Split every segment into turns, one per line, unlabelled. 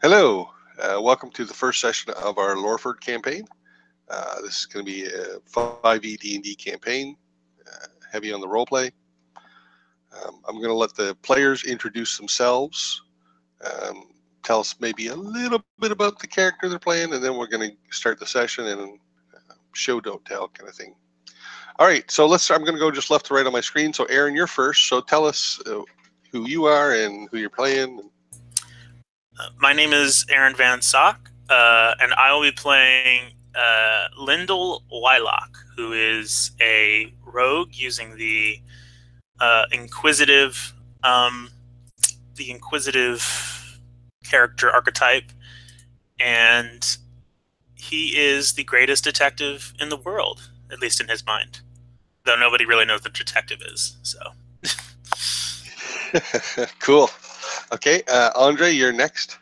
Hello, welcome to the first session of our Lorford campaign. This is going to be a 5e D&D campaign, heavy on the roleplay. I'm going to let the players introduce themselves, tell us maybe a little bit about the character they're playing, and then we're going to start the session and show, don't tell kind of thing. All right, so I'm going to go just left to right on my screen. So Aaron, you're first, so tell us who you are and who you're playing.
My name is Aaron Van Sock, and I will be playing Lindle Wylocke, who is a rogue using the inquisitive character archetype, and he is the greatest detective in the world, at least in his mind. Though nobody really knows what a detective is, so.
Cool. Okay, Andre, you're next.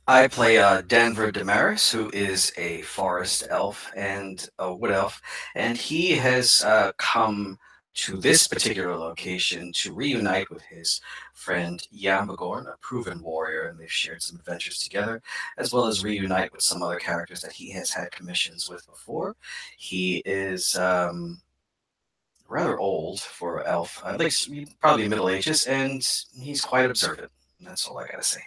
I play Danvur Damaris, who is a forest elf and a wood elf, and he has come to this particular location to reunite with his friend Yambagorn, a proven warrior, and they've shared some adventures together, as well as reunite with some other characters that he has had commissions with before. He is rather old for an elf, probably middle ages, and he's quite observant. And that's all I gotta say.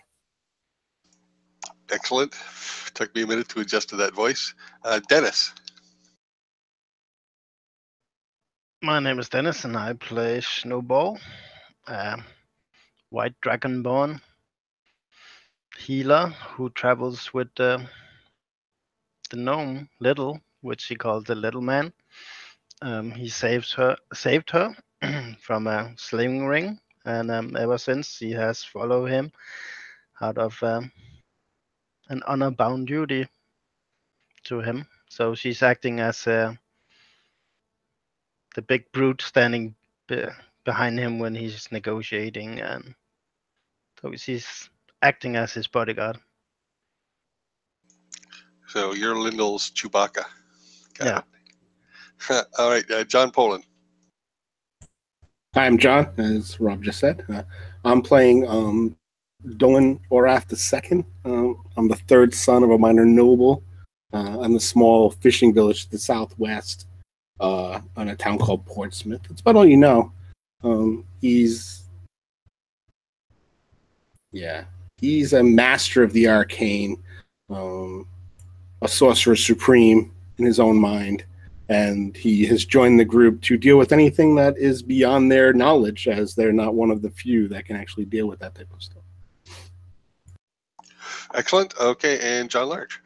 Excellent. Took me a minute to adjust to that voice. Dennis.
My name is Dennis, and I play Snowball, white dragonborn healer who travels with the gnome Little, which he calls the Little Man. He saved her from a sling ring, and ever since he has followed him out of an honor-bound duty to him. So she's acting as the big brute standing behind him when he's negotiating, and so she's acting as his bodyguard.
So you're Lindle's Chewbacca.
Yeah.
All right, John Poland.
Hi, I'm John, as Rob just said. I'm playing Dolan Orath II. I'm the third son of a minor noble. I'm a small fishing village to the southwest on a town called Portsmouth. That's about all you know. He's a master of the arcane, a sorcerer supreme in his own mind, and he has joined the group to deal with anything that is beyond their knowledge, as they're not one of the few that can actually deal with that type of stuff.
Excellent. Okay, and John Large.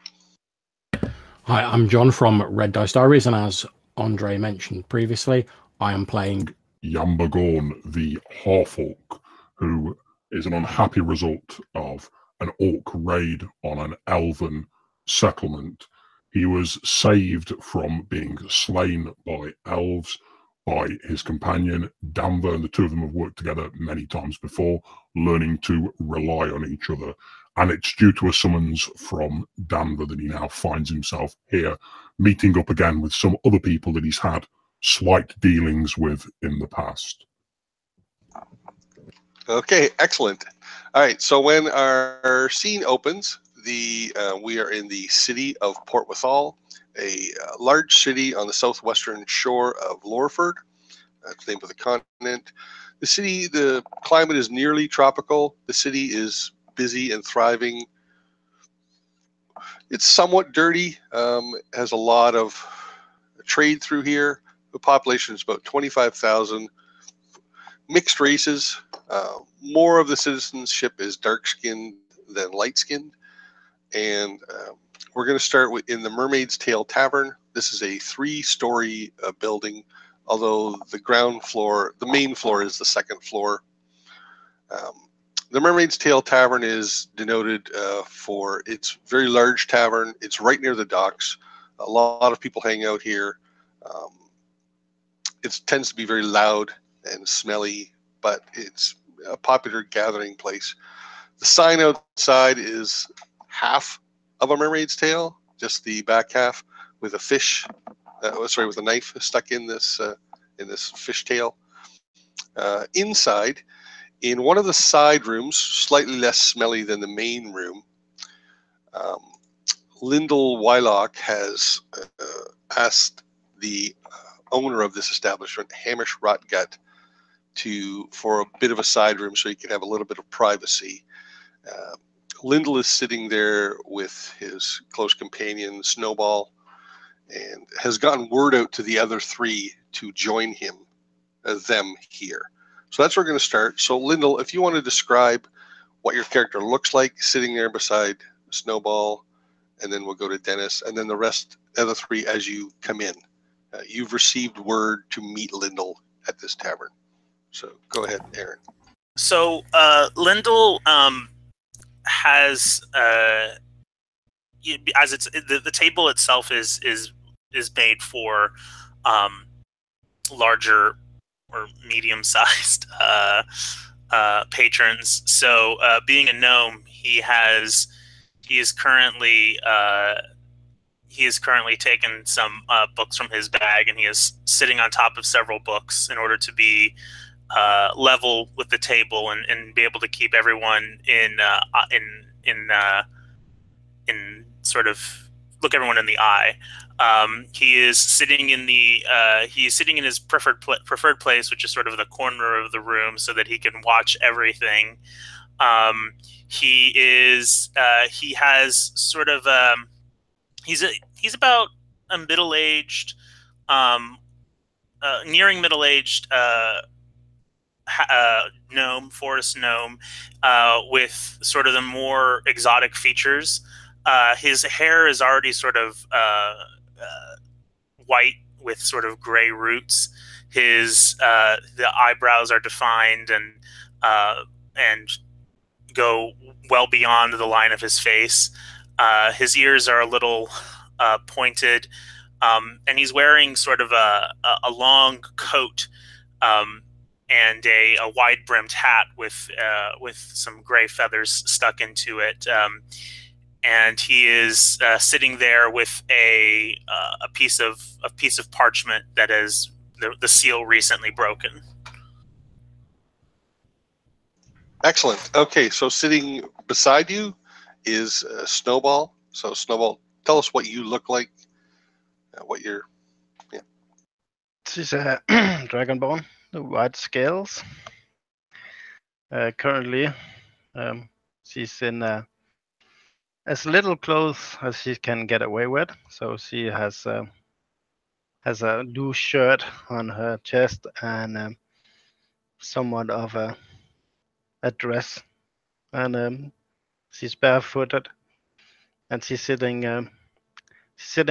Hi, I'm John from Red Dice Diaries, and as Andre mentioned previously, I am playing
Yambagorn, the half-orc, who is an unhappy result of an orc raid on an elven settlement. He was saved from being slain by elves by his companion Danvur, and the two of them have worked together many times before, learning to rely on each other. And it's due to a summons from Danvur that he now finds himself here, meeting up again with some other people that he's had slight dealings with in the past.
Okay, excellent. All right, so when our scene opens, we are in the city of Port Withal, a large city on the southwestern shore of Lorford. That's the name of the continent. The climate is nearly tropical. The city is busy and thriving. It's somewhat dirty, has a lot of trade through here. The population is about 25,000. Mixed races. More of the citizenship is dark-skinned than light-skinned. And we're going to start in the Mermaid's Tail Tavern. This is a 3-story building, although the main floor is the second floor. The Mermaid's Tail Tavern is denoted for its very large tavern. It's right near the docks. A lot of people hang out here. It tends to be very loud and smelly, but it's a popular gathering place. The sign outside is half of a mermaid's tail, just the back half, with a fish, with a knife stuck in this fish tail. Inside In one of the side rooms, slightly less smelly than the main room, Lindle Wylocke has asked the owner of this establishment, Hamish Rotgut, for a bit of a side room so he can have a little bit of privacy. Lindle is sitting there with his close companion, Snowball, and has gotten word out to the other three to join them here. So that's where we're going to start. So Lindle, if you want to describe what your character looks like sitting there beside Snowball, and then we'll go to Dennis, and then the other three as you come in. You've received word to meet Lindle at this tavern. So go ahead, Aaron.
So Lindle has as it's the table itself is made for larger or medium-sized patrons. So being a gnome, he is currently taken some books from his bag, and he is sitting on top of several books in order to be level with the table and be able to keep everyone in sort of look everyone in the eye. He is sitting in his preferred place, which is sort of the corner of the room, so that he can watch everything. He's about a middle-aged, nearing middle-aged forest gnome with sort of the more exotic features. His hair is already sort of white with sort of gray roots. The eyebrows are defined and go well beyond the line of his face. His ears are a little pointed, and he's wearing sort of a long coat and a wide-brimmed hat with some gray feathers stuck into it. And he is sitting there with a piece of parchment that is the seal recently broken.
Excellent. Okay, so sitting beside you is Snowball. So Snowball, tell us what you look like.
She's a dragonborn, the white scales. Currently, she's in as little clothes as she can get away with. So she has a loose shirt on her chest and somewhat of a dress, and she's barefooted, and she's sitting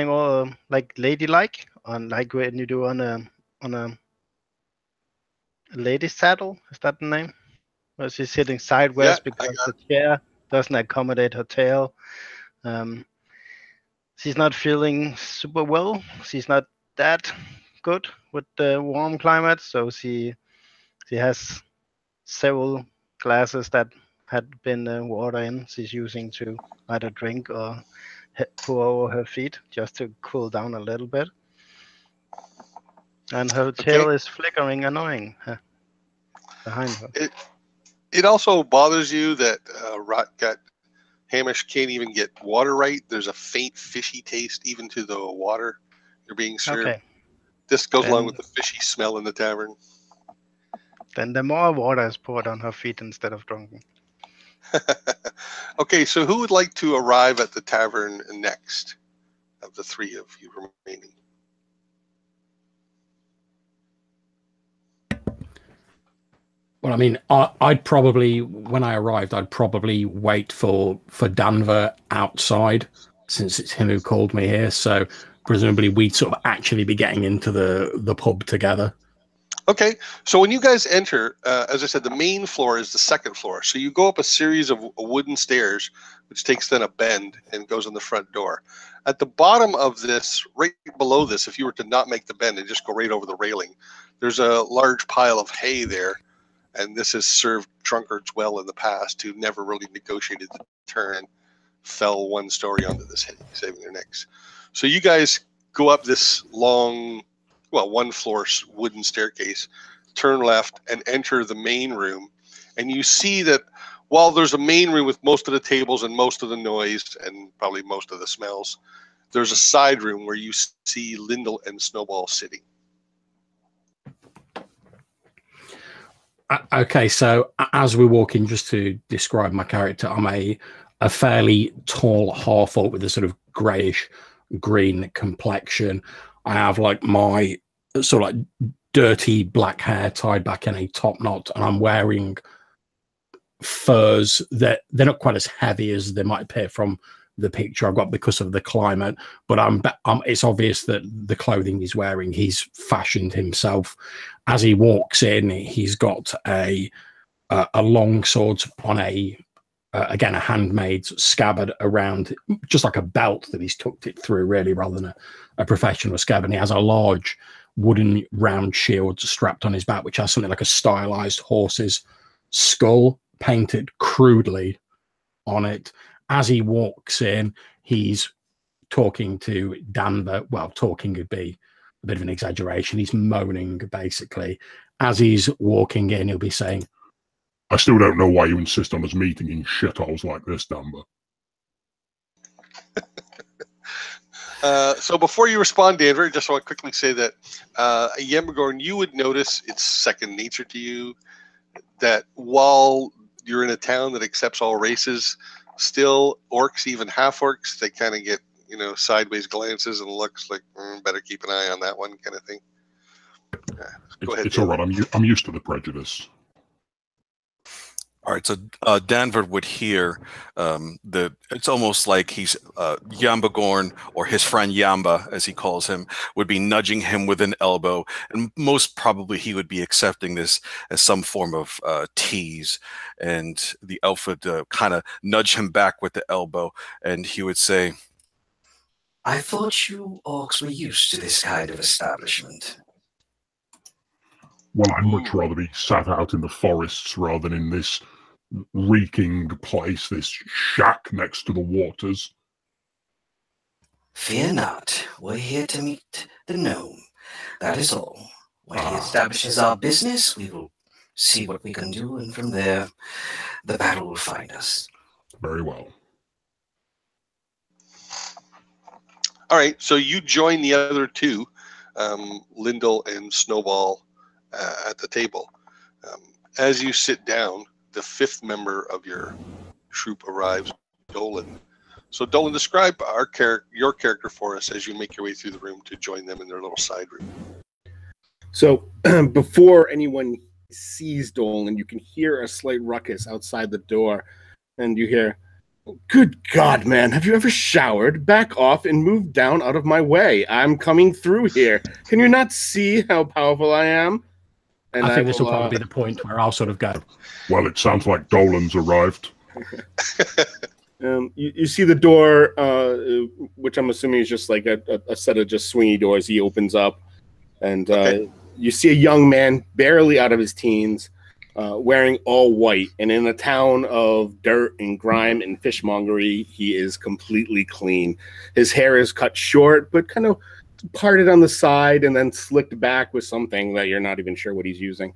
all like ladylike, on like when you do on a lady's saddle. Is that the name? Well, she's sitting sideways because the chair doesn't accommodate her tail. She's not feeling super well. She's not that good with the warm climate, so she has several glasses that had been water in. She's using to either drink or pour over her feet just to cool down a little bit. And her tail is flickering, annoying behind her.
It also bothers you that Hamish can't even get water right. There's a faint fishy taste even to the water you're being served. Okay. This goes along with the fishy smell in the tavern.
Then the more water is poured on her feet instead of drinking.
Okay, so who would like to arrive at the tavern next of the three of you remaining?
Well, I mean, I'd probably, when I arrived, I'd probably wait for Danvur outside, since it's him who called me here. So presumably we'd sort of actually be getting into the pub together.
Okay, so when you guys enter, as I said, the main floor is the second floor. So you go up a series of wooden stairs, which takes then a bend and goes in the front door. At the bottom of this, right below this, if you were to not make the bend and just go right over the railing, there's a large pile of hay there. And this has served drunkards well in the past who never really negotiated the turn and fell one story onto this hay, saving their necks. So you guys go up this long, one floor wooden staircase, turn left, and enter the main room. And you see that while there's a main room with most of the tables and most of the noise and probably most of the smells, there's a side room where you see Lindle and Snowball sitting.
Okay, so as we walk in, just to describe my character, I'm a fairly tall half-orc with a sort of greyish green complexion. I have like my sort of like dirty black hair tied back in a top knot, and I'm wearing furs that they're not quite as heavy as they might appear from the picture I've got because of the climate, but it's obvious that the clothing he's wearing, he's fashioned himself. As he walks in, he's got a long sword on again, a handmade scabbard around, just like a belt that he's tucked it through, really, rather than a professional scabbard. And he has a large wooden round shield strapped on his back, which has something like a stylized horse's skull painted crudely on it. As he walks in, he's talking to Danvur. Well, talking would be a bit of an exaggeration. He's moaning, basically. As he's walking in, he'll be saying,
I still don't know why you insist on us meeting in shitholes like this, Danvur.
So before you respond, Danvur, I just want to quickly say that Yambagorn, you would notice it's second nature to you that while you're in a town that accepts all races, still orcs, even half orcs, they kind of get, sideways glances and looks like better keep an eye on that one kind of thing. Go ahead.
It's all right. I'm used to the prejudice.
All right, so Danvur would hear it's almost like he's Yambagorn, or his friend Yamba, as he calls him, would be nudging him with an elbow, and most probably he would be accepting this as some form of tease, and the elf would kind of nudge him back with the elbow, and he would say,
I thought you orcs were used to this kind of establishment.
Well, I'd much rather be sat out in the forests rather than in this reeking place, this shack next to the waters.
Fear not. We're here to meet the gnome. That is all. When he establishes our business, we will see what we can do, and from there, the battle will find us.
Very well.
All right, so you join the other two, Lindle and Snowball, at the table. As you sit down, the fifth member of your troop arrives, Dolan. So Dolan, describe your character for us as you make your way through the room to join them in their little side room.
So before anyone sees Dolan, you can hear a slight ruckus outside the door, and you hear, "Good God, man, have you ever showered? Back off and move down out of my way. I'm coming through here. Can you not see how powerful I am?" And
I think this will probably be the point where I'll sort of go,
well, it sounds like Dolan's arrived.
You see the door, which I'm assuming is just like a set of just swingy doors. He opens up, and you see a young man, barely out of his teens, wearing all white. And in a town of dirt and grime and fishmongery, he is completely clean. His hair is cut short, but kind of parted on the side and then slicked back with something that you're not even sure what he's using.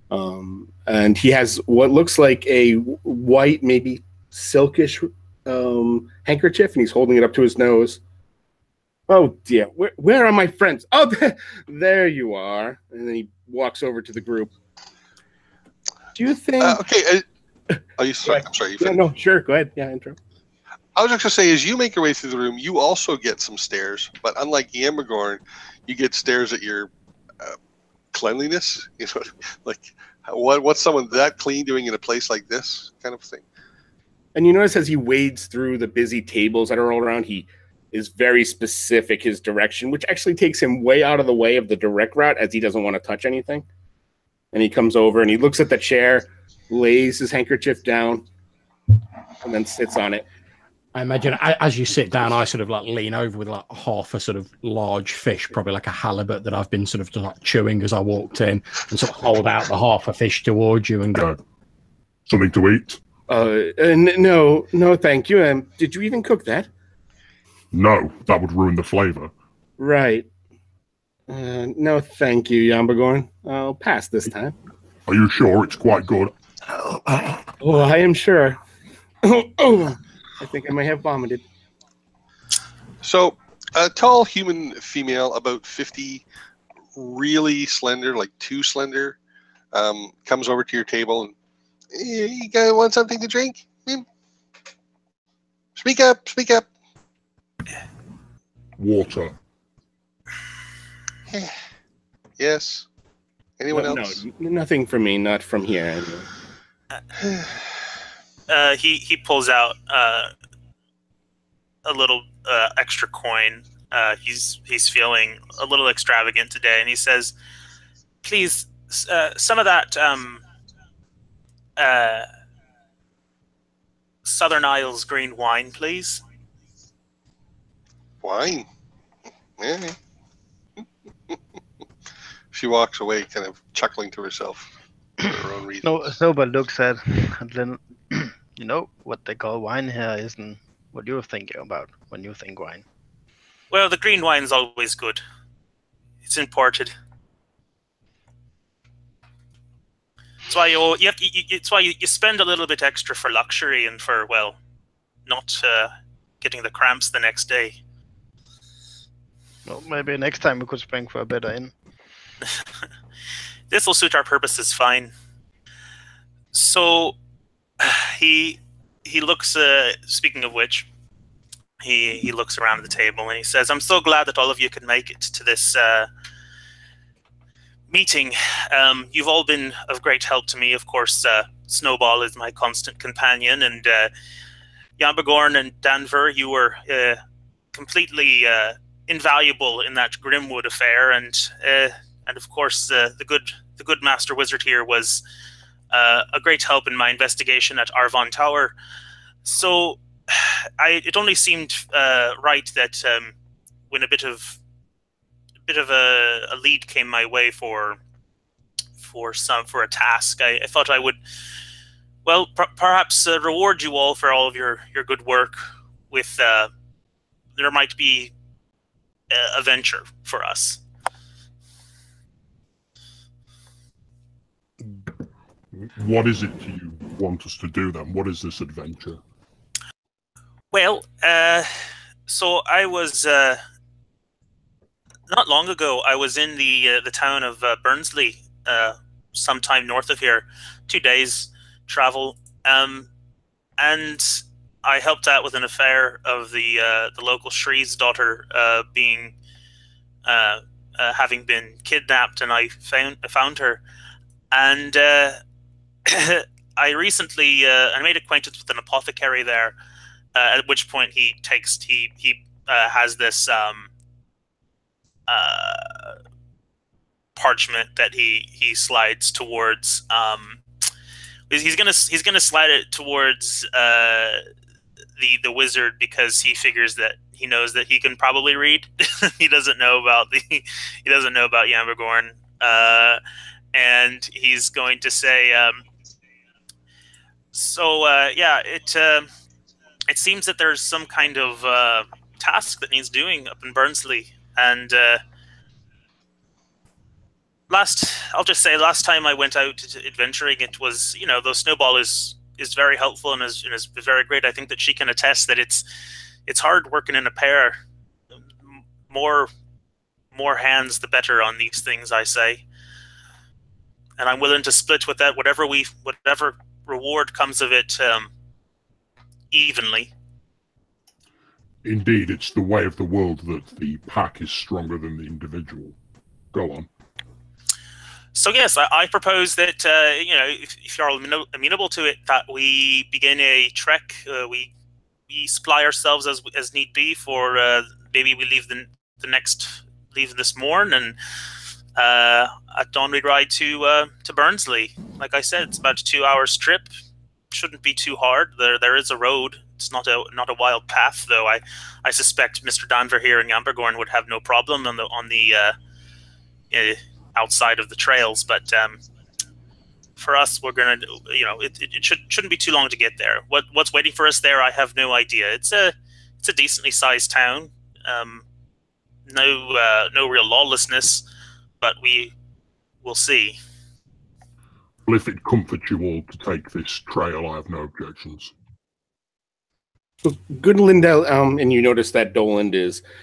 And he has what looks like a white, maybe silkish handkerchief, and he's holding it up to his nose. "Oh dear, where are my friends? Oh, there you are." And then he walks over to the group. "Do you think?"
Okay. I'm sorry.
Yeah, no, sure. Go ahead. Yeah, intro.
I was just going to say, as you make your way through the room, you also get some stares, but unlike Yambagorn, you get stares at your cleanliness. Like what's someone that clean doing in a place like this, kind of thing.
And you notice as he wades through the busy tables that are all around, he is very specific, his direction, which actually takes him way out of the way of the direct route, as he doesn't want to touch anything. And he comes over and he looks at the chair, lays his handkerchief down, and then sits on it.
I imagine as you sit down, I sort of like lean over with like half a sort of large fish, probably like a halibut that I've been sort of like chewing as I walked in, and sort of hold out the half a fish towards you and go,
"Something to eat?"
No, thank you. Did you even cook that?
No, that would ruin the flavor.
Right. No, thank you, Yambagorn. I'll pass this time.
Are you sure it's quite good?
Oh, I am sure. I think I may have vomited.
So, a tall human female, about 50, really slender, like too slender, comes over to your table and, you guys want something to drink? Speak up, speak up.
Water.
Yes. Anyone else?
No, nothing from me, not from here. Anyway.
He pulls out a little extra coin. He's feeling a little extravagant today, and he says, "Please, some of that Southern Isles green wine, please."
Wine? Yeah. She walks away, kind of chuckling to herself for her own reasons.
No, Snowball looks at Lindle. You know, what they call wine here isn't what you're thinking about when you think wine.
Well, the green wine's always good. It's imported. It's why you spend a little bit extra for luxury and for, well, not getting the cramps the next day.
Well, maybe next time we could spring for a better inn.
This will suit our purposes fine. So he looks. Speaking of which, he looks around the table and he says, "I'm so glad that all of you could make it to this meeting. You've all been of great help to me. Of course, Snowball is my constant companion, and Yambagorn and Danvur, you were completely invaluable in that Grimwood affair, and of course the good master wizard here was a great help in my investigation at Arvon Tower. So it only seemed right that when a bit of a lead came my way for a task, I thought I would, well, perhaps reward you all for all of your good work with there might be a venture for us."
What is it you want us to do then? What is this adventure?
Well, so I was not long ago. I was in the town of Burnsley, sometime north of here, 2 days travel, and I helped out with an affair of the local Shree's daughter being having been kidnapped, and I found her, and I recently I made acquaintance with an apothecary there. At which point he has this parchment that he slides towards. He's gonna slide it towards the wizard because he figures that he knows that he can probably read. He doesn't know about Yambagorn, and he's going to say, it seems that there's some kind of task that needs doing up in Burnsley, and last time I went out adventuring, it was, though Snowball is very helpful and is very great. I think that she can attest that it's hard working in a pair. More hands, the better on these things, I say. And I'm willing to split with that whatever reward comes of it. Evenly.
Indeed, it's the way of the world that the pack is stronger than the individual. Go on.
So yes, I propose that if you're all amenable to it, that we begin a trek. We supply ourselves as need be for maybe we leave leave this morn, and at dawn we ride to Burnsley. Like I said, it's about a 2 hours trip. Shouldn't be too hard. There is a road. It's not a wild path, though. I suspect Mr. Danvur here in Yambagorn would have no problem on the outside of the trails. But for us, we're gonna, it shouldn't be too long to get there. What's waiting for us there, I have no idea. It's a decently sized town. No real lawlessness, but we will see.
Well, if it comforts you all to take this trail, I have no objections.
Good Lindle, and you notice that Dolan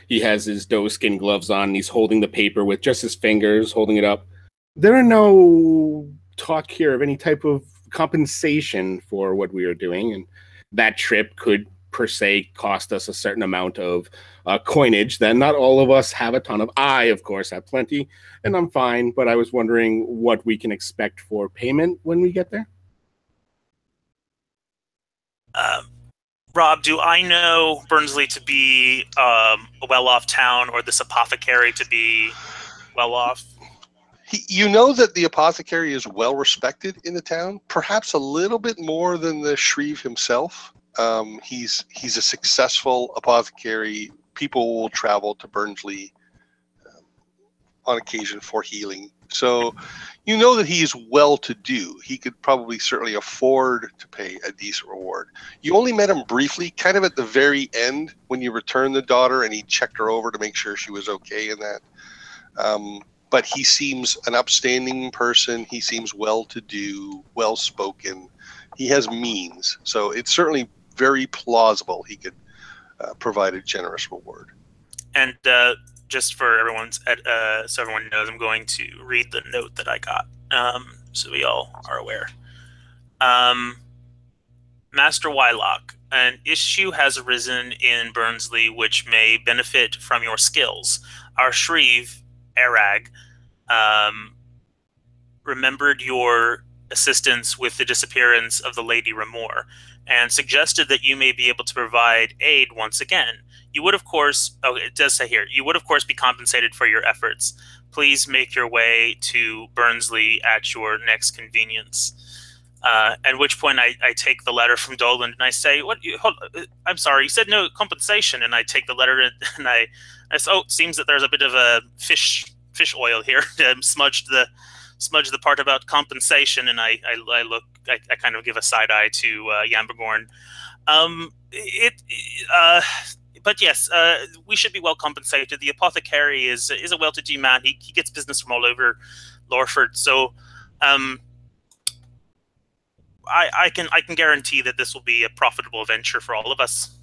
he has his doeskin gloves on, and he's holding the paper with just his fingers, holding it up. There are no talk here of any type of compensation for what we are doing, and that trip could per se cost us a certain amount of coinage. Then not all of us have a ton of. I, of course, have plenty, and I'm fine, but I was wondering what we can expect for payment when we get there.
Rob, do I know Burnsley to be a well-off town, or this apothecary to be well-off?
You know that the apothecary is well respected in the town, perhaps a little bit more than the Shreve himself. He's a successful apothecary. People will travel to Burnsley on occasion for healing. So you know that he is well-to-do. He could probably certainly afford to pay a decent reward. You only met him briefly, kind of at the very end when you returned the daughter, and he checked her over to make sure she was okay in that. But he seems an upstanding person. He seems well-to-do, well-spoken. He has means. So it's certainly very plausible he could provide a generous reward. And
just for everyone's, so everyone knows, I'm going to read the note that I got, so we all are aware. Master Wylocke, an issue has arisen in Burnsley which may benefit from your skills. Our Shreve, Arag, remembered your assistance with the disappearance of the Lady Ramor, and suggested that you may be able to provide aid once again. You would, of course, it does say here, you would, of course, be compensated for your efforts. Please make your way to Burnsley at your next convenience. At which point I take the letter from Dolan and I say, I'm sorry, you said no compensation. And I take the letter and I say, oh, it seems that there's a bit of a fish oil here. Smudged the part about compensation, and I kind of give a side eye to Yambagorn. But yes, we should be well compensated. The apothecary is a well-to-do man. He gets business from all over Lorford. So I can guarantee that this will be a profitable venture for all of us.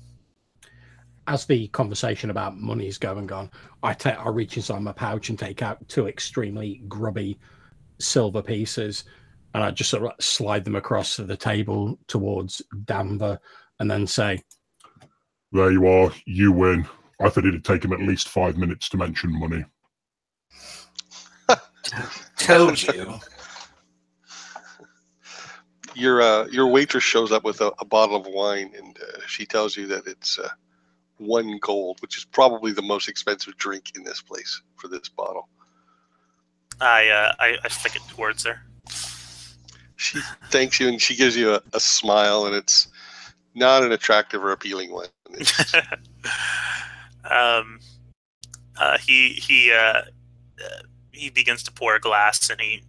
As the conversation about money is going on, I reach inside my pouch and take out 2 extremely grubby silver pieces, and I just sort of slide them across the table towards Danvur, and then say,
"There you are. You win. I thought it'd take him at least 5 minutes to mention money."
Told you.
Your waitress shows up with a bottle of wine, and she tells you that it's 1 gold, which is probably the most expensive drink in this place for this bottle.
I flick it towards her.
She thanks you, and she gives you a smile, and it's not an attractive or appealing one.
He begins to pour a glass, and he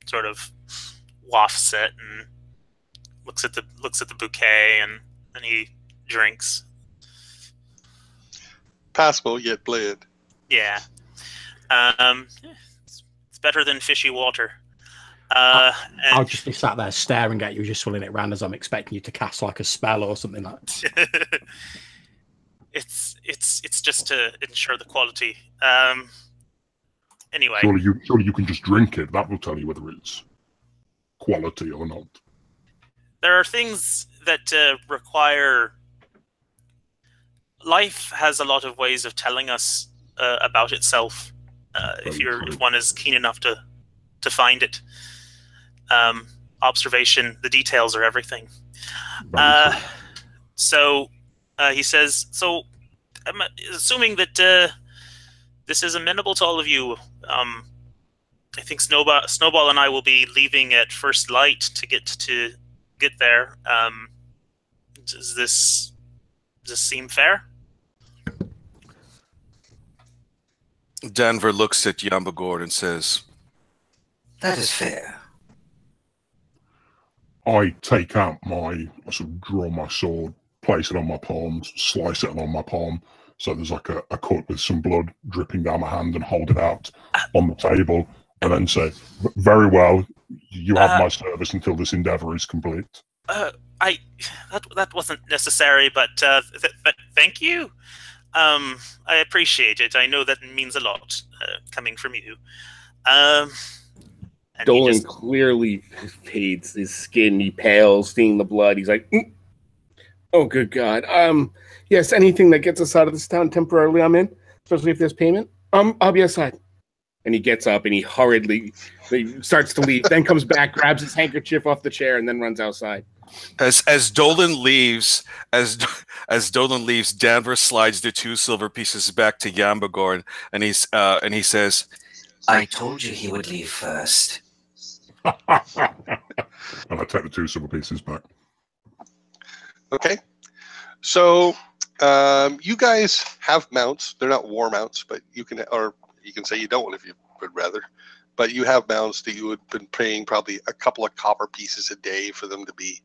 sort of wafts it and looks at the bouquet, and he drinks.
Passable yet bland.
Yeah. It's better than fishy water.
I'll just be sat there staring at you, just swilling it round as I'm expecting you to cast like a spell or something like that.
It's just to ensure the quality. Anyway.
Surely you can just drink it. That will tell you whether it's quality or not.
There are things that require... Life has a lot of ways of telling us about itself, if one is keen enough to find it. Observation, the details are everything. So he says, so I'm assuming that this is amenable to all of you. I think Snowball and I will be leaving at first light to get there. Does this seem fair?
Danvur looks at Yambagorn and says,
"That is fair."
I take out I sort of draw my sword, place it on my palms, slice it along my palm, so there's like a cut with some blood dripping down my hand, and hold it out on the table. and then say, "Very well, you have my service until this endeavor is complete."
That wasn't necessary, but thank you. I appreciate it. I know that means a lot coming from you.
Dolan clearly fades his skin. He pales, seeing the blood. He's like, "Oh, good God. Yes, anything that gets us out of this town temporarily, I'm in. Especially if there's payment. I'll be outside." And he gets up and he hurriedly starts to leave. Then comes back, grabs his handkerchief off the chair, and then runs outside.
As Dolan leaves, Danvur slides the 2 silver pieces back to Yambagorn, and he says,
I told you he would leave first.
And I take the 2 silver pieces back.
Okay. So you guys have mounts. They're not war mounts, but you can say you don't if you would rather. But you have mounts that you would have been paying probably a couple of copper pieces a day for them to be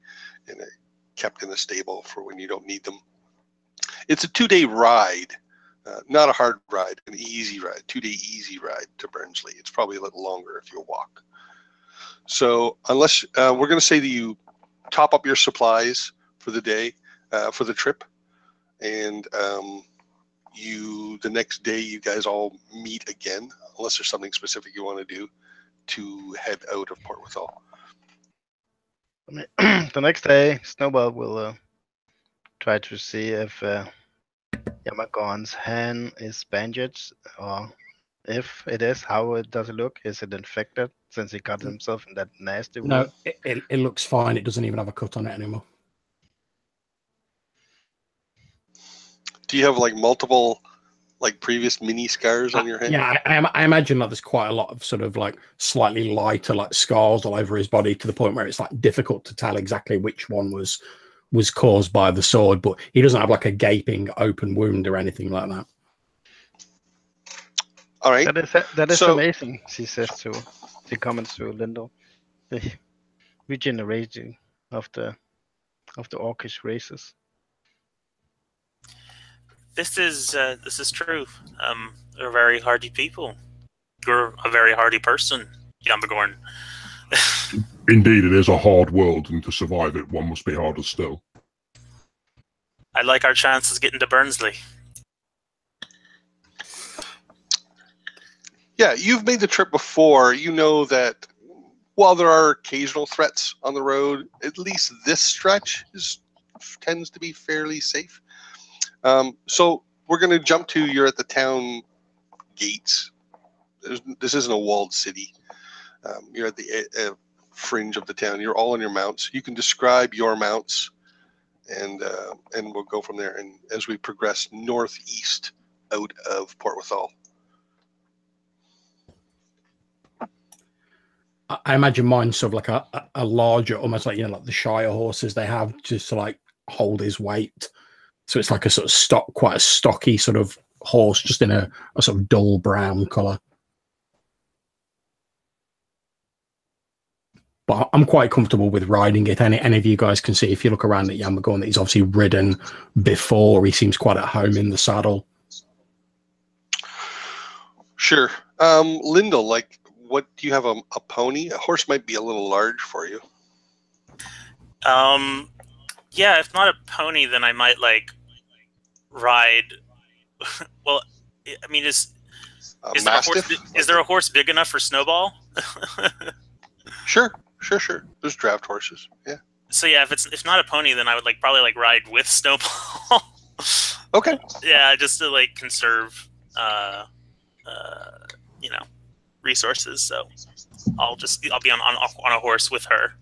kept in a stable for when you don't need them. It's a 2-day ride, not a hard ride, an easy ride, 2-day easy ride to Burnsley. It's probably a little longer if you walk. So unless we're going to say that you top up your supplies for the day, for the trip, and the next day you guys all meet again, unless there's something specific you want to do to head out of Port Withal.
The next day, Snowball will try to see if Yambagorn's hand is bandaged, or if it is, how does it look? Is it infected since he cut himself in that nasty wound?
No, it looks fine. It doesn't even have a cut on it anymore.
Do you have like multiple previous mini scars on your hand?
Yeah, I imagine that there's quite a lot of sort of like slightly lighter scars all over his body, to the point where it's like difficult to tell exactly which one was caused by the sword, but he doesn't have like a gaping open wound or anything like that.
All right.
That is amazing, she comments to Lindle. The regenerating of the orcish races.
This is true. They're very hardy people. You're a very hardy person, Yambagorn.
Indeed, it is a hard world, and to survive it, one must be harder still.
I like our chances getting to Burnsley.
Yeah, you've made the trip before. You know that while there are occasional threats on the road, at least this stretch tends to be fairly safe. So we're going to jump to, you're at the town gates. This isn't a walled city. You're at the fringe of the town. You're all on your mounts. You can describe your mounts, and we'll go from there. And as we progress northeast out of Port Withal.
I imagine mine's sort of like a larger, almost like, like the Shire horses they have, just to like hold his weight. So it's like a sort of quite a stocky sort of horse, just in a sort of dull brown colour. But I'm quite comfortable with riding it. Any of you guys can see, if you look around at Yambagorn, that he's obviously ridden before. He seems quite at home in the saddle.
Sure. Lindle, what do you have? A pony? A horse might be a little large for you.
Yeah, if not a pony, then I might ride. Well, I mean, is there a horse big enough for Snowball?
Sure. There's draft horses. Yeah.
So yeah, if not a pony, then I would probably ride with Snowball.
Okay.
Yeah, just to conserve, resources. So I'll be on a horse with her,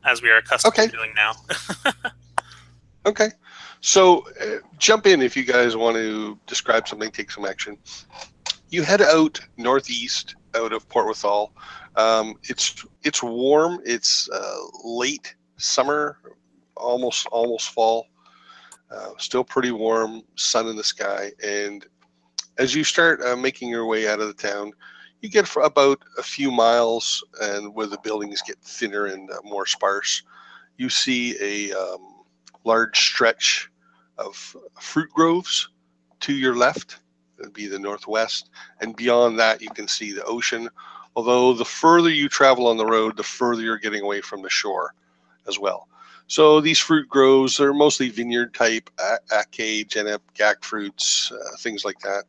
as we are accustomed to doing now.
Okay. So jump in if you guys want to describe something, take some action. You head out northeast out of Port Withal. It's warm. It's late summer, almost fall. Still pretty warm, sun in the sky. And as you start making your way out of the town, you get for about a few miles, and where the buildings get thinner and more sparse, you see a large stretch of fruit groves to your left. It would be the northwest, and beyond that you can see the ocean, Although the further you travel on the road, the further you're getting away from the shore as well. So these fruit groves are mostly vineyard type, acai, genep, gac fruits, things like that.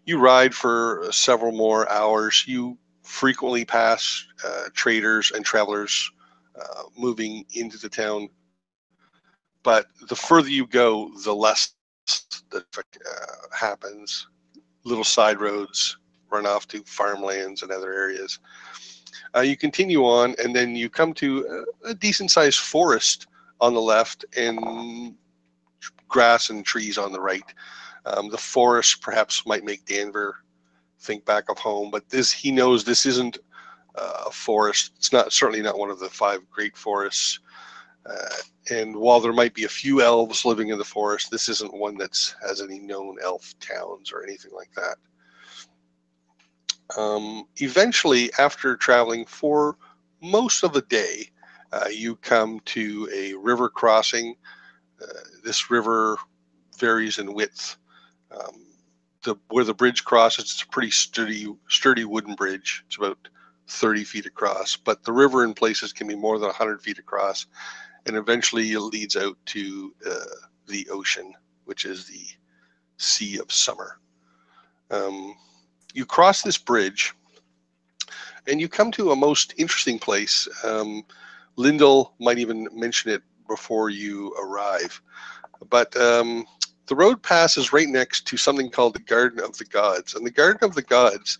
You ride for several more hours. You frequently pass traders and travelers moving into the town. But the further you go, the less that happens. Little side roads run off to farmlands and other areas. You continue on, and then you come to a decent-sized forest on the left and grass and trees on the right. The forest perhaps might make Danvur think back of home, but he knows this isn't a forest. It's certainly not one of the 5 great forests. And while there might be a few elves living in the forest, this isn't one that has any known elf towns or anything like that. Eventually, after traveling for most of the day, you come to a river crossing. This river varies in width. Where the bridge crosses, it's a pretty sturdy wooden bridge. It's about 30 feet across, but the river in places can be more than 100 feet across, and eventually it leads out to the ocean, which is the Sea of Summer. You cross this bridge, and you come to a most interesting place. Lindle might even mention it before you arrive, but the road passes right next to something called the Garden of the Gods. And the Garden of the Gods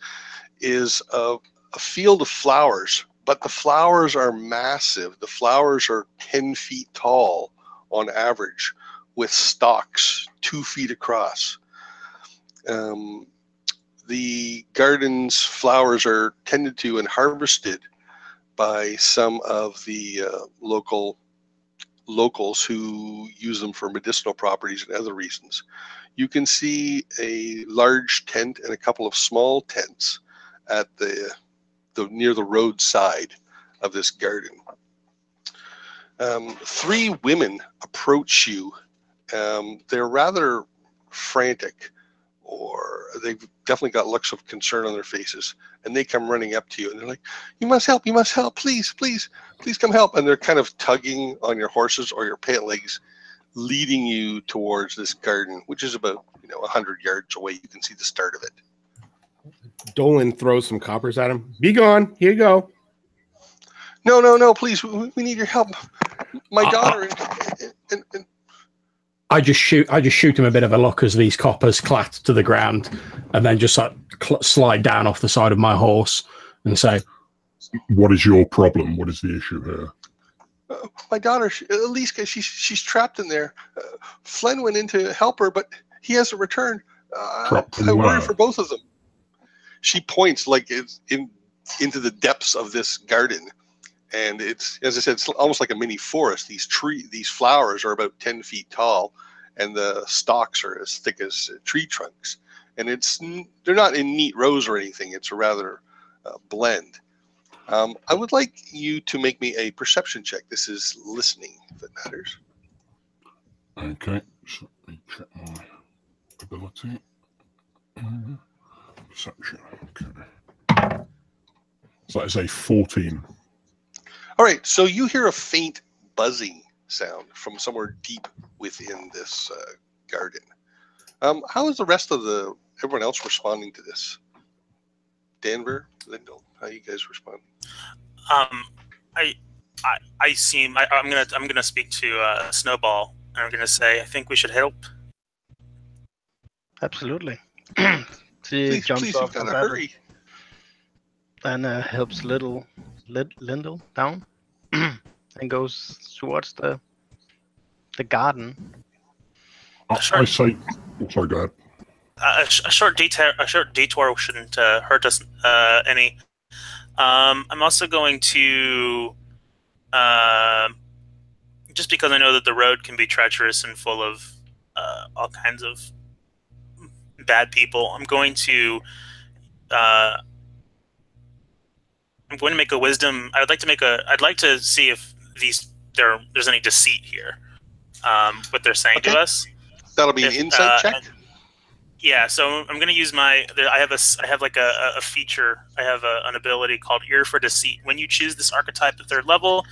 is a field of flowers, but the flowers are massive. The flowers are 10 feet tall on average, with stalks 2 feet across. The garden's flowers are tended to and harvested by some of the locals who use them for medicinal properties and other reasons. You can see a large tent and a couple of small tents at the near the roadside of this garden. 3 women approach you. They're rather frantic, or they've definitely got looks of concern on their faces, and they come running up to you, and they're like, you must help, please come help. And they're kind of tugging on your horses or your pant legs, leading you towards this garden, which is about 100 yards away. You can see the start of it.
Dolan throws some coppers at him. Be gone. Here you go.
No, please, we need your help. My daughter and
I just shoot him a bit of a look as these coppers clatter to the ground, and then just slide down off the side of my horse and say,
"What is your problem? What is the issue here?"
My daughter, Eliska, she's trapped in there. Flen went in to help her, but he hasn't returned. I worry for both of them. She points into the depths of this garden, and it's, as I said, it's almost like a mini forest. These flowers are about 10 feet tall, and the stalks are as thick as tree trunks. And they're not in neat rows or anything. It's a rather blend. I would like you to make me a perception check. This is listening, if it matters.
Okay, so let me check my ability. Perception. Okay. So that is a 14.
All right, so you hear a faint buzzing sound from somewhere deep within this garden. How is the rest of everyone else responding to this? Danvur, Lindle, how you guys respond?
I'm gonna speak to Snowball, and I'm gonna say I think we should help.
Absolutely.
Please,
jumps off
you've got
the
to
ladder
hurry.
and helps Lindle down and goes towards the garden.
I say, sorry, go ahead.
A short detour shouldn't hurt us any. I'm also going to, just because I know that the road can be treacherous and full of all kinds of bad people, I'm going to make a wisdom. I'd like to see if there's any deceit here. What they're saying to us.
That'll be an insight check.
Yeah, so I'm going to use I have like a feature. I have an ability called Ear for Deceit. When you choose this archetype at 3rd level,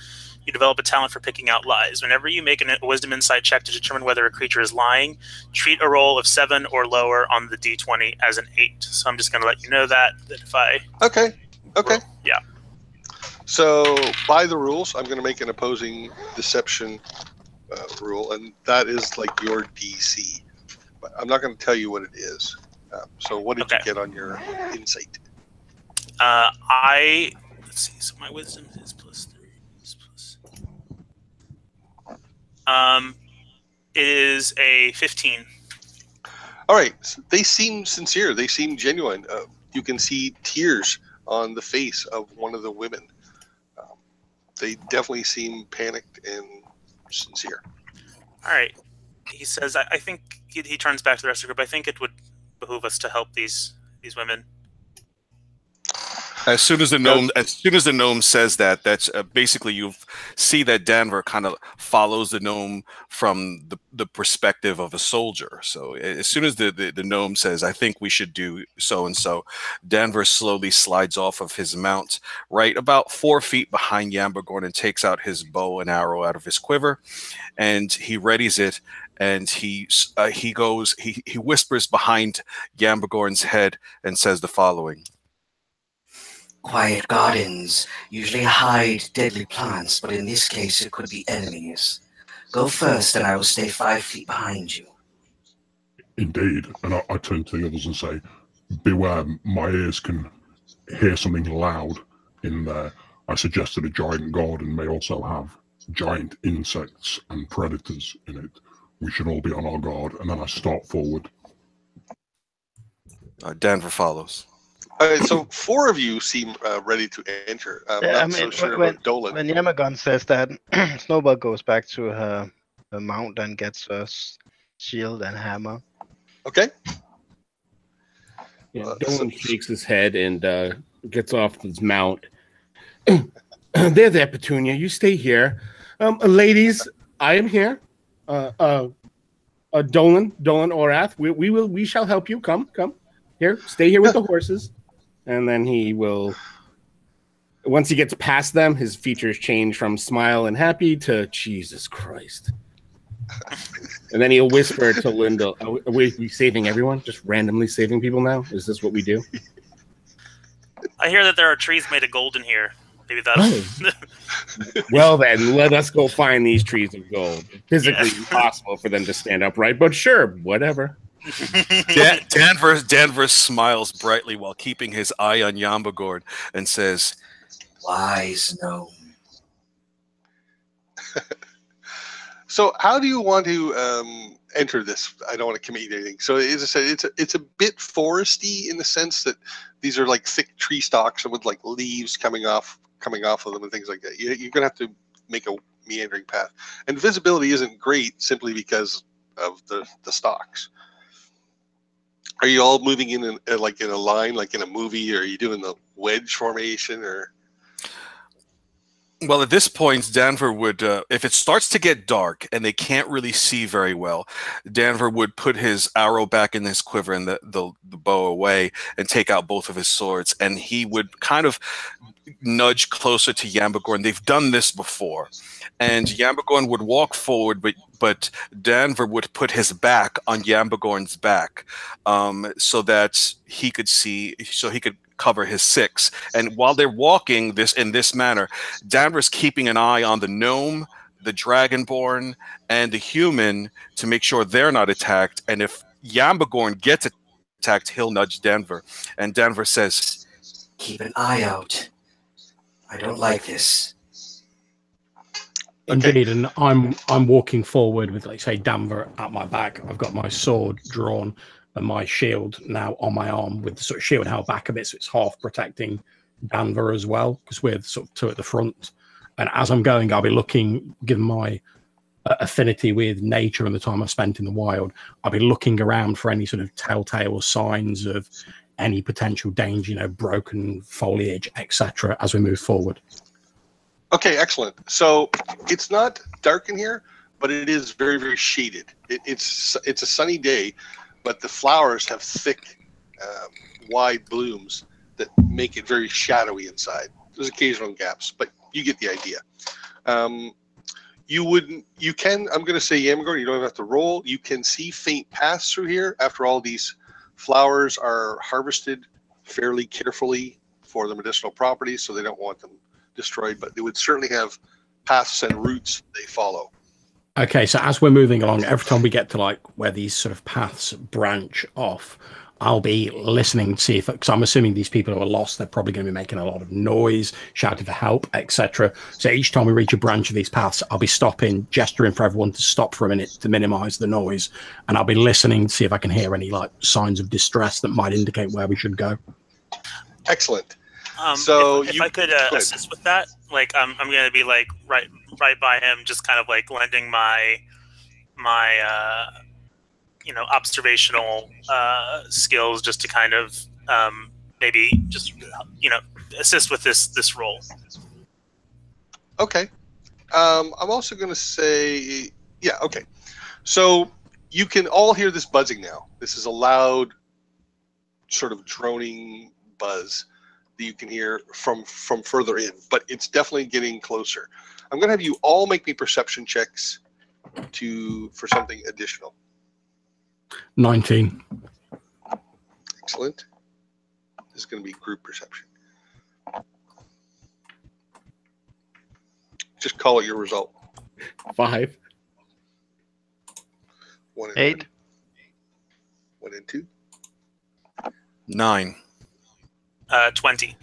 you develop a talent for picking out lies. Whenever you make a Wisdom Insight check to determine whether a creature is lying, treat a roll of 7 or lower on the D20 as an 8. So I'm just going to let you know that if I...
Okay.
Roll, yeah.
So by the rules, I'm going to make an opposing deception rule, and that is like your DC. But I'm not going to tell you what it is. So what did you get on your insight?
Let's see. So my wisdom is +3. It is a 15.
All right. They seem sincere. They seem genuine. You can see tears on the face of one of the women. They definitely seem panicked and sincere.
All right. He says, I think he turns back to the rest of the group. I think it would behoove us to help these women.
As soon as the gnome says that, that's basically you see that Danvur kind of follows the gnome from the perspective of a soldier. So as soon as the gnome says, "I think we should do so and so," Danvur slowly slides off of his mount, right about 4 feet behind Yambagorn, and takes out his bow and arrow out of his quiver, and he readies it. And he whispers behind Yambagorn's head and says the following.
Quiet gardens usually hide deadly plants, but in this case it could be enemies. Go first and I will stay 5 feet behind you.
Indeed. And I turn to the others and say, beware, my ears can hear something loud in there. I suggested a giant garden may also have giant insects and predators in it. We should all be on our guard. And then I start forward.
Danvur follows.
All right, so 4 of you seem ready to enter. I'm not so sure about Dolan.
When Yambagorn says that, Snowball goes back to her mount and gets her shield and hammer.
Okay.
Yeah, Dolan shakes his head and gets off his mount. There, Petunia. You stay here. Ladies, I am here. Dolan Orath. We shall help you. Come. Here, stay here with the horses. And then he will, once he gets past them, his features change from smile and happy to Jesus Christ. And then he'll whisper to Lindle, are we saving everyone? Just randomly saving people now? Is this what we do?
I hear that there are trees made of gold in here. Maybe that's...
Well then, let us go find these trees of gold. Physically impossible for them to stand upright, but sure, whatever.
Danvur smiles brightly while keeping his eye on Yambagorn and says,
"Wise gnome."
So, how do you want to enter this? I don't want to commit anything. So, as I said, it's a bit foresty in the sense that these are like thick tree stalks with like leaves coming off of them and things like that. You're gonna have to make a meandering path, and visibility isn't great simply because of the stalks. Are you all moving in a line, like in a movie, or are you doing the wedge formation, or?
Well, at this point, Danvur would, if it starts to get dark and they can't really see very well, Danvur would put his arrow back in his quiver and the bow away and take out both of his swords, and he would kind of nudge closer to Yambagorn. They've done this before, and Yambagorn would walk forward, but Danvur would put his back on Yambagorn's back, so that he could see, so he could cover his 6. And while they're walking in this manner, Danvur's keeping an eye on the gnome, the dragonborn, and the human to make sure they're not attacked. And if Yambagorn gets attacked, he'll nudge Danvur. And Danvur says,
"Keep an eye out. I don't like this."
Indeed, and I'm walking forward with, like, say, Danvur at my back. I've got my sword drawn and my shield now on my arm with the sort of shield held back a bit, so it's half protecting Danvur as well, because we're sort of 2 at the front. And as I'm going, I'll be looking, given my affinity with nature and the time I've spent in the wild, I'll be looking around for any sort of telltale signs of any potential danger, broken foliage, etc., as we move forward.
Okay, excellent. So it's not dark in here, but it is very, very shaded. It's a sunny day, but the flowers have thick, wide blooms that make it very shadowy inside. There's occasional gaps, but you get the idea. I'm going to say, Yambagorn, you don't have to roll. You can see faint paths through here after all these flowers are harvested fairly carefully for the medicinal properties, so they don't want them destroyed, but they would certainly have paths and routes they follow.
Okay, so as we're moving along, every time we get to like where these sort of paths branch off, I'll be listening to see if, because I'm assuming these people who are lost, they're probably going to be making a lot of noise, shouting for help, etc. So each time we reach a branch of these paths, I'll be stopping, gesturing for everyone to stop for a minute to minimize the noise, and I'll be listening to see if I can hear any like signs of distress that might indicate where we should go.
Excellent.
So if I could assist with that, like I'm going to be like right by him, just kind of like lending my observational skills, just to kind of maybe just assist with this role.
Okay. I'm also going to say, yeah, okay. So you can all hear this buzzing now. This is a loud sort of droning buzz that you can hear from further in, but it's definitely getting closer. I'm going to have you all make me perception checks for something additional.
19.
Excellent. This is going to be group perception. Just call it your result.
5.
1 and
8.
1 and 2.
9.
20.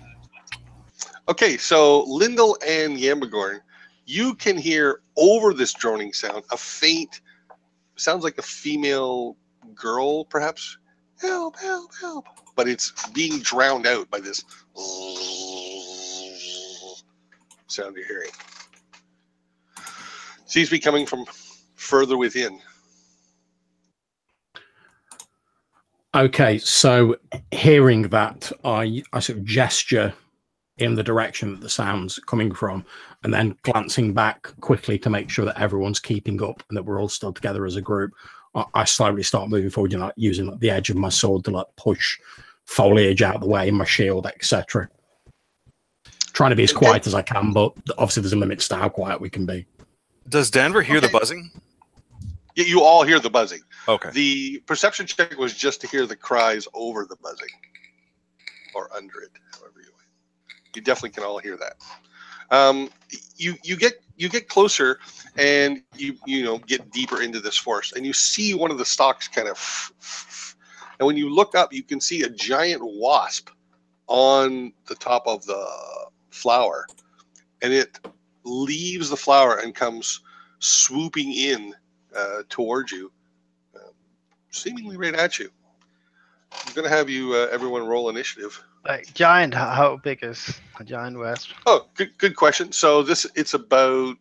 Okay, so Lindle and Yambagorn, you can hear over this droning sound a faint, sounds like a female girl, perhaps. Help, help, help. But it's being drowned out by this sound you're hearing. Seems to be coming from further within.
Okay, so hearing that, I sort of gesture in the direction that the sound's coming from, and then glancing back quickly to make sure that everyone's keeping up and that we're all still together as a group. I slowly start moving forward, using the edge of my sword to push foliage out of the way, my shield, etc. Trying to be as quiet as I can, but obviously there's a limit to how quiet we can be.
Does Danvur hear the buzzing?
Yeah, you all hear the buzzing.
Okay. The
perception check was just to hear the cries over the buzzing, or under it, however you want. You definitely can all hear that. You get closer, and you get deeper into this forest, and you see one of the stalks kind of, and when you look up, you can see a giant wasp on the top of the flower, and it leaves the flower and comes swooping in towards you, seemingly right at you. I'm going to have you everyone roll initiative.
Like giant, how big is a giant wasp?
Oh, good question. So it's about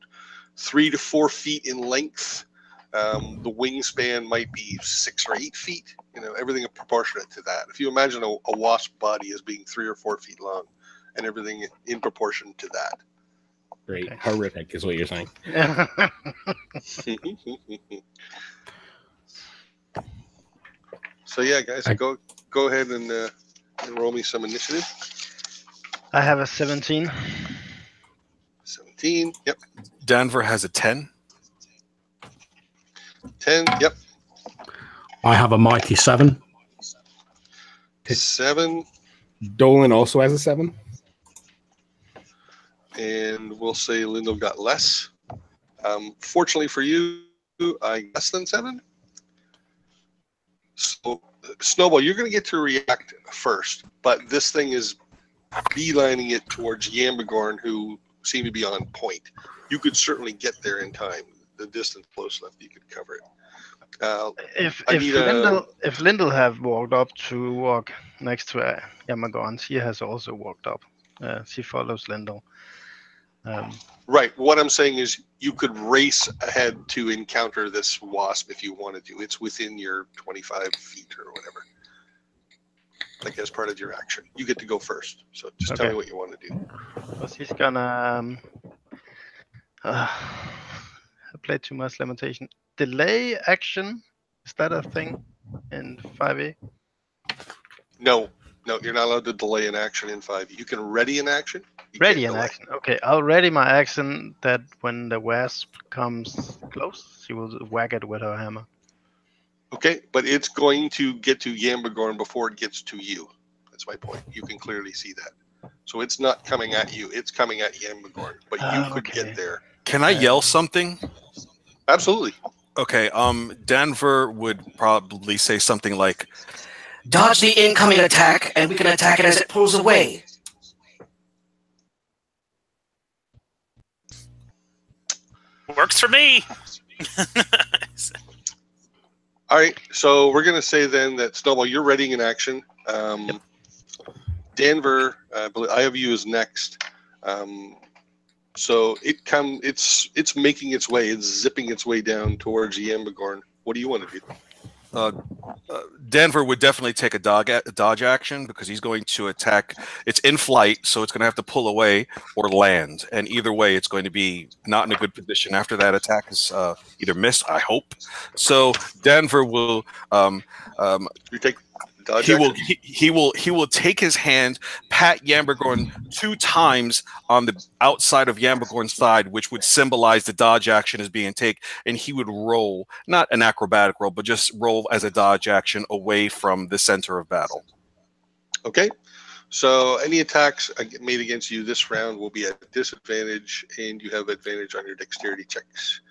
3 to 4 feet in length. The wingspan might be 6 or 8 feet. Everything proportionate to that. If you imagine a wasp body as being 3 or 4 feet long, and everything in proportion to that.
Great, okay. Horrific is what you're saying.
So yeah, guys, go ahead and roll me some initiative.
I have a 17.
17, yep.
Danvur has a 10.
10, yep.
I have a mighty 7.
7.
Dolan also has a 7.
And we'll say Lindle got less. Fortunately for you, I got less than 7. So, Snowball, you're going to get to react first, but this thing is beelining it towards Yambagorn, who seem to be on point. You could certainly get there in time. The distance close enough, you could cover it.
If Lindle have walked up to walk next to Yambagorn, she has also walked up. She follows Lindle.
Right. What I'm saying is you could race ahead to encounter this wasp if you wanted to. It's within your 25 feet or whatever. Like as part of your action. You get to go first. So just tell me what you want to do.
Well, she's gonna I played too much limitation. Delay action? Is that a thing? in 5e?
No, you're not allowed to delay an action in 5e. You can ready an action.
Ready an action. Okay, I'll ready my action that when the wasp comes close, she will whack it with her hammer.
Okay, but it's going to get to Yambagorn before it gets to you. That's my point. You can clearly see that. So it's not coming at you. It's coming at Yambagorn, but you could get there.
Can I yell something?
Absolutely.
Okay, Danvur would probably say something like,
Dodge the incoming attack, and we can attack it as it pulls away.
Works for me.
All right, so we're going to say then that Snowball, you're readying an action.
Yep.
Danvur, I have you as next. So it's making its way. It's zipping its way down towards Yambagorn. What do you want to do?
Danvur would definitely take a dodge action because he's going to attack. It's in flight, so it's going to have to pull away or land. And either way, it's going to be not in a good position after that attack is either missed, I hope. So Danvur will...
you take dodge
he will take his hand, pat Yambagorn 2 times on the outside of Yambagorn's side, which would symbolize the dodge action as being taken, and he would roll, not an acrobatic roll, but just roll as a dodge action away from the center of battle.
Okay, so any attacks made against you this round will be at disadvantage, and you have advantage on your dexterity checks.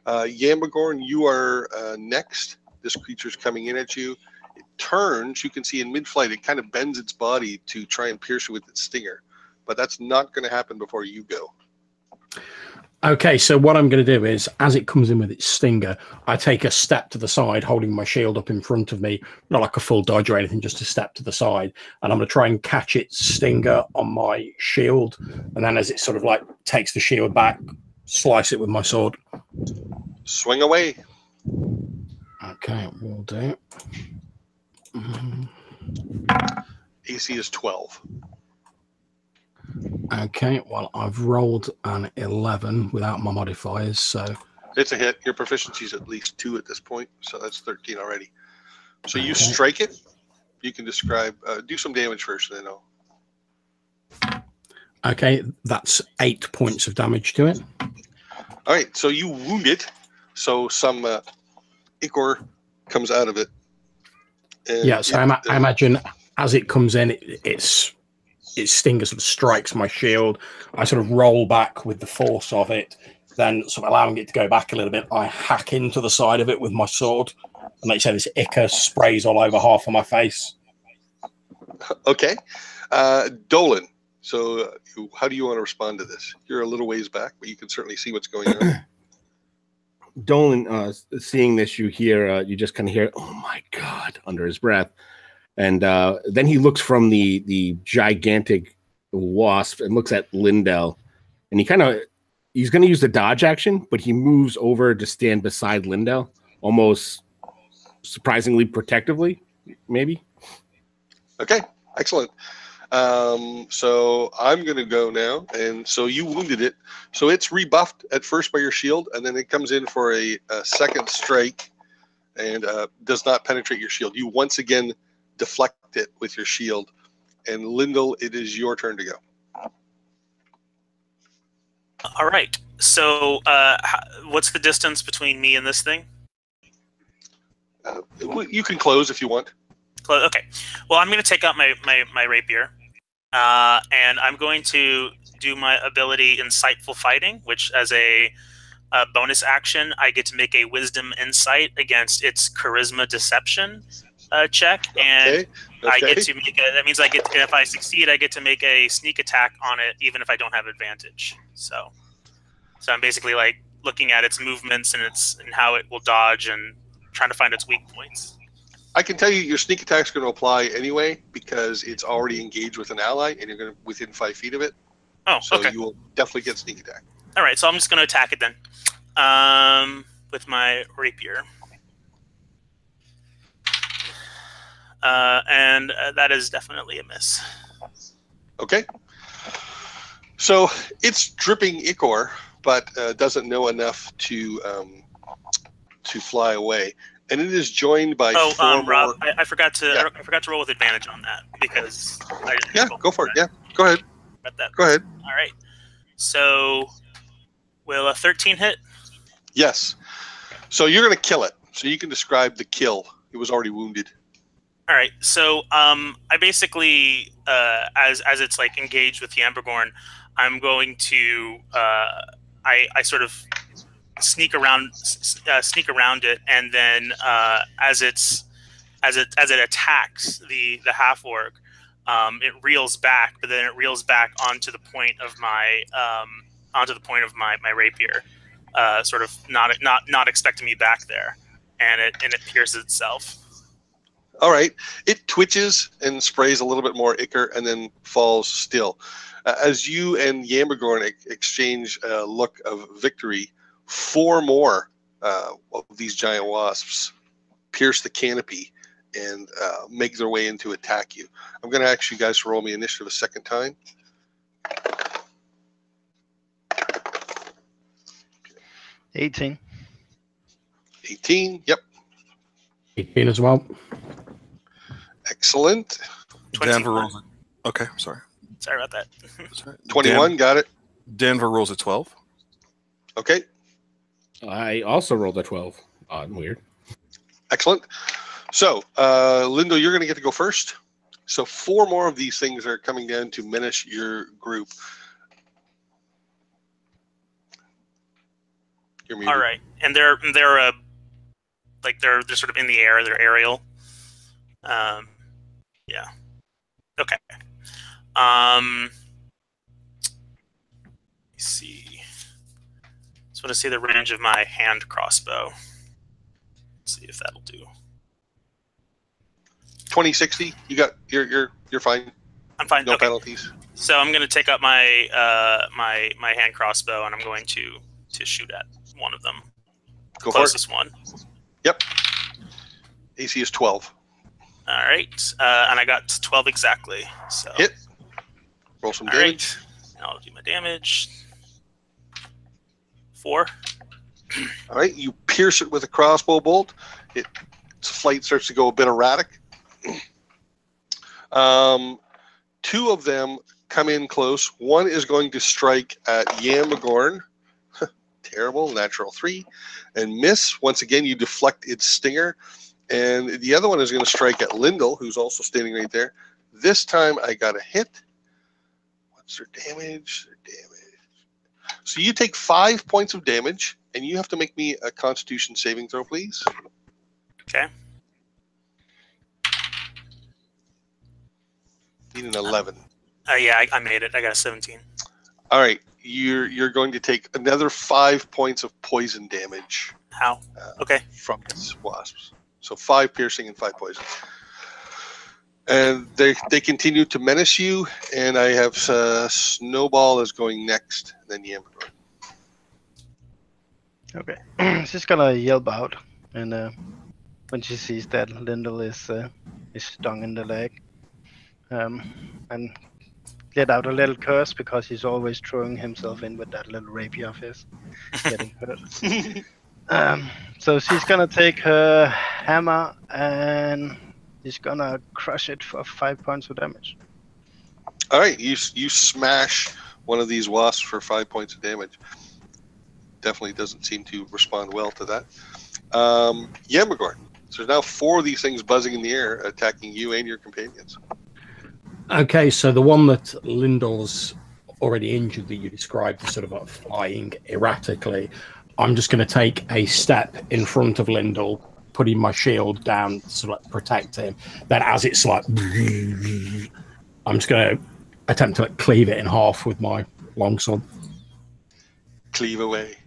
Yambagorn, you are next. This creature's coming in at you. It turns, you can see in mid-flight, it kind of bends its body to try and pierce you with its stinger. But that's not going to happen before you go.
Okay, so what I'm going to do is, as it comes in with its stinger, I take a step to the side, holding my shield up in front of me, not like a full dodge or anything, just a step to the side. And I'm going to try and catch its stinger on my shield. And then as it sort of like takes the shield back, slice it with my sword.
Swing away.
Okay, we'll do.
AC is 12.
Okay, well, I've rolled an 11 without my modifiers, so...
It's a hit. Your proficiency is at least 2 at this point, so that's 13 already. So you strike it. You can describe... do some damage first, then I'll...
Okay, that's 8 points of damage to it.
All right, so you wound it. So some ichor comes out of it.
Yeah, so I imagine as it comes in, its stinger sort of strikes my shield. I sort of roll back with the force of it, then sort of allowing it to go back a little bit. I hack into the side of it with my sword, and like you say, this ichor sprays all over half of my face.
Okay. Dolan, so how do you want to respond to this? You're a little ways back, but you can certainly see what's going on.
Dolan, seeing this, you hear, you just kind of hear, "Oh my God," under his breath. And then he looks from the gigantic wasp and looks at Lindle. And he's going to use the dodge action, but he moves over to stand beside Lindle, almost surprisingly protectively, maybe.
Okay, excellent. So I'm going to go now. And so you wounded it. So it's rebuffed at first by your shield, and then it comes in for a second strike and does not penetrate your shield. You once again deflect it with your shield. And Lindle, it is your turn to go.
All right. So what's the distance between me and this thing?
You can close if you want.
Okay. Well, I'm going to take out my rapier, and I'm going to do my ability Insightful Fighting, which as a bonus action, I get to make a Wisdom Insight against its Charisma Deception check, and I get to make that means if I succeed, I get to make a sneak attack on it, even if I don't have advantage. So I'm basically like looking at its movements and how it will dodge and trying to find its weak points.
I can tell you your sneak attack is going to apply anyway because it's already engaged with an ally and you're going to within 5 feet of it.
Oh,
so
okay.
You will definitely get sneak attack.
All right, so I'm just going to attack it then with my rapier. And that is definitely a miss.
Okay. So it's dripping ichor, but doesn't know enough to fly away. and it is joined by four
Rob,
more.
I forgot to
Yeah.
I forgot to roll with advantage on that because
Yeah, go for it. Yeah, go ahead.
Got that.
Go ahead.
All right. So, will a 13 hit?
Yes. So you're going to kill it. So you can describe the kill. It was already wounded.
All right. So, I basically, as it's like engaged with Yambagorn, I'm going to, I sort of sneak around it, and then as it attacks the half orc, it reels back, but then it reels back onto the point of my my rapier, sort of not expecting me back there, and it pierces itself.
All right. It twitches and sprays a little bit more ichor and then falls still. As you and Yambagorn exchange a look of victory, four more of these giant wasps pierce the canopy and make their way in to attack you. I'm going to ask you guys to roll me initiative a second time.
$18.
18. Yep.
18 as well.
Excellent.
Danvur rolls it. Okay, sorry.
Sorry about that.
21. Got it.
Danvur rolls a 12.
Okay.
I also rolled a 12. Odd and weird.
Excellent. So, Lindle, you're going to get to go first. So, four more of these things are coming down to menace your group. You're muted.
All right, and they're sort of in the air. They're aerial. Yeah. Okay. Let me see. Just want to see the range of my hand crossbow. See if that'll do.
2060. You got. You're fine.
I'm fine.
No
Okay.
penalties.
So I'm going to take up my my hand crossbow, and I'm going to shoot at one of them.
Go for it.
Closest one.
Yep. AC is 12.
All right, and I got 12 exactly. So
Hit. Roll some
All
damage.
right. I'll do my damage. 4.
All right. You pierce it with a crossbow bolt. Its flight starts to go a bit erratic. Two of them come in close. One is going to strike at Yambagorn. Terrible. Natural 3. And miss. Once again, you deflect its stinger. And the other one is going to strike at Lindle, who's also standing right there. This time I got a hit. What's their damage? So you take 5 points of damage, and you have to make me a Constitution saving throw, please.
Okay.
Need an 11.
Yeah, I made it. I got a 17.
All right. You're going to take another 5 points of poison damage.
How? Okay.
From these wasps. So 5 piercing and 5 poison. And they continue to menace you, and I have Snowball is going next, then Yambagorn.
Okay. She's gonna yelp out, and when she sees that Lindle is stung in the leg, and let out a little curse because he's always throwing himself in with that little rapier of his, getting hurt. So she's gonna take her hammer and she's gonna crush it for 5 points of damage.
All right, you smash one of these wasps for 5 points of damage. Definitely doesn't seem to respond well to that. Yambagorn. So there's now 4 of these things buzzing in the air, attacking you and your companions.
Okay, so the one that Lindle's already injured that you described is sort of like flying erratically. I'm just going to take a step in front of Lindle, putting my shield down to sort of like protect him. Then as it's like, I'm just going to attempt to like cleave it in half with my longsword.
Cleave away.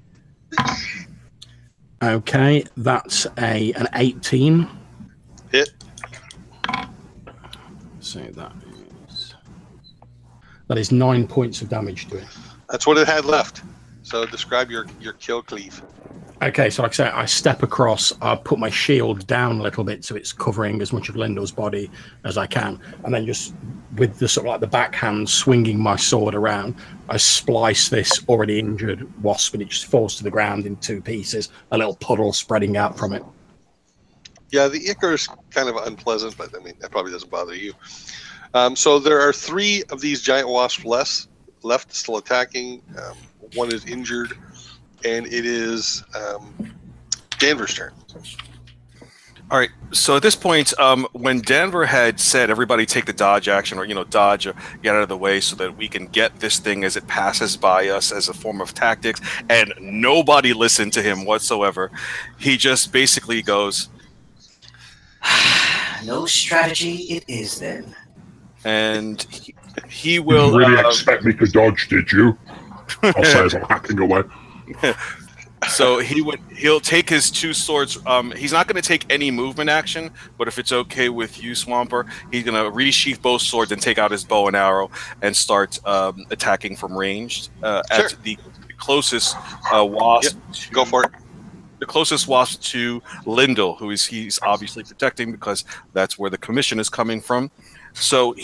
Okay, that's an 18.
Hit.
So that is 9 points of damage to it.
That's what it had left. So describe your kill cleave.
Okay, so like I say, I step across, I put my shield down a little bit so it's covering as much of Lindle's body as I can, and then just with the sort of like the backhand swinging my sword around, I splice this already injured wasp and it just falls to the ground in 2 pieces, a little puddle spreading out from it.
Yeah, the ichor is kind of unpleasant, but I mean that probably doesn't bother you. So there are 3 of these giant wasps left still attacking. One is injured, and it is Danvur's turn.
All right. So at this point, when Danvur had said, "Everybody take the dodge action," or dodge, or get out of the way, so that we can get this thing as it passes by us as a form of tactics, and nobody listened to him whatsoever, he just basically goes,
No strategy it is then.
and he will.
Didn't really expect me to dodge, did you? I'll say as I'm hacking away.
So he'll take his 2 swords. He's not going to take any movement action, but if it's okay with you, Swamper, he's going to resheath both swords and take out his bow and arrow and start attacking from ranged at the closest wasp.
Yep. Go for it.
The closest wasp to Lindle, who he's obviously protecting because that's where the commission is coming from. So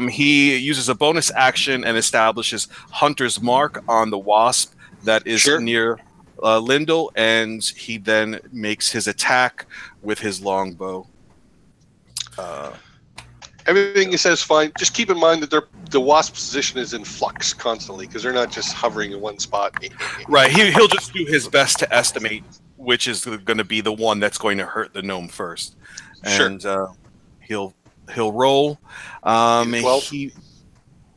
he uses a bonus action and establishes Hunter's Mark on the wasp that is near Lindle, and he then makes his attack with his longbow.
Everything he says fine. Just keep in mind that the wasp's position is in flux constantly because they're not just hovering in one spot.
Right. He'll just do his best to estimate which is going to be the one that's going to hurt the gnome first, and he'll roll. I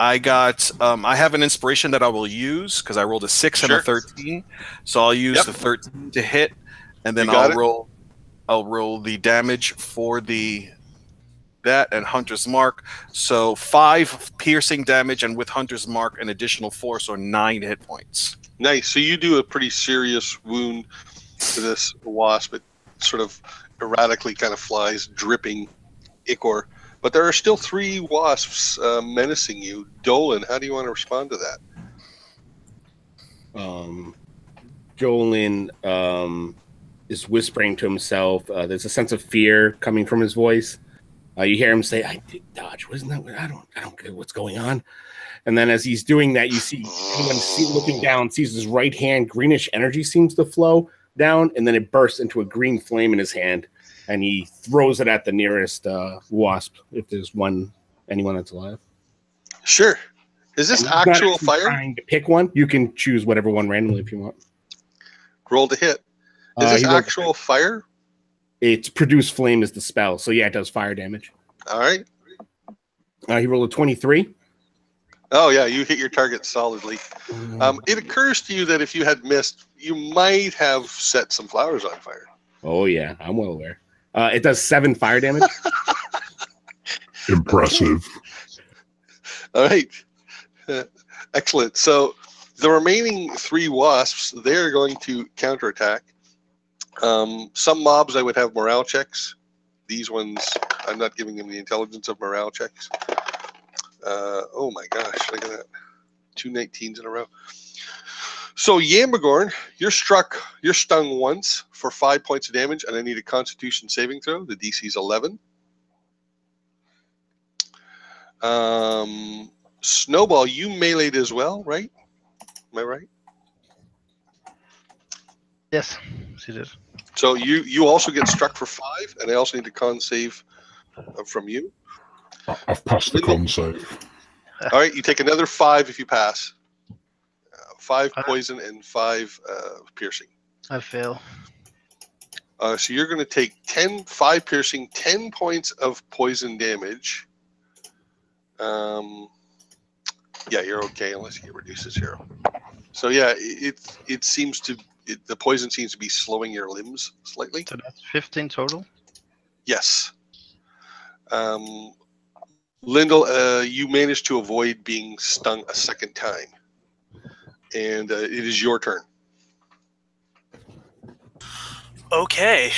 have an inspiration that I will use because I rolled a 6 and a 13, so I'll use the 13 to hit, and then I'll roll the damage for that and Hunter's Mark. So 5 piercing damage, and with Hunter's Mark an additional 4, so 9 hit points.
Nice. So you do a pretty serious wound to this wasp. It sort of erratically kind of flies, dripping ichor. But there are still 3 wasps menacing you. Dolan, how do you want to respond to that?
Dolan is whispering to himself. There's a sense of fear coming from his voice. You hear him say, "I did dodge. Wasn't that? I don't get what's going on." And then as he's doing that, you see anyone looking down sees his right hand. Greenish energy seems to flow down, and then it bursts into a green flame in his hand. And he throws it at the nearest wasp, if there's anyone that's alive.
Sure. Is this actual fire?
Trying to pick one. You can choose whatever one randomly if you want.
Roll to hit. Is this actual fire?
It's produce flame is the spell, so yeah, it does fire damage.
All right.
He rolled a 23.
Oh yeah, you hit your target solidly. It occurs to you that if you had missed, you might have set some flowers on fire.
Oh yeah, I'm well aware. It does 7 fire damage.
Impressive.
All right. Excellent. So the remaining 3 wasps, they're going to counterattack. Some mobs I would have morale checks. These ones, I'm not giving them the intelligence of morale checks. Oh my gosh, look at that. 2 19s in a row. So Yambagorn, you're stung once for 5 points of damage, and I need a Constitution saving throw. The DC's 11. Snowball, you meleeed as well, right? Am I right?
Yes, she did.
So you also get struck for 5, and I also need a con save from you.
I've passed the con save.
All right, you take another 5 if you pass. 5 poison and 5 piercing.
I fail.
So you're going to take 5 piercing, 10 points of poison damage. Yeah, you're okay unless you get reduced to 0. So yeah, it seems to the poison seems to be slowing your limbs slightly.
So that's 15 total.
Yes. Lindle, you managed to avoid being stung a second time. And it is your turn.
Okay.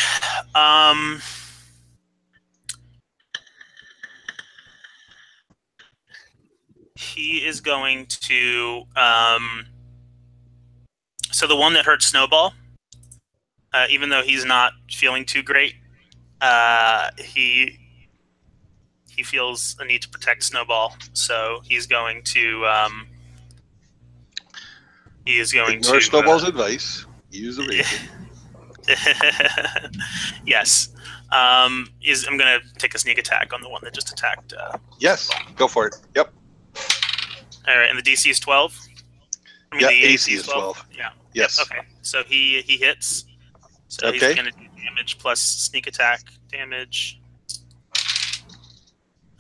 He is going to... so the one that hurt Snowball, even though he's not feeling too great, he feels a need to protect Snowball. So he's going to...
Ignore Snowball's advice. Use the raging.
Yes. I'm going to take a sneak attack on the one that just attacked.
Yes, go for it. Yep.
All right, and the DC is 12? I mean,
Yeah,
the
AC is 12.
Yeah.
Yes.
Yep, okay, so he hits. So
Okay.
he's going to do damage plus sneak attack damage.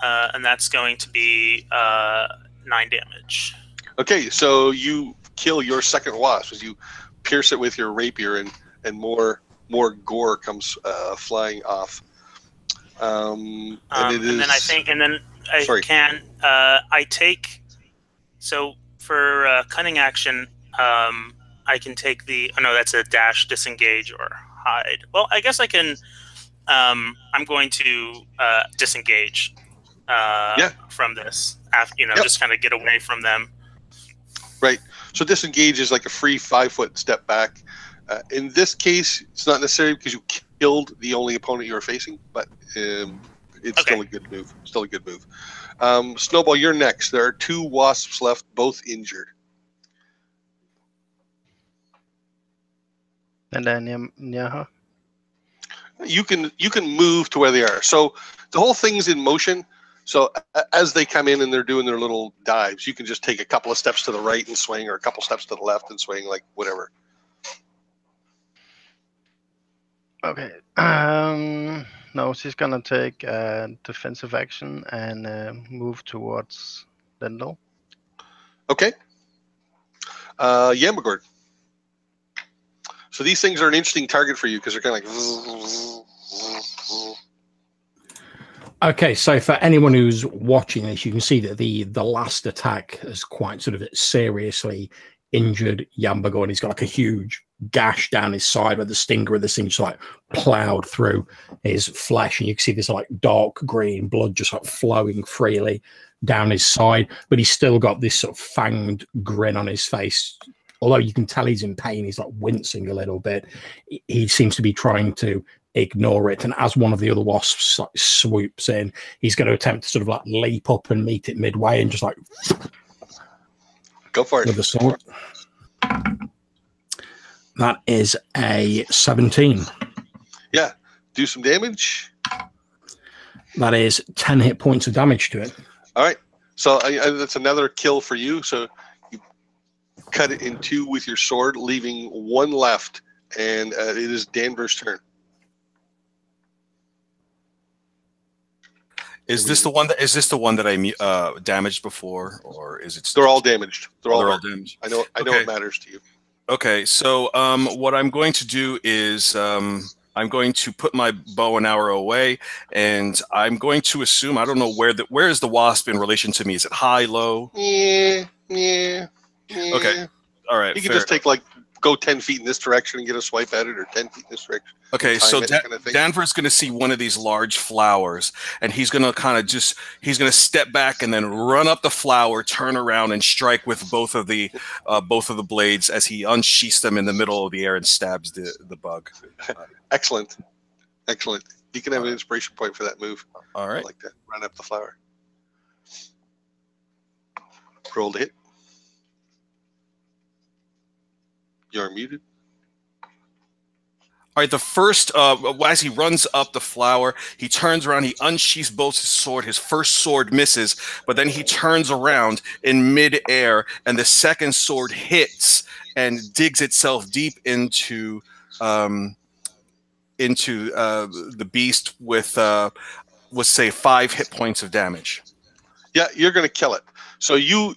And that's going to be 9 damage.
Okay, so you kill your second wasp as you pierce it with your rapier, and more gore comes flying off. And then I take. So for cunning action, I can take the. Oh no, that's a dash, disengage, or hide. Well, I guess I can. I'm going to disengage. From this, just kind of get away from them. Right. So disengage is like a free 5-foot step back. In this case, it's not necessary because you killed the only opponent you were facing, but it's still a good move. Still a good move. Snowball, you're next. There are 2 wasps left, both injured.
And then yeah.
You can move to where they are. So the whole thing's in motion. So as they come in and they're doing their little dives, you can just take a couple of steps to the right and swing, or a couple steps to the left and swing, like whatever.
Okay. No, she's gonna take defensive action and move towards Lindle.
Okay. Yambagorn. So these things are an interesting target for you because they're kind of like.
Okay, so for anyone who's watching this, you can see that the last attack has quite sort of seriously injured Yambagorn. He's got like a huge gash down his side where the stinger of the thing just like plowed through his flesh, and you can see this like dark green blood just like flowing freely down his side. But he's still got this sort of fanged grin on his face. Although you can tell he's in pain, he's like wincing a little bit. He seems to be trying to ignore it, and as one of the other wasps like swoops in, he's going to attempt to sort of like leap up and meet it midway and just like
go for it
with the sword. That is a 17.
Yeah, do some damage.
That is 10 hit points of damage to it.
All right, so that's another kill for you. So you cut it in 2 with your sword, leaving 1 left, and it is Danvur's turn.
Is this the one that I damaged before, or is it?
They're all damaged. They're all
damaged.
I know it matters to you.
Okay, so what I'm going to do is I'm going to put my bow and arrow away, and I'm going to assume, I don't know where is the wasp in relation to me? Is it high, low?
Yeah.
Okay, all right.
You can just take go 10 feet in this direction and get a swipe at it, or 10 feet in this direction.
Okay, so Danvur's going to see one of these large flowers, and he's going to step back and then run up the flower, turn around, and strike with both of the blades as he unsheaths them in the middle of the air and stabs the bug.
Excellent. You can have an inspiration point for that move.
All right.
I like that. Run up the flower. Roll to hit. You're muted.
All right, the first, as he runs up the flower, he turns around, he unsheaths both his sword. His first sword misses, but then he turns around in midair, and the second sword hits and digs itself deep into the beast with, let's say, 5 hit points of damage.
Yeah, you're going to kill it. So you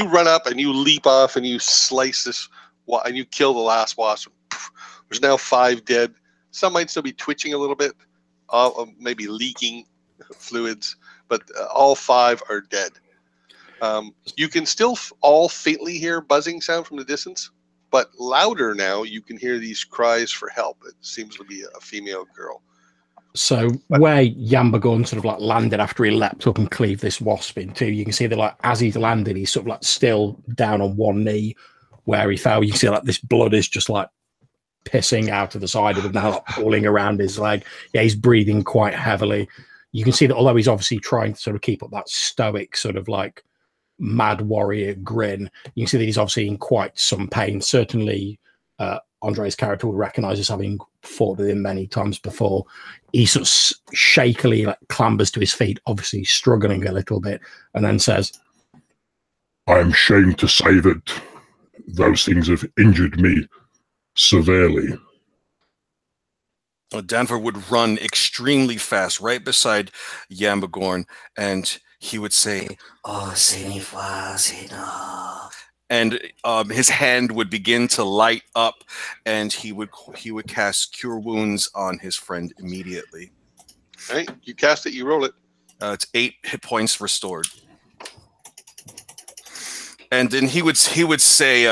run up and you leap off and you slice this, and you kill the last wasp. There's now 5 dead. Some might still be twitching a little bit, maybe leaking fluids, but all 5 are dead. You can still all faintly hear buzzing sound from the distance, but louder now you can hear these cries for help. It seems to be a female girl.
So where Yambagorn sort of like landed after he leapt up and cleaved this wasp in two, you can see that like as he's landed, he's sort of like still down on one knee where he fell. You can see like this blood is just like pissing out of the side of him now, like pulling around his leg. Yeah, he's breathing quite heavily. You can see that although he's obviously trying to sort of keep up that stoic sort of like mad warrior grin, you can see that he's obviously in quite some pain. Certainly Andre's character will recognize as having fought with him many times before. He sort of shakily clambers to his feet, obviously struggling a little bit, and then says,
I am ashamed to say that those things have injured me severely.
Danvur would run extremely fast right beside Yambagorn, and he would say,
Oh, Senifa, Sena.
And his hand would begin to light up, and he would cast Cure Wounds on his friend immediately.
All right, you cast it, you roll it.
It's 8 hit points restored. And then he would say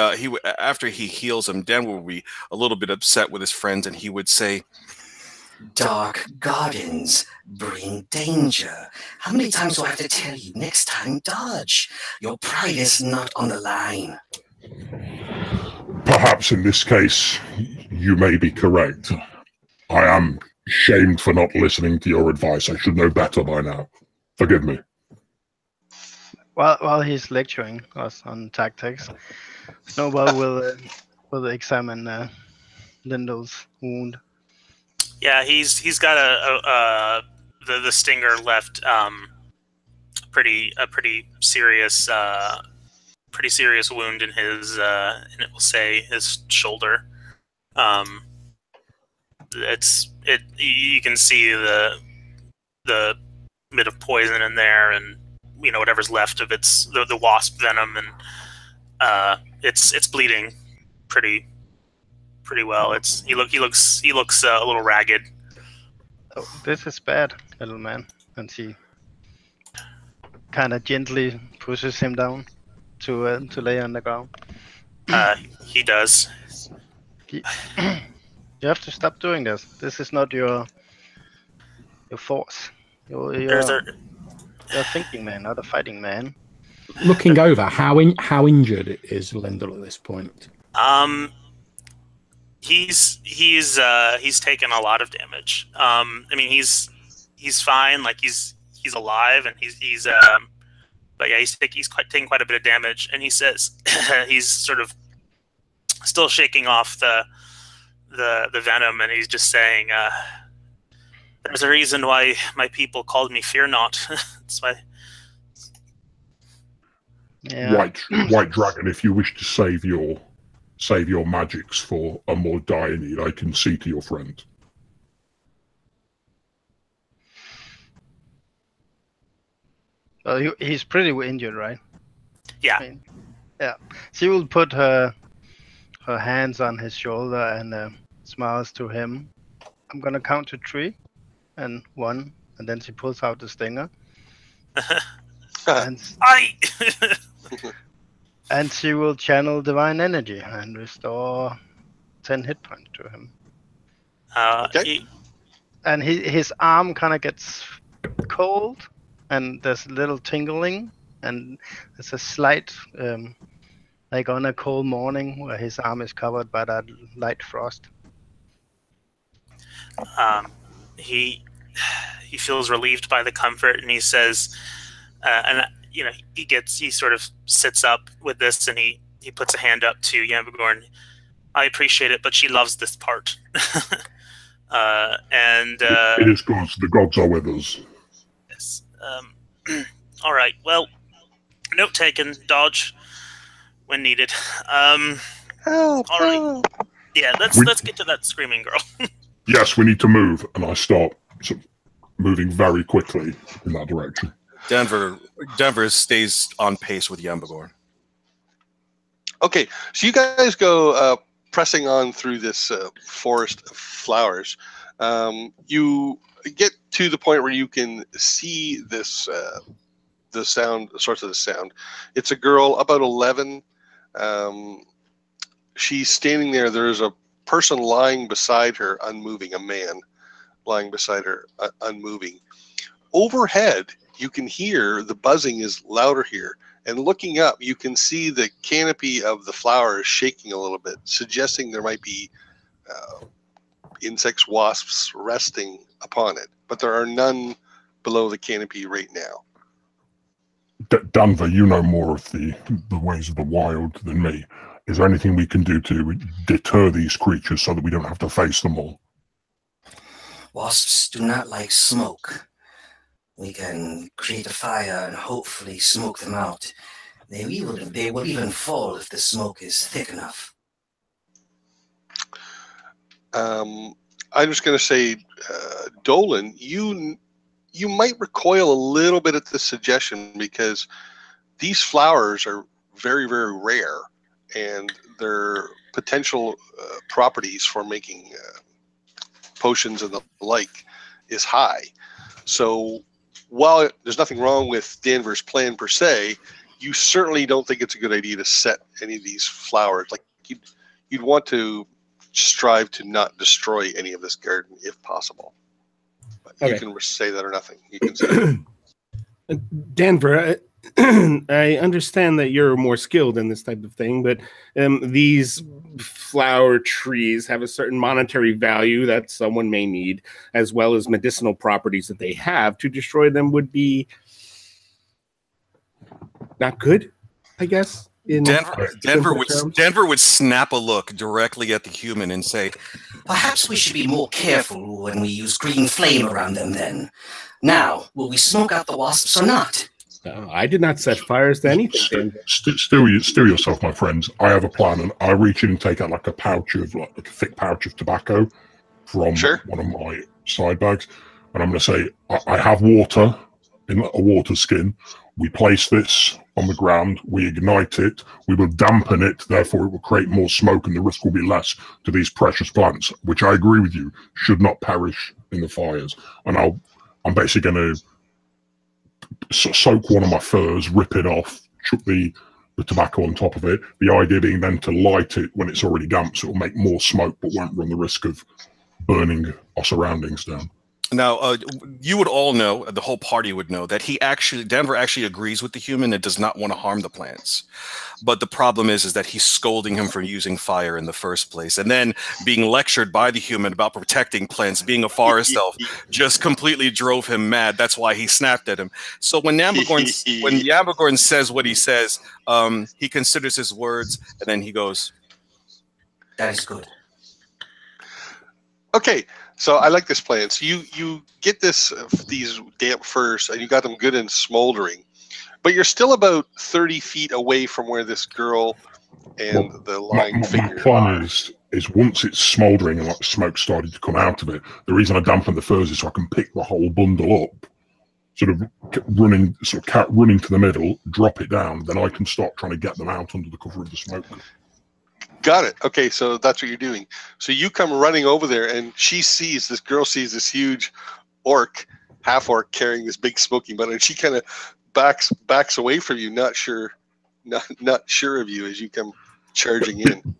after he heals him, Dan will be a little bit upset with his friends, and he would say,
Dark gardens bring danger. How many times do I have to tell you? Next time, dodge. Your pride is not on the line.
Perhaps in this case, you may be correct. I am shamed for not listening to your advice. I should know better by now. Forgive me.
While he's lecturing us on tactics, Snowball will examine Lindle's wound.
Yeah, he's got the stinger left pretty serious wound in his and it will say his shoulder. You can see the bit of poison in there, and whatever's left of its the wasp venom, and it's bleeding pretty well. He looks a little ragged.
Oh, this is bad, little man. And she kind of gently pushes him down to lay on the ground.
He does.
You have to stop doing this. This is not your force. You're a thinking man, not a fighting man.
Looking over, how injured is Lindle at this point?
He's taken a lot of damage. I mean, he's fine. Like he's alive, and he's but yeah, he's taking quite a bit of damage. And he says he's sort of still shaking off the venom, and he's just saying, "There's a reason why my people called me Fear Not." That's why.
Yeah.
White Dragon, if you wish to save your magics for a more dire need, I can see to your friend.
Well, he's pretty injured, right?
Yeah.
I mean, yeah. She will put her hands on his shoulder and smiles to him. I'm gonna count to 3, and 1, and then she pulls out the stinger. and And she will channel divine energy and restore 10 hit points to him.
Okay.
And his arm kind of gets cold, and there's a little tingling, and there's a slight, like on a cold morning, where his arm is covered by that light frost.
He feels relieved by the comfort, and he says, he sort of sits up with this, and he puts a hand up to Yambagorn. I appreciate it, but she loves this part.
It is gods. The gods are with us.
Yes. All right. Well, note taken. Dodge when needed. All right. Yeah. Let's get to that screaming girl.
Yes, we need to move, and I start sort of moving very quickly in that direction.
Danvur stays on pace with Yambagorn.
Okay, so you guys go pressing on through this forest of flowers. You get to the point where you can see this the source of the sound. It's a girl about 11. She's standing there. There's a person lying beside her, unmoving. A man lying beside her, unmoving. Overhead, you can hear the buzzing is louder here. And looking up, you can see the canopy of the flowers shaking a little bit, suggesting there might be insects, wasps resting upon it. But there are none below the canopy right now.
Danvur, you know more of the ways of the wild than me. Is there anything we can do to deter these creatures so that we don't have to face them all?
Wasps do not like smoke. We can create a fire and hopefully smoke them out. They will even fall if the smoke is thick enough.
I'm just going to say, Dolan, you might recoil a little bit at this suggestion because these flowers are very, very rare, and their potential properties for making potions and the like is high. So while there's nothing wrong with Danvur's plan per se, you certainly don't think it's a good idea to set any of these flowers. Like you'd want to strive to not destroy any of this garden if possible. But you can say that or nothing. You can say
Danvur, I understand that you're more skilled in this type of thing, but these flower trees have a certain monetary value that someone may need, as well as medicinal properties that they have. To destroy them would be not good, I guess.
Danvur would snap a look directly at the human and say,
"Perhaps we should be more careful when we use green flame around them then. Now, will we smoke out the wasps or not?"
I did not set fires to anything.
Still yourself, my friends. I have a plan, and I reach in and take out like a thick pouch of tobacco from one of my side bags, and I'm going to say, I have water in a water skin. We place this on the ground, we ignite it, we will dampen it, therefore it will create more smoke and the risk will be less to these precious plants, which I agree with you, should not perish in the fires. And I'm basically going to soak one of my furs, rip it off, chuck the tobacco on top of it. The idea being then to light it when it's already damp, so it'll make more smoke but won't run the risk of burning our surroundings down.
Now, you would all know, the whole party would know, that Danvur actually agrees with the human and does not want to harm the plants. But the problem is that he's scolding him for using fire in the first place. And then being lectured by the human about protecting plants, being a forest elf, just completely drove him mad. That's why he snapped at him. So when Yambagorn says what he says, he considers his words, and then he goes,
"That is good."
Okay. So I like this plan. So you get these damp furs, and you got them good and smoldering, but you're still about 30 feet away from where this girl and the lying figure.
My plan is once it's smoldering and like smoke started to come out of it, the reason I dampen the furs is so I can pick the whole bundle up, sort of running to the middle, drop it down, then I can start trying to get them out under the cover of the smoke.
Got it. Okay, so that's what you're doing. So you come running over there, and this girl sees this huge half orc carrying this big smoking bundle, and she kind of backs away from you, not sure of you as you come charging in.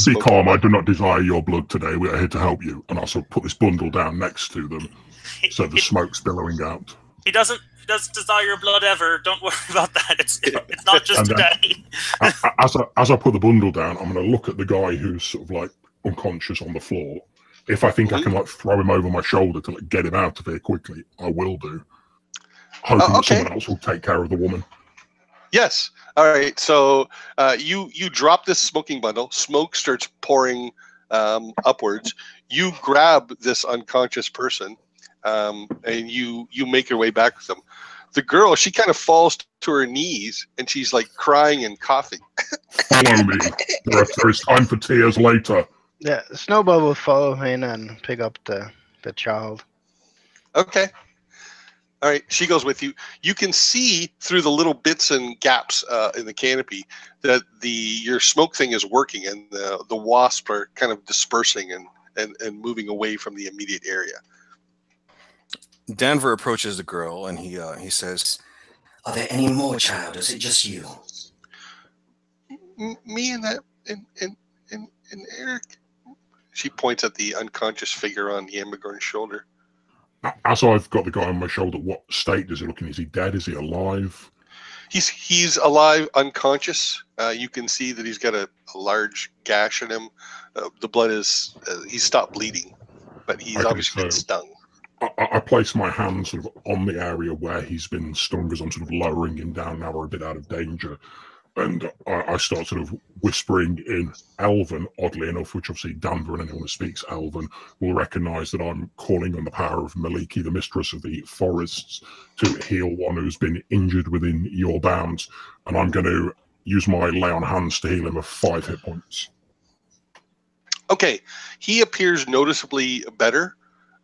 Be calm. I do not desire your blood today. We are here to help you. And also put this bundle down next to them, so the smoke's billowing out.
He doesn't desire your blood ever. Don't worry about that. It's not just today.
As I put the bundle down, I'm going to look at the guy who's sort of like unconscious on the floor. If I think I can like throw him over my shoulder to like get him out of here quickly, I will do. Hoping that someone else will take care of the woman.
Yes. All right. So you drop this smoking bundle. Smoke starts pouring upwards. You grab this unconscious person. And you make your way back with them. The girl, she kind of falls to her knees, and she's like crying and coughing.
Follow me. There is time for tears later.
Yeah, Snowball will follow in and pick up the child.
Okay. All right, she goes with you. You can see through the little bits and gaps in the canopy that your smoke thing is working, and the wasps are kind of dispersing and moving away from the immediate area.
Danvur approaches the girl, and he says,
"Are there any more, child? Or is it just you?"
Me and Eric. She points at the unconscious figure on Yambagorn's shoulder.
As I've got the guy on my shoulder, what state does he look in? Is he dead? Is he alive?
He's alive, unconscious. You can see that he's got a large gash in him. The blood is he's stopped bleeding, but he's obviously been stung.
I place my hand sort of on the area where he's been stung as I'm sort of lowering him down now we're a bit out of danger. And I start sort of whispering in Elven, oddly enough, which obviously Danvur and anyone who speaks Elven will recognise that I'm calling on the power of Maliki, the mistress of the forests, to heal one who's been injured within your bounds. And I'm going to use my lay on hands to heal him of 5 hit points.
Okay, he appears noticeably better,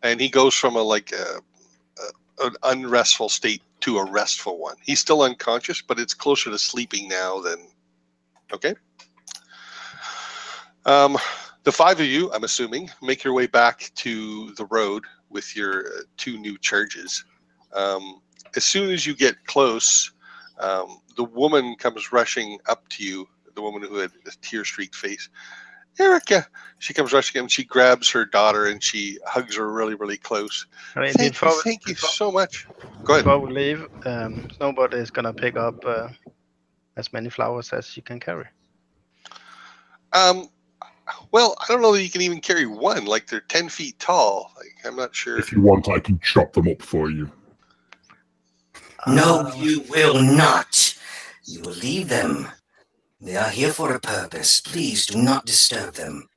and he goes from an unrestful state to a restful one. He's still unconscious, but it's closer to sleeping now than... Okay. The 5 of you, I'm assuming, make your way back to the road with your 2 new charges. As soon as you get close, the woman comes rushing up to you, the woman who had a tear-streaked face. Erica! She comes rushing and she grabs her daughter and she hugs her really, really close.
I mean,
Thank you so much. Go ahead.
Before we leave, Snowball is gonna pick up as many flowers as she can carry.
Well, I don't know that you can even carry one. Like, they're 10 feet tall. Like, I'm not sure.
If you want, I can chop them up for you.
No, you will not. You will leave them. They are here for a purpose. Please do not disturb them.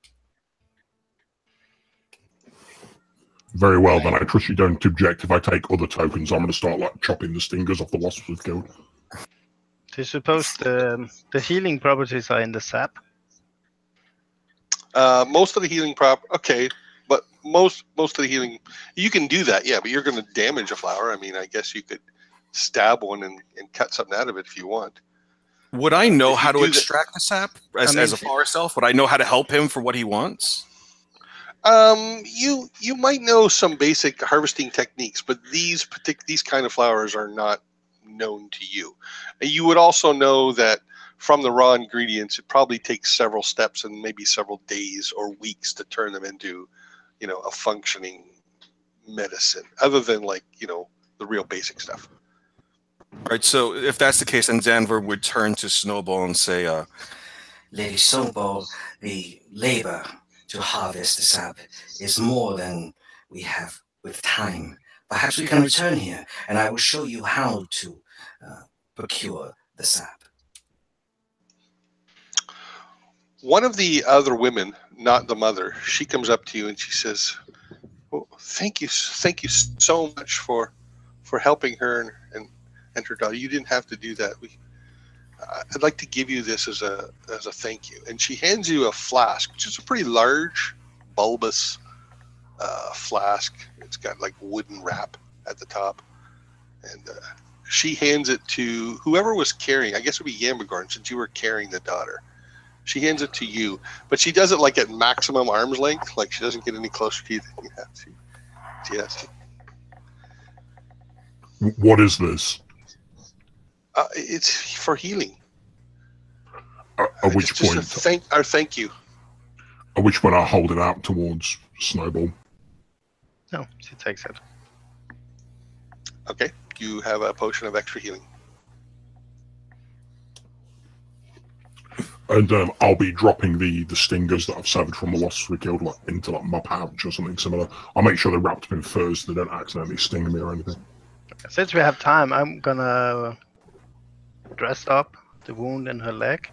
Very well, then I trust you don't object if I take other tokens. I'm going to start chopping the stingers off the wasps with guild.
Do you suppose the healing properties are in the sap?
Most of the healing okay, but most of the healing, you can do that, yeah, but you're going to damage a flower. I mean, I guess you could stab one and cut something out of it if you want.
Would I know how to extract the sap as a forest elf? Would I know how to help him for what he wants?
You might know some basic harvesting techniques, but these kind of flowers are not known to you. And you would also know that from the raw ingredients, it probably takes several steps and maybe several days or weeks to turn them into, a functioning medicine, other than the real basic stuff.
All right, so if that's the case, then Danvur would turn to Snowball and say,
Lady Snowball, the labor to harvest the sap is more than we have with time. Perhaps we can return here, and I will show you how to procure the sap.
One of the other women, not the mother, she comes up to you and she says, well, thank you so much for helping her and her daughter. You didn't have to do that. I'd like to give you this as a thank you. And she hands you a flask, which is a pretty large, bulbous flask. It's got wooden wrap at the top. And she hands it to whoever was carrying, I guess it would be Yambagorn, since you were carrying the daughter. She hands it to you, but she does it at maximum arm's length. She doesn't get any closer to you than you have to. Yes.
What is this?
It's for healing.
At which point?
Thank you.
At which point I hold it out towards Snowball.
No, she takes it.
Okay, you have a potion of extra healing.
And I'll be dropping the stingers that I've severed from the wasps we killed into my pouch or something similar. I'll make sure they're wrapped up in furs so they don't accidentally sting me or anything.
Since we have time, I'm gonna dress up the wound in her leg.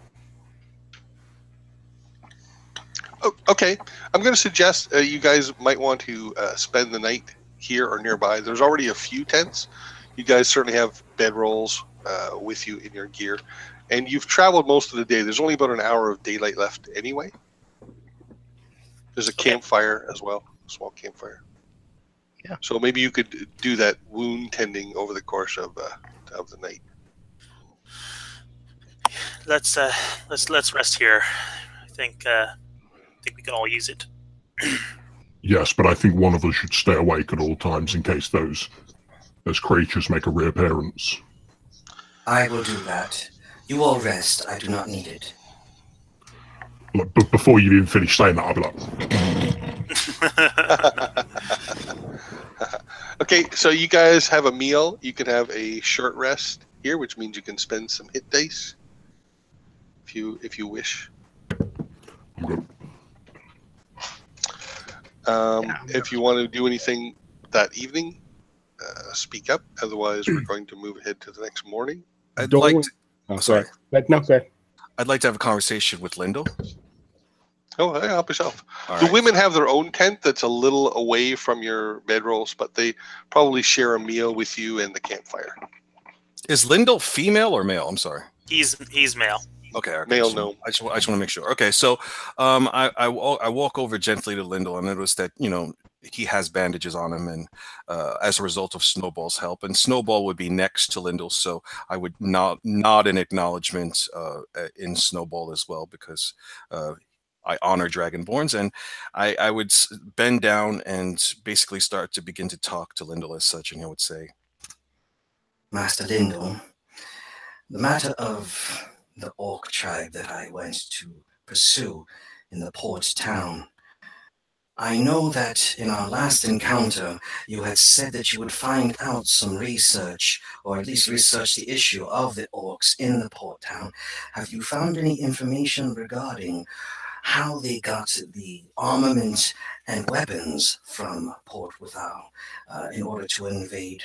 Oh, okay, I'm going to suggest you guys might want to spend the night here or nearby. There's already a few tents. You guys certainly have bedrolls with you in your gear. And you've traveled most of the day. There's only about an hour of daylight left anyway. There's a campfire as well, a small campfire.
Yeah.
So maybe you could do that wound tending over the course of the night.
Let's rest here. I think we can all use it.
Yes, but I think one of us should stay awake at all times in case those creatures make a reappearance.
I will do that. You all rest. I do not need it.
Look, but before you even finish saying that, I'll be like...
Okay, so you guys have a meal. You can have a short rest here, which means you can spend some hit dice if you wish.
I'm good.
If you want to do anything that evening, speak up. Otherwise, we're going to move ahead to the next morning.
I'd like
Oh,
Sorry.
But no, go ahead.
I'd like to have a conversation with Lindle.
Oh, hey, help yourself.
All
The
right.
women have their own tent that's a little away from your bedrolls, but they probably share a meal with you and the campfire.
Is Lindle female or male? I'm sorry.
He's male.
Okay,
Male,
so
no.
I just want to make sure. Okay, so I walk over gently to Lindle and notice that he has bandages on him, and as a result of Snowball's help, and Snowball would be next to Lindle, so I would nod in acknowledgement in Snowball as well, because I honor Dragonborns, and I would bend down and basically start to begin to talk to Lindle as such, and I would say,
Master Lindle, the matter of the orc tribe that I went to pursue in the port town. I know that in our last encounter, you had said that you would find out some research, or at least research the issue of the orcs in the port town. Have you found any information regarding how they got the armament and weapons from Port Withal in order to invade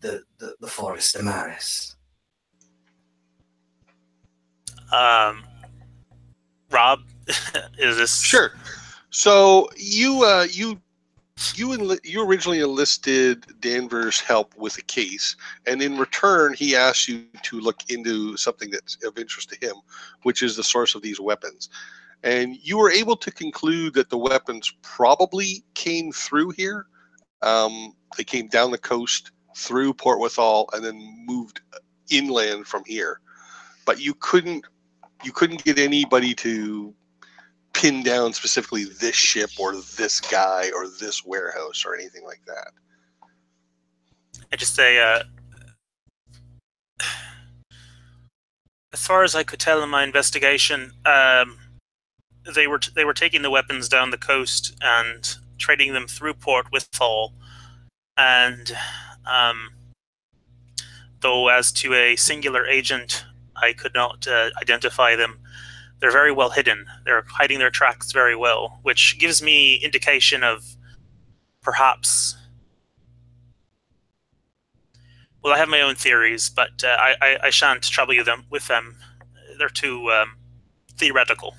the forest Damaris?
Rob, is this
Sure. So you originally enlisted Danvur's help with a case, and in return, he asked you to look into something that's of interest to him, which is the source of these weapons. And you were able to conclude that the weapons probably came through here. They came down the coast through Port Withal and then moved inland from here. But you couldn't get anybody to pin down specifically this ship or this guy or this warehouse or anything like that.
I just say, as far as I could tell in my investigation, they were taking the weapons down the coast and trading them through Port Withal, and though as to a singular agent, I could not identify them. They're very well hidden. They're hiding their tracks very well, which gives me indication of perhaps... Well, I have my own theories, but I shan't trouble you with them. They're too theoretical.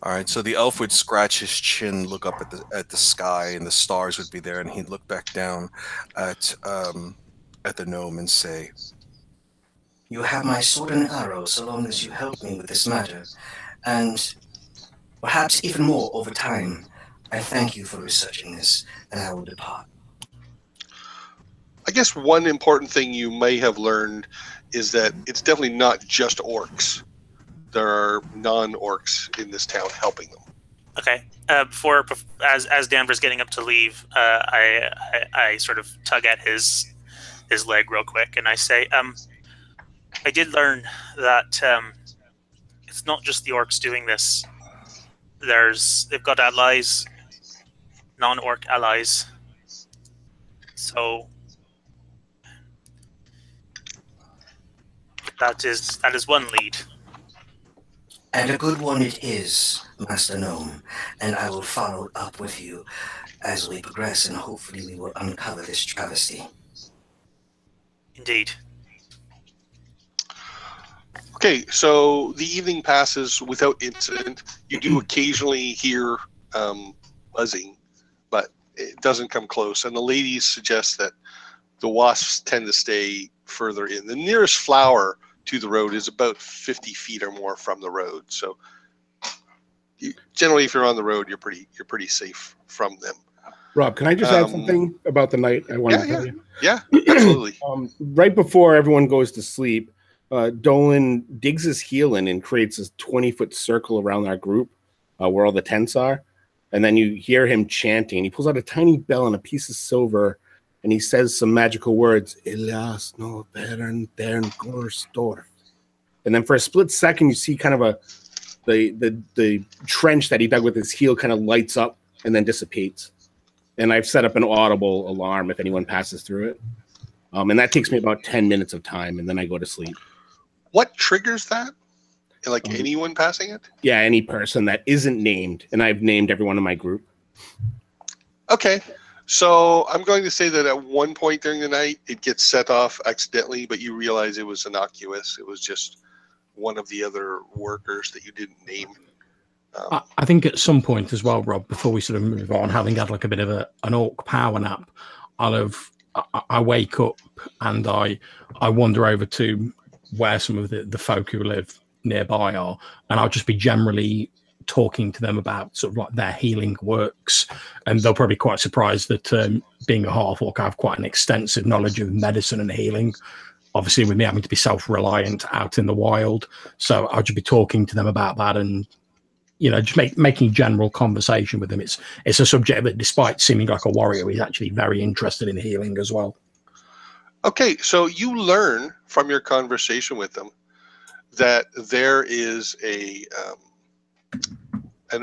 all right, so the elf would scratch his chin, look up at the sky, and the stars would be there, and he'd look back down at the gnome and say,
You have my sword and arrow so long as you help me with this matter, and perhaps even more over time. I thank you for researching this, and I will depart.
I guess one important thing you may have learned is that it's definitely not just orcs. There are non-orcs in this town helping them.
Okay. As Danvur's getting up to leave, I sort of tug at his leg real quick, and I say, I did learn that it's not just the orcs doing this. They've got allies, non-orc allies. So that is one lead.
And a good one it is, Master Gnome, and I will follow up with you as we progress, and hopefully we will uncover this travesty.
Indeed.
Okay, so the evening passes without incident. You do occasionally hear buzzing, but it doesn't come close. And the ladies suggest that the wasps tend to stay further in. The nearest flower to the road is about 50 feet or more from the road. So generally, if you're on the road, you're pretty safe from them.
Rob, can I just add something about the night I wanted to tell you?
Yeah, absolutely.
Right before everyone goes to sleep, Dolan digs his heel in and creates a 20-foot circle around our group where all the tents are. And then you hear him chanting. He pulls out a tiny bell and a piece of silver, and he says some magical words. Elias no Tavern Gorstorf. And then for a split second, you see kind of the trench that he dug with his heel kind of lights up and then dissipates. And I've set up an audible alarm if anyone passes through it. And that takes me about 10 minutes of time, and then I go to sleep.
What triggers that? Like anyone passing it?
Yeah, any person that isn't named, and I've named everyone in my group.
Okay. So I'm going to say that at one point during the night, it gets set off accidentally, but you realize it was innocuous. It was just one of the other workers that you didn't name.
I think at some point as well, Rob, before we sort of move on, having had like a bit of an orc power nap, I wake up and I wander over to where some of the folk who live nearby are, and I'll just be generally talking to them about sort of like their healing works, and they'll probably be quite surprised that being a half-orc, I have quite an extensive knowledge of medicine and healing. Obviously, with me having to be self-reliant out in the wild, so I'll just be talking to them about that, and just making general conversation with them. It's a subject that, despite seeming like a warrior, he's actually very interested in healing as well.
Okay, so you learn from your conversation with them that there is an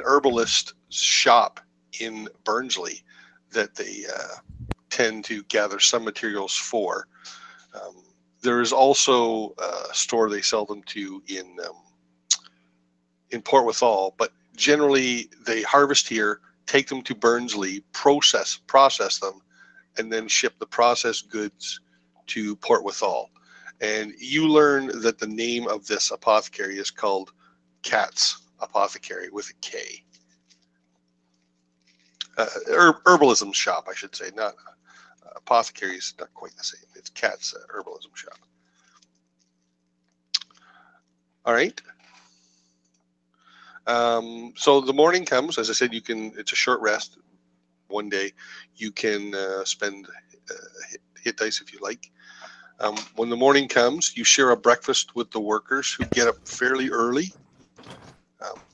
herbalist shop in Burnsley that they tend to gather some materials for. There is also a store they sell them to in Port Withal, but generally they harvest here, take them to Burnsley, process them, and then ship the processed goods to Port Withal. And you learn that the name of this apothecary is called Cat's Apothecary with a K. Herbalism shop, I should say, not apothecary is not quite the same. It's Cat's herbalism shop. All right. So the morning comes. As I said, it's a short rest. One day, you can spend hit dice if you like. When the morning comes, you share a breakfast with the workers who get up fairly early.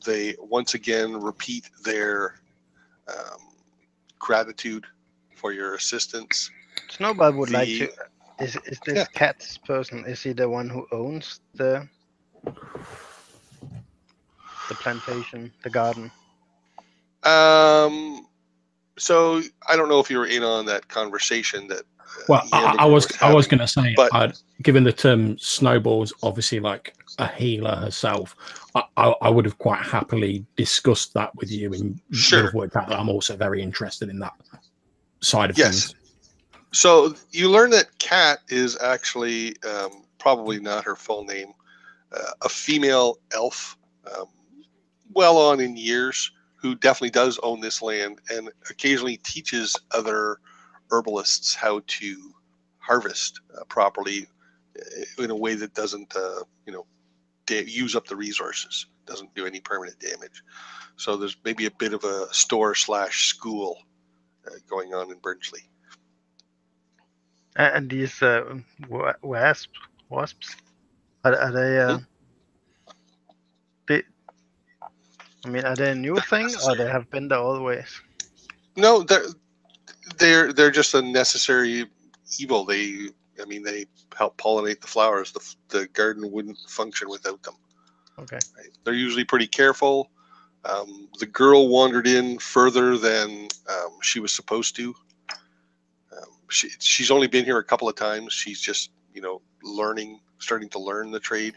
They once again repeat their gratitude for your assistance.
Snowball would like to. Is this Cat's person? Is he the one who owns the plantation, the garden?
So I don't know if you were in on that conversation that.
Well, I was going to say, but given the term Snowball's obviously like a healer herself, I would have quite happily discussed that with you, and
sure.
Would have worked out that I'm also very interested in that side of things.
So you learn that Cat is actually probably not her full name, a female elf, well on in years, who definitely does own this land and occasionally teaches other herbalists how to harvest properly in a way that doesn't use up the resources, doesn't do any permanent damage. So there's maybe a bit of a store/school going on in Burnsley.
And these wasps, are they? Are they a new thing, or they have been there always?
No, they're just a necessary evil. They help pollinate the flowers. The garden wouldn't function without them.
Okay.
Right? They're usually pretty careful. The girl wandered in further than she was supposed to. She's only been here a couple of times. She's just starting to learn the trade.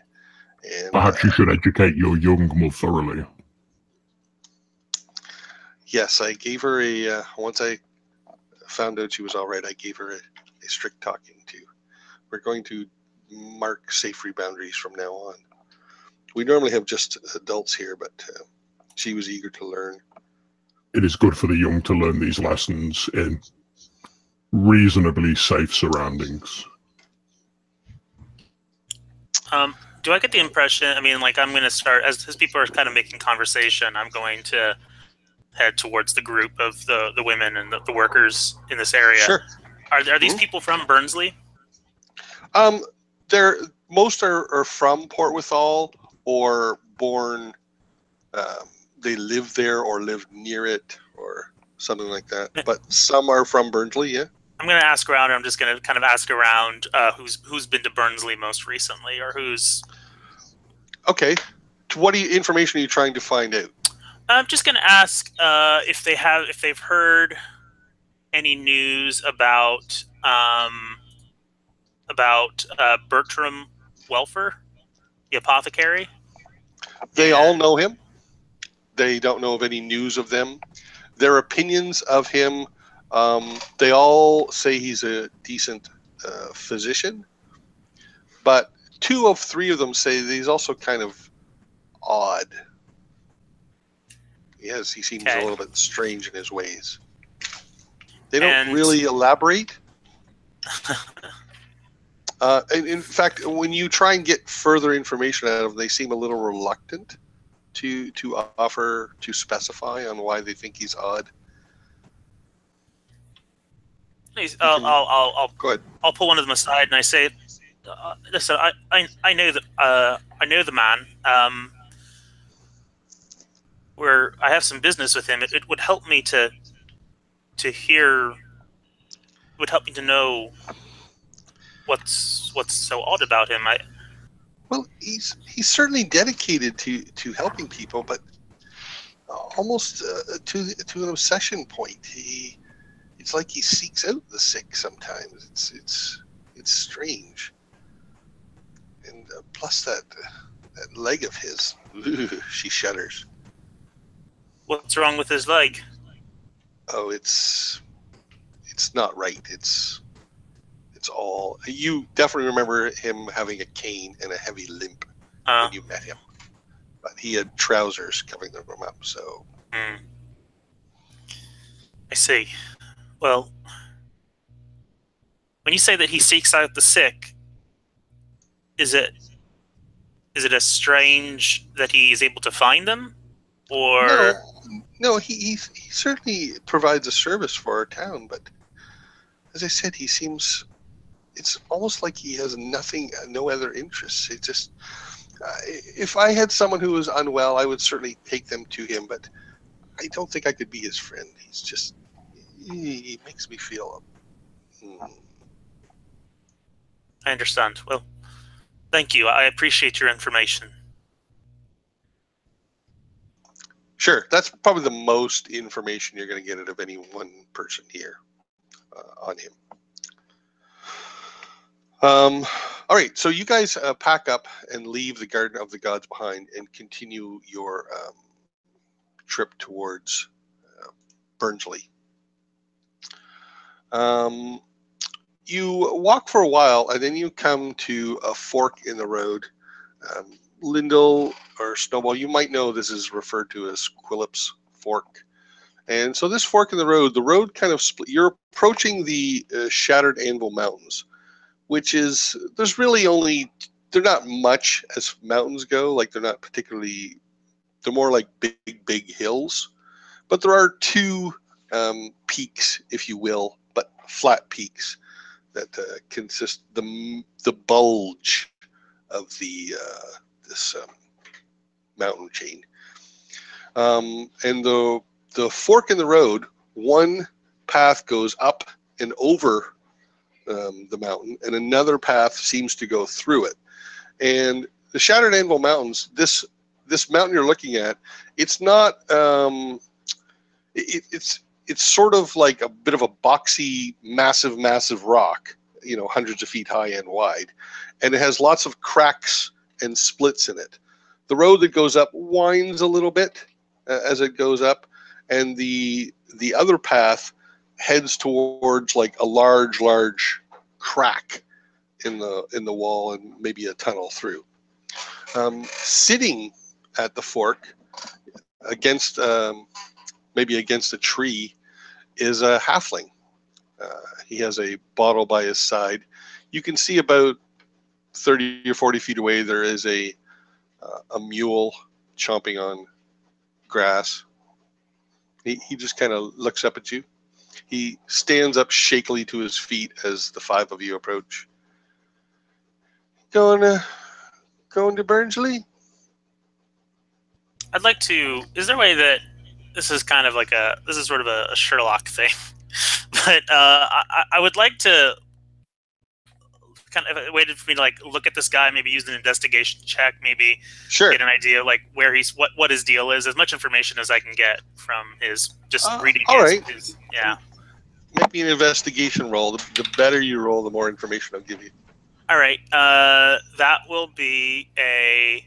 And
perhaps you should educate your young more thoroughly.
Yes, I gave her once I found out she was all right, I gave her a strict talking to. We're going to mark safe boundaries from now on. We normally have just adults here, but she was eager to learn.
It is good for the young to learn these lessons in reasonably safe surroundings.
Do I get the impression, I'm going to start, as people are kind of making conversation, I'm going to head towards the group of the women and the workers in this area.
Sure.
Are these people from Burnsley?
Most are from Port Withal or born. They live there or live near it or something like that. But some are from Burnsley. Yeah.
I'm going to ask around. I'm just going to kind of ask around who's been to Burnsley most recently, or who's.
Okay. What information are you trying to find out?
I'm just going to ask if they've heard any news about Bertram Welfer, the apothecary.
They all know him. They don't know of any news of them. Their opinions of him They all say he's a decent physician, but 2 of 3 of them say that he's also kind of odd. Yes, he seems a little bit strange in his ways. They don't really elaborate. In fact, when you try and get further information out of them, they seem a little reluctant to offer, to specify on why they think he's odd.
I'll
go ahead.
I'll pull one of them aside and I say, "Listen, I know that I know the man. Where I have some business with him. It would help me to hear. Would help me to know what's so odd about him.
Well, he's certainly dedicated to helping people, but almost to an obsession point. It's like he seeks out the sick sometimes. It's strange, and plus that leg of his, she shudders.
What's wrong with his leg?
Oh, it's not right. It's all. You definitely remember him having a cane and a heavy limp when you met him, but he had trousers covering them up. So.
I see. Well, when you say that he seeks out the sick, is it a strange that he's able to find them, or
no? He certainly provides a service for our town, but as I said, he seems. It's almost like he has no other interests. It's just, if I had someone who was unwell, I would certainly take them to him, but I don't think I could be his friend. He's just, he makes me feel.
I understand. Well, thank you. I appreciate your information.
Sure, that's probably the most information you're going to get out of any one person here on him. All right, so you guys pack up and leave the Garden of the Gods behind and continue your trip towards Burnsley. You walk for a while, and then you come to a fork in the road. Lindle or Snowball, you might know this is referred to as Quillip's Fork. And so this fork in the road kind of split. You're approaching the Shattered Anvil Mountains, which is, there's really only, they're not much as mountains go. Like they're not particularly, they're more like big hills. But there are 2 peaks, if you will, but flat peaks that consist the bulge of this mountain chain. And the fork in the road, one path goes up and over the mountain, and another path seems to go through it. And the Shattered Anvil Mountains, this mountain you're looking at, it's not. It's sort of like a bit of a boxy, massive rock, hundreds of feet high and wide, and it has lots of cracks and splits in it. The road that goes up winds a little bit as it goes up, and the other path heads towards like a large crack in the wall and maybe a tunnel through. Sitting at the fork against maybe against a tree is a halfling. He has a bottle by his side. You can see about 30 or 40 feet away there is a mule chomping on grass. He just kind of looks up at you. He stands up shakily to his feet as the 5 of you approach. Going to Burnsley?
I'd like to. Is there a way that this is kind of like this is sort of a Sherlock thing, but I would like to kind of a way for me to like look at this guy, maybe use an investigation check, maybe get an idea like where he's what his deal is, as much information as I can get from his just reading. His, yeah.
Make me an investigation roll. The better you roll, the more information I'll give you.
All right. That will be a.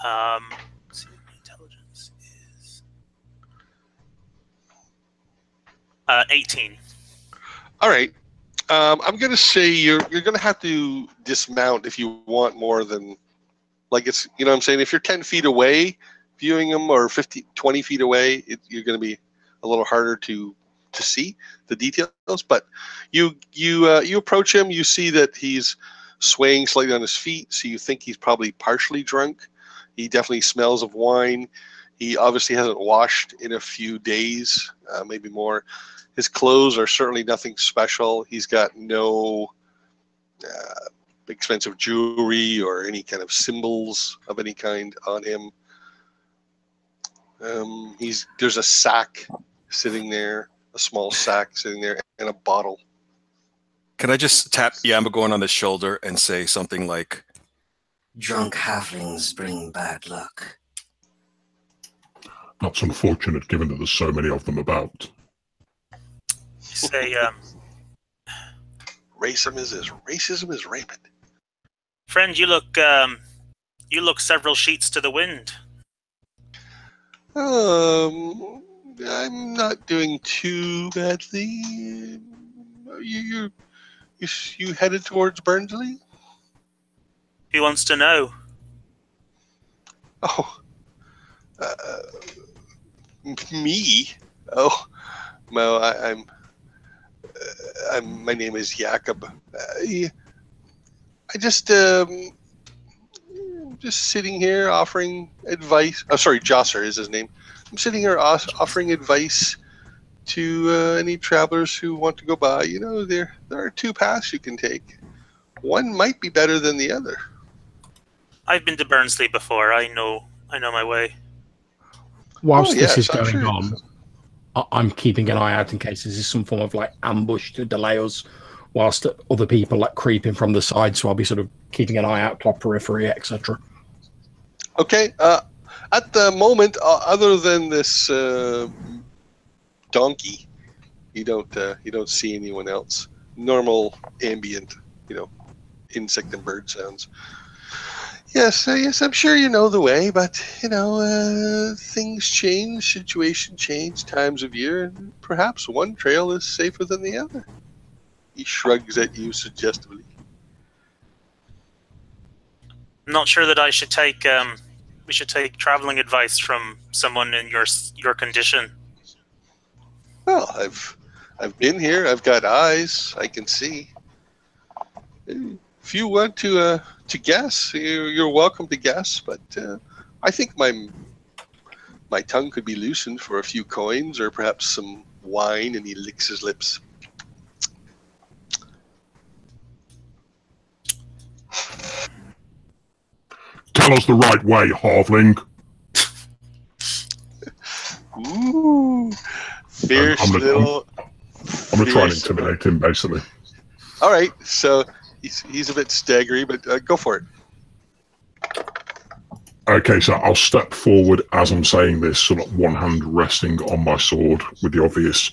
Let's see what my intelligence is. 18.
All right. I'm going to say you're going to have to dismount if you want more than, like, it's, you know what I'm saying? If you're 10 feet away viewing him, or 20 feet away, you're going to be a little harder to see the details. But you approach him, you see that he's swaying slightly on his feet, so you think he's probably partially drunk. He definitely smells of wine. He obviously hasn't washed in a few days, maybe more. His clothes are certainly nothing special. He's got no expensive jewelry or any kind of symbols of any kind on him. There's a sack sitting there, a small sack sitting there, and a bottle.
Can I just tap Yambagorn on the shoulder and say something like,
"Drunk halflings bring bad luck."
That's unfortunate, given that there's so many of them about.
Say,
racism is rampant.
Friend, you look several sheets to the wind.
I'm not doing too badly. You headed towards Burnsley?
Who wants to know?
Oh, me? Oh, no, my name is Jakob. I just sitting here offering advice. Oh, sorry, Josser is his name. I'm sitting here offering advice to any travelers who want to go by. You know, there are two paths you can take. One might be better than the other.
I've been to Burnsley before. I know my way.
Whilst this is going on, I'm keeping an eye out in case this is some form of like ambush to delay us, whilst other people like creeping from the side. So I'll be sort of keeping an eye out to our periphery, etc.
Okay. At the moment, other than this donkey, you don't see anyone else. Normal ambient, insect and bird sounds. Yes, I'm sure you know the way, but things change, situation change, times of year, and perhaps one trail is safer than the other. He shrugs at you suggestively.
I'm not sure that I should take. We should take traveling advice from someone in your condition.
Well, I've been here. I've got eyes. I can see. If you want to guess, you're welcome to guess. But I think my tongue could be loosened for a few coins, or perhaps some wine. And he licks his lips.
Tell us the right way, halfling.
Ooh, fierce little.
I'm going to try and intimidate him, basically.
All right, so he's a bit staggery, but go for it.
Okay, so I'll step forward as I'm saying this, sort of one hand resting on my sword, with the obvious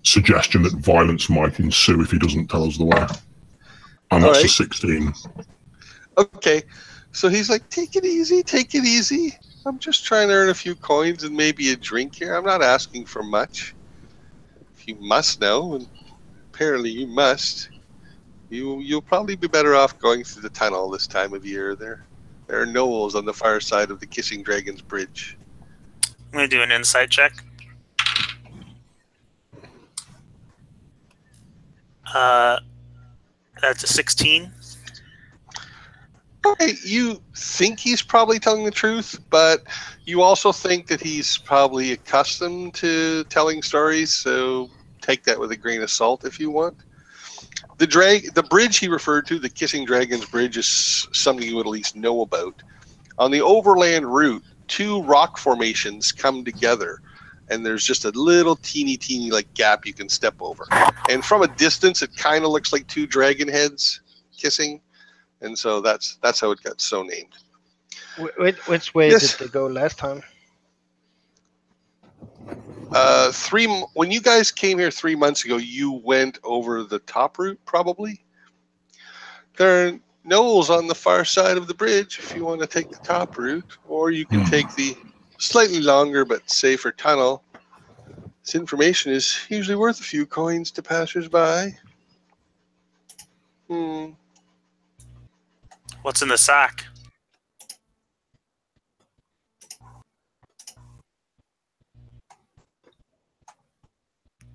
suggestion that violence might ensue if he doesn't tell us the way. And that's a 16.
Okay, so he's like, take it easy. I'm just trying to earn a few coins and maybe a drink here. I'm not asking for much. If you must know, and apparently you must, you'll probably be better off going through the tunnel this time of year. There are gnolls on the far side of the Kissing Dragon's Bridge.
I'm going to do an insight check. That's a 16.
Okay, you think he's probably telling the truth, but you also think that he's probably accustomed to telling stories, so take that with a grain of salt if you want. The bridge he referred to, the Kissing Dragon's Bridge, is something you would at least know about. On the overland route, two rock formations come together, and there's just a little teeny like gap you can step over. And from a distance, it kind of looks like two dragon heads kissing. And so that's how it got so named.
Which way did they go last time?
When you guys came here 3 months ago, you went over the top route, probably. There are gnolls on the far side of the bridge if you want to take the top route, or you can take the slightly longer but safer tunnel. This information is usually worth a few coins to passers-by.
What's in the sack?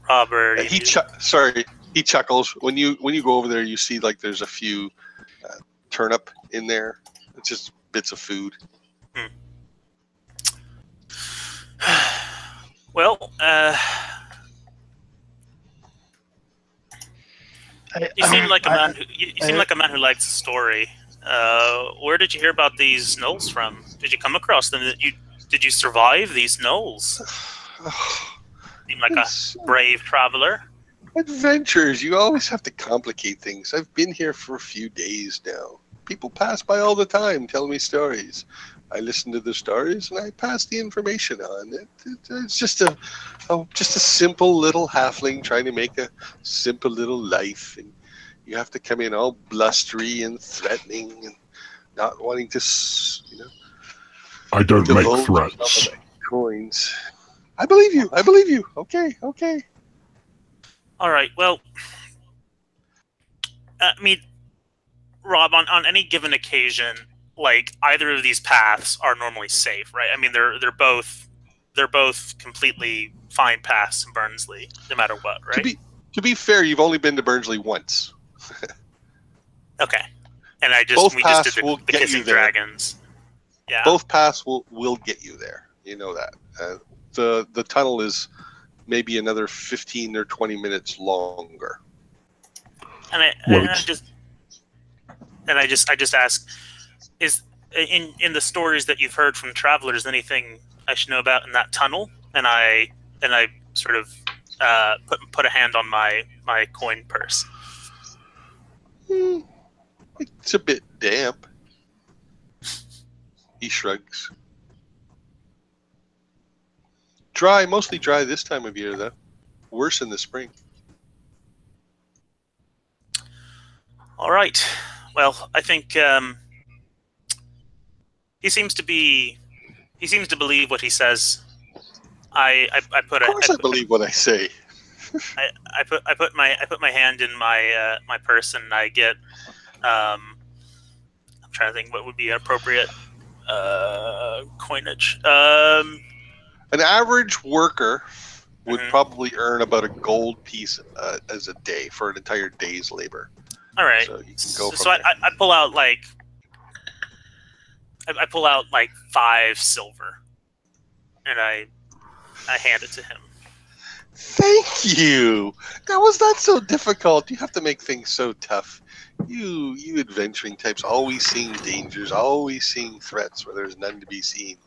Robert.
He chuckles. When you go over there, you see like there's a few turnip in there. It's just bits of food.
Well, you seem like a man. You seem like a man who likes a story. Where did you hear about these gnolls from? Did you come across them? Did you survive these gnolls? Seem like a brave traveler.
Adventures. You always have to complicate things. I've been here for a few days now. People pass by all the time, telling me stories. I listen to the stories and I pass the information on. It's just a simple little halfling trying to make a simple little life, and you have to come in all blustery and threatening and not wanting to,
I don't make threats.
Coins. I believe you. I believe you. Okay.
All right. Well, I mean, Rob, on any given occasion, like either of these paths are normally safe, right? I mean, they're both completely fine paths in Burnsley, no matter what, right?
To be fair, you've only been to Burnsley once.
Okay, and we just did the Kissing Dragons. Yeah,
both paths will get you there. You know that. The tunnel is maybe another 15 or 20 minutes longer.
And I just ask, is in the stories that you've heard from travelers anything I should know about in that tunnel? And I sort of put a hand on my coin purse.
It's a bit damp. He shrugs. Dry, mostly dry this time of year, though. Worse in the spring.
All right. Well, I think he seems to believe what he says. I
believe what I say.
I put my hand in my purse and I get I'm trying to think what would be appropriate coinage.
An average worker would probably earn about a gold piece as a day for an entire day's labor.
All right.
So you can go
so I pull out like 5 silver, and I hand it to him.
Thank you. That was not so difficult. You have to make things so tough. You adventuring types, always seeing dangers, always seeing threats where there's none to be seen.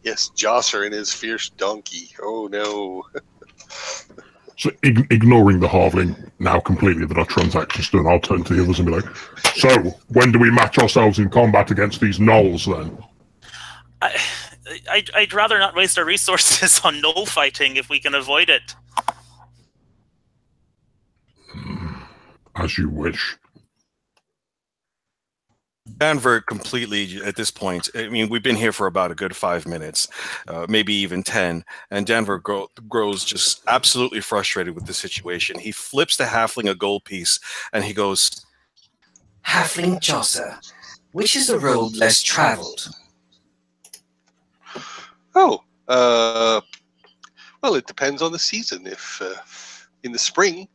Yes, Josser and his fierce donkey. Oh no.
So ignoring the halfling now completely that our transaction's done, I'll turn to the others and be like, so when do we match ourselves in combat against these gnolls then?
I'd rather not waste our resources on gnoll fighting if we can avoid it.
As you wish.
Danvur completely, at this point, I mean, we've been here for about a good 5 minutes, maybe even 10, and Danvur grows just absolutely frustrated with the situation. He flips the halfling a gold piece, and he goes,
Halfling Josser, which is the road less traveled?
Oh, well, it depends on the season. If in the spring,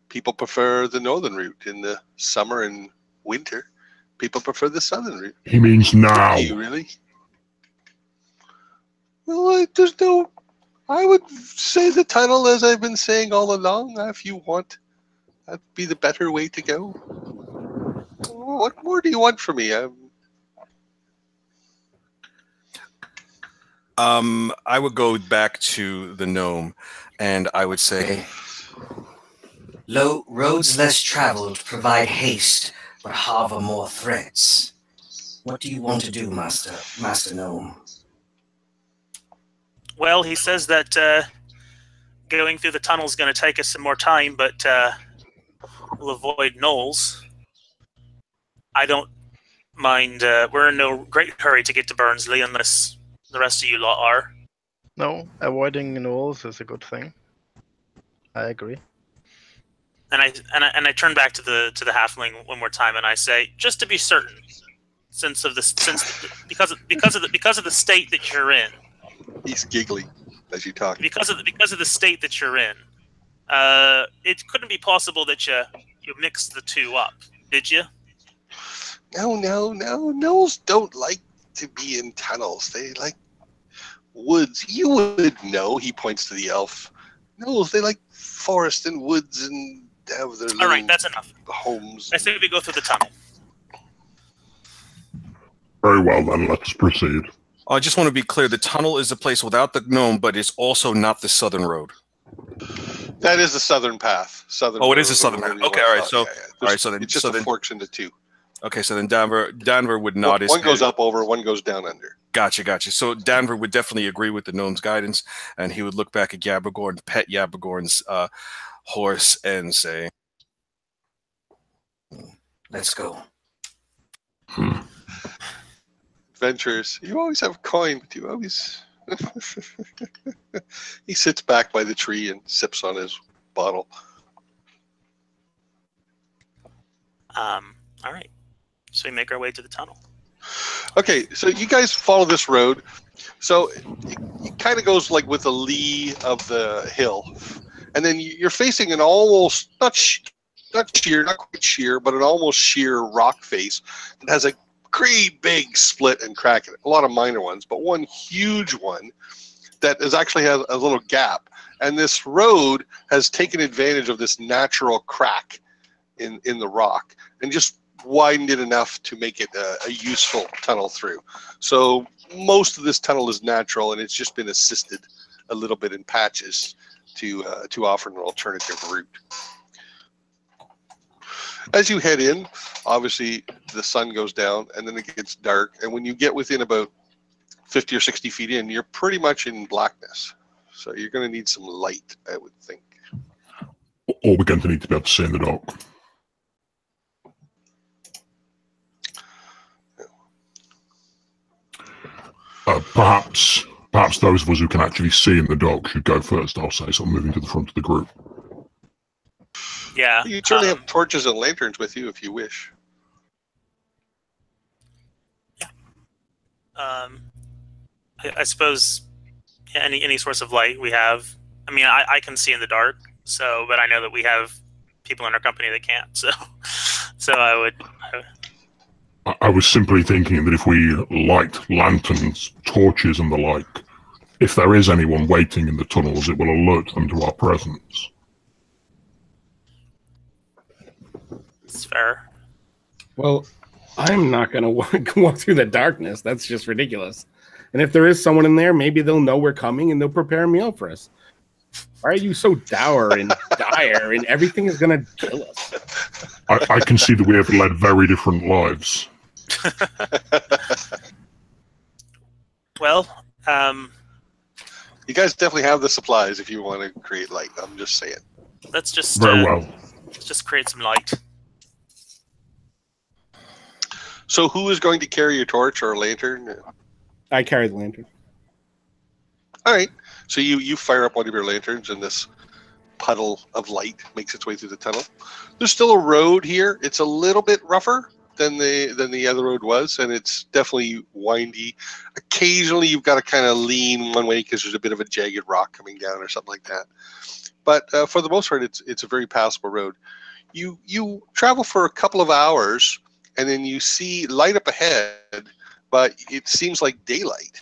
people prefer the northern route. In the summer and winter, people prefer the southern route.
He means now.
Do you really? Well, there's no... I would say the tunnel, as I've been saying all along. If you want, that'd be the better way to go. What more do you want from me?
I would go back to the gnome, and I would say...
Roads less traveled provide haste, but harbor more threats. What do you want to do, Master Gnome?
Well, he says that going through the tunnel is going to take us some more time, but we'll avoid gnolls. I don't mind. We're in no great hurry to get to Burnsley unless the rest of you lot are.
No, avoiding gnolls is a good thing. I agree.
And I turn back to the halfling one more time, and I say, just to be certain, because of the state that you're in.
He's giggling as you talk.
Because of the state that you're in, it couldn't be possible that you mixed the two up, did you?
No. Gnolls don't like to be in tunnels. They like woods. You would know. He points to the elf. Gnolls, they like forest and woods and have their
All right, that's enough.
homes.
I say we go through the tunnel.
Very well, then. Let's proceed.
I just want to be clear. The tunnel is the place without the gnome, but it's also not the southern road.
That is the southern path.
Oh, it is the southern path. Okay, all right. So, all right. So then,
it just forks into two.
Okay, so then Danvur would nod his
One goes
head.
up over, one goes down under.
Gotcha. So Danvur would definitely agree with the gnome's guidance, and he would look back at Yambagorn, pet Yambagorn's horse, and say,
Let's go.
Adventurers, you always have a coin, but you always... He sits back by the tree and sips on his bottle.
All right. So we make our way to the tunnel.
Okay, so you guys follow this road. So it kind of goes like with the lee of the hill. And then you're facing an almost, not quite sheer, but an almost sheer rock face that has a great big split and crack in it. A lot of minor ones, but one huge one that actually has a little gap. And this road has taken advantage of this natural crack in the rock and just widened it enough to make it a useful tunnel through. So most of this tunnel is natural, and it's just been assisted a little bit in patches to offer an alternative route. As you head in, obviously the sun goes down and then it gets dark. And when you get within about 50 or 60 feet in, you're pretty much in blackness. So you're going to need some light, I would think.
Or we're going to need to be able to see in the dark. Perhaps those of us who can actually see in the dark should go first, I'll say, so I'm moving to the front of the group.
Yeah.
You certainly have torches and lanterns with you if you wish.
Yeah. I suppose any source of light we have. I mean, I can see in the dark, but I know that we have people in our company that can't. So
I was simply thinking that if we light lanterns, torches, and the like, if there is anyone waiting in the tunnels, it will alert them to our presence.
It's fair.
Well, I'm not going to walk through the darkness. That's just ridiculous. And if there is someone in there, maybe they'll know we're coming and they'll prepare a meal for us. Why are you so dour and dire and everything is going to kill us?
I can see that we have led very different lives.
Well,
you guys definitely have the supplies if you want to create light. I'm just saying.
Let's just
Let's
just create some light.
So who is going to carry a torch or a lantern?
I carry the lantern.
All right. So you fire up one of your lanterns, and this puddle of light makes its way through the tunnel. There's still a road here. It's a little bit rougher than the other road was, and it's definitely windy. Occasionally, you've got to kind of lean one way because there's a bit of a jagged rock coming down or something like that. But for the most part, it's a very passable road. You travel for a couple of hours, and then you see light up ahead, but it seems like daylight.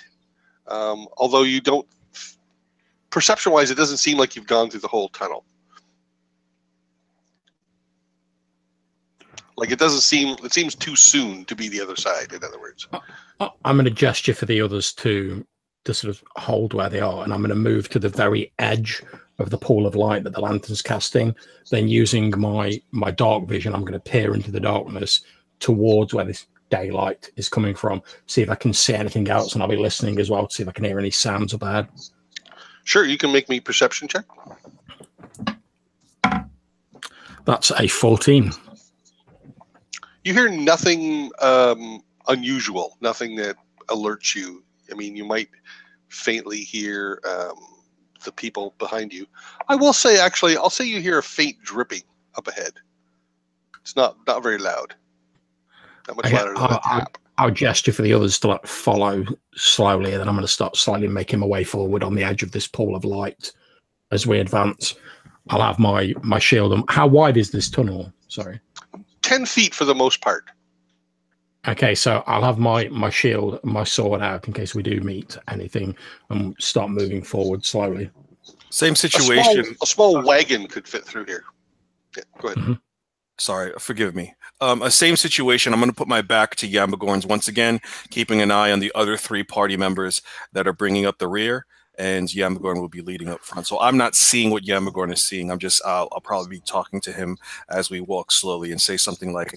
Although you don't, perception-wise, it doesn't seem like you've gone through the whole tunnel. Like it seems too soon to be the other side, in other words.
I'm going to gesture for the others to sort of hold where they are, and I'm going to move to the very edge of the pool of light that the lantern's casting. Then using my dark vision, I'm going to peer into the darkness towards where this daylight is coming from, see if I can see anything else, and I'll be listening as well to see if I can hear any sounds up ahead.
Sure, you can make me perception check.
That's a 14.
You hear nothing unusual, nothing that alerts you. I mean, you might faintly hear the people behind you. I will say, actually, I'll say you hear a faint dripping up ahead. It's not very loud. Not much louder than a tap.
I'll gesture for the others to like follow slowly, and then I'm going to start slowly making my way forward on the edge of this pool of light as we advance. I'll have my shield. How wide is this tunnel? Sorry.
10 feet for the most part.
Okay, so I'll have my shield and my sword out in case we do meet anything and start moving forward slowly.
Same situation.
A small wagon could fit through here. Yeah, go ahead.
Mm-hmm.
Sorry, forgive me. Same situation. I'm going to put my back to Yambagorn's once again, keeping an eye on the other 3 party members that are bringing up the rear, and Yambagorn will be leading up front. So I'm not seeing what Yambagorn is seeing. I'll probably be talking to him as we walk slowly and say something like,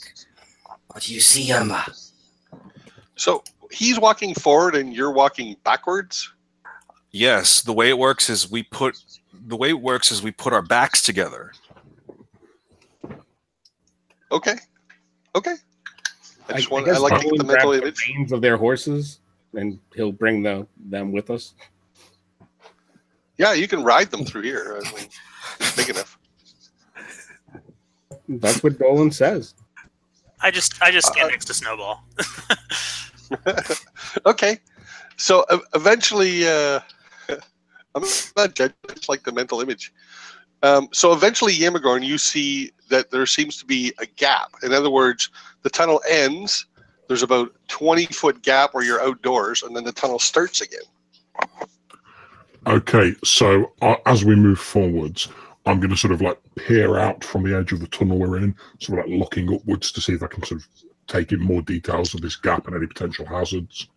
"What do you see, Yamba?"
So he's walking forward and you're walking backwards?
yes, the way it works is we put our backs together.
Okay. I
guess
like to get the mental image.
The reins of their horses, and he'll bring them with us.
Yeah, you can ride them through here. I mean, it's big enough.
That's what Dolan says.
I just stand next to Snowball.
Okay. So eventually, I'm not judging, I just like the mental image. So eventually, Yambagorn, you see that there seems to be a gap. In other words, the tunnel ends. There's about 20-foot gap where you're outdoors, and then the tunnel starts again.
Okay, so as we move forwards, I'm going to sort of like peer out from the edge of the tunnel we're in, sort of like looking upwards to see if I can sort of take in more details of this gap and any potential hazards.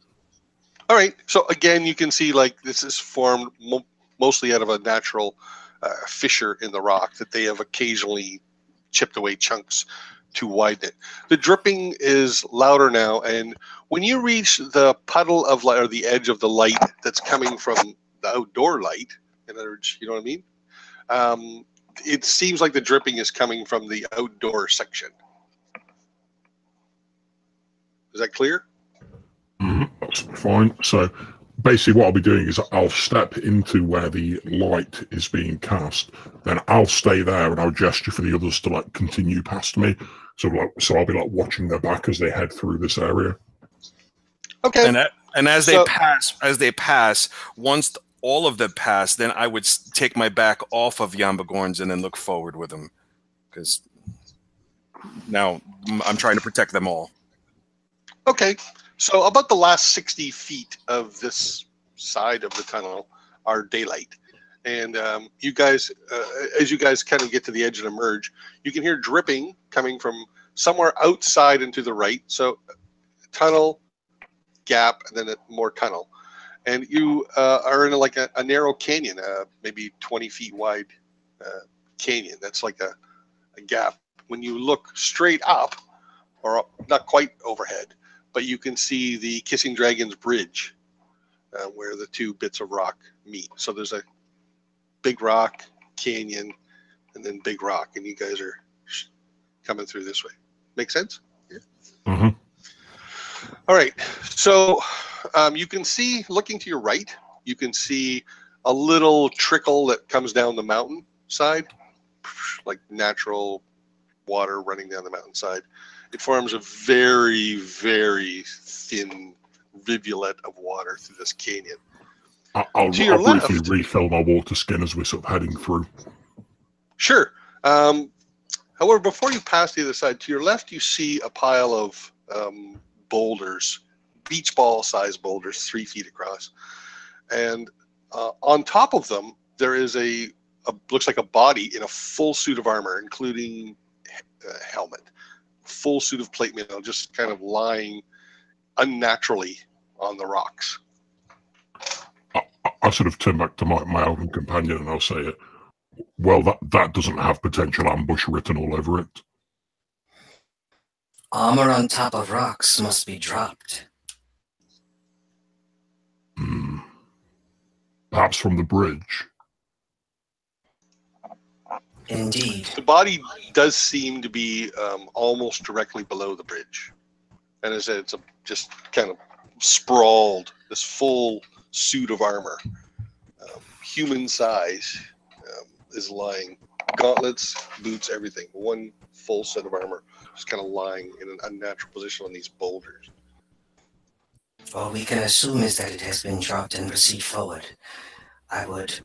All right. So again, you can see like this is formed mostly out of a natural fissure in the rock that they have occasionally chipped away chunks to widen it. The dripping is louder now, and when you reach the puddle of light or the edge of the light that's coming from the outdoor light, in other words, you know what I mean? It seems like the dripping is coming from the outdoor section. Is that clear?
That's fine. So basically what I'll be doing is I'll step into where the light is being cast, then I'll stay there and I'll gesture for the others to like continue past me. So I'll be like watching their back as they head through this area.
Okay.
And as they pass, once all of them pass, then I would take my back off of Yambagorn's and then look forward with them, because now I'm trying to protect them all.
Okay. So about the last 60 feet of this side of the tunnel are daylight. And you guys, as you guys kind of get to the edge and emerge, you can hear dripping coming from somewhere outside and to the right. So tunnel, gap, and then more tunnel. And you are in like a narrow canyon, maybe 20 feet wide canyon. That's like a gap. When you look straight up, or not quite overhead, but you can see the Kissing Dragon's bridge where the 2 bits of rock meet. So there's a big rock, canyon, and then big rock, and you guys are coming through this way. Make sense? Yeah.
Mm-hmm.
All right. So you can see, looking to your right, you can see a little trickle that comes down the mountain side, like natural water running down the mountainside. It forms a very, very thin rivulet of water through this canyon.
I'll briefly refill my water skin as we're sort of heading through.
Sure. However, before you pass the other side, to your left, you see a pile of boulders, beach ball sized boulders, 3 feet across. And on top of them, there is looks like a body in a full suit of armor, including a helmet. Full suit of plate mail, just kind of lying unnaturally on the rocks.
I sort of turn back to my elven companion and I'll say, well, that doesn't have potential ambush written all over it.
Armor on top of rocks must be dropped.
Perhaps from the bridge.
Indeed.
The body does seem to be almost directly below the bridge. And as I said, it's just kind of sprawled, this full suit of armor. human size is lying. Gauntlets, boots, everything. One full set of armor just kind of lying in an unnatural position on these boulders.
All we can assume is that it has been dropped and proceed forward. I would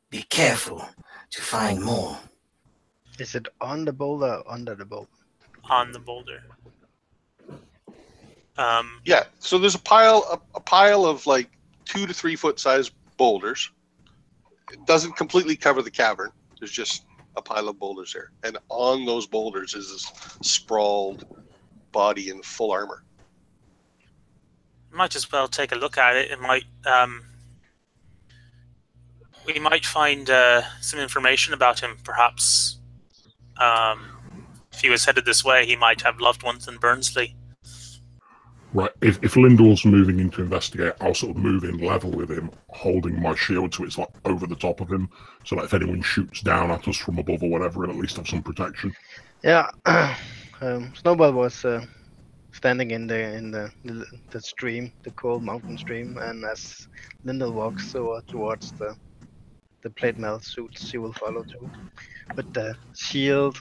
be careful to find more.
Is it on the boulder or under the boulder?
On the boulder.
Yeah, so there's a pile of like 2 to 3 foot size boulders. It doesn't completely cover the cavern. There's just a pile of boulders there, and on those boulders is this sprawled body in full armor.
Might as well take a look at it. It might we might find some information about him. Perhaps if he was headed this way, he might have loved ones in Burnsley.
Right, if Lindle's moving in to investigate, I'll sort of move in level with him, holding my shield so it's like over the top of him, so that if anyone shoots down at us from above or whatever, it'll at least have some protection.
Yeah, Snowball was standing in the stream, the cold mountain stream, and as Lindle walks towards the plate mail suit, she will follow too, with the shield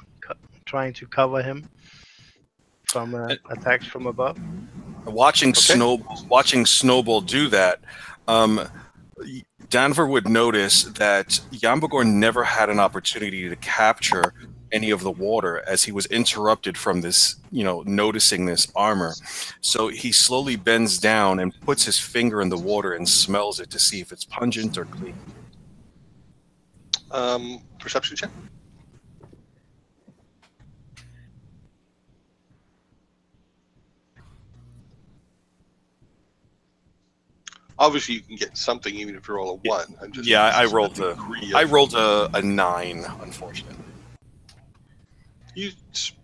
trying to cover him from attacks from above.
Watching Snowball do that, Danvur would notice that Yambagorn never had an opportunity to capture any of the water as he was interrupted from this, noticing this armor. So he slowly bends down and puts his finger in the water and smells it to see if it's pungent or clean.
Perception check. Obviously, you can get something even if you roll a 1.
I rolled a 9, unfortunately.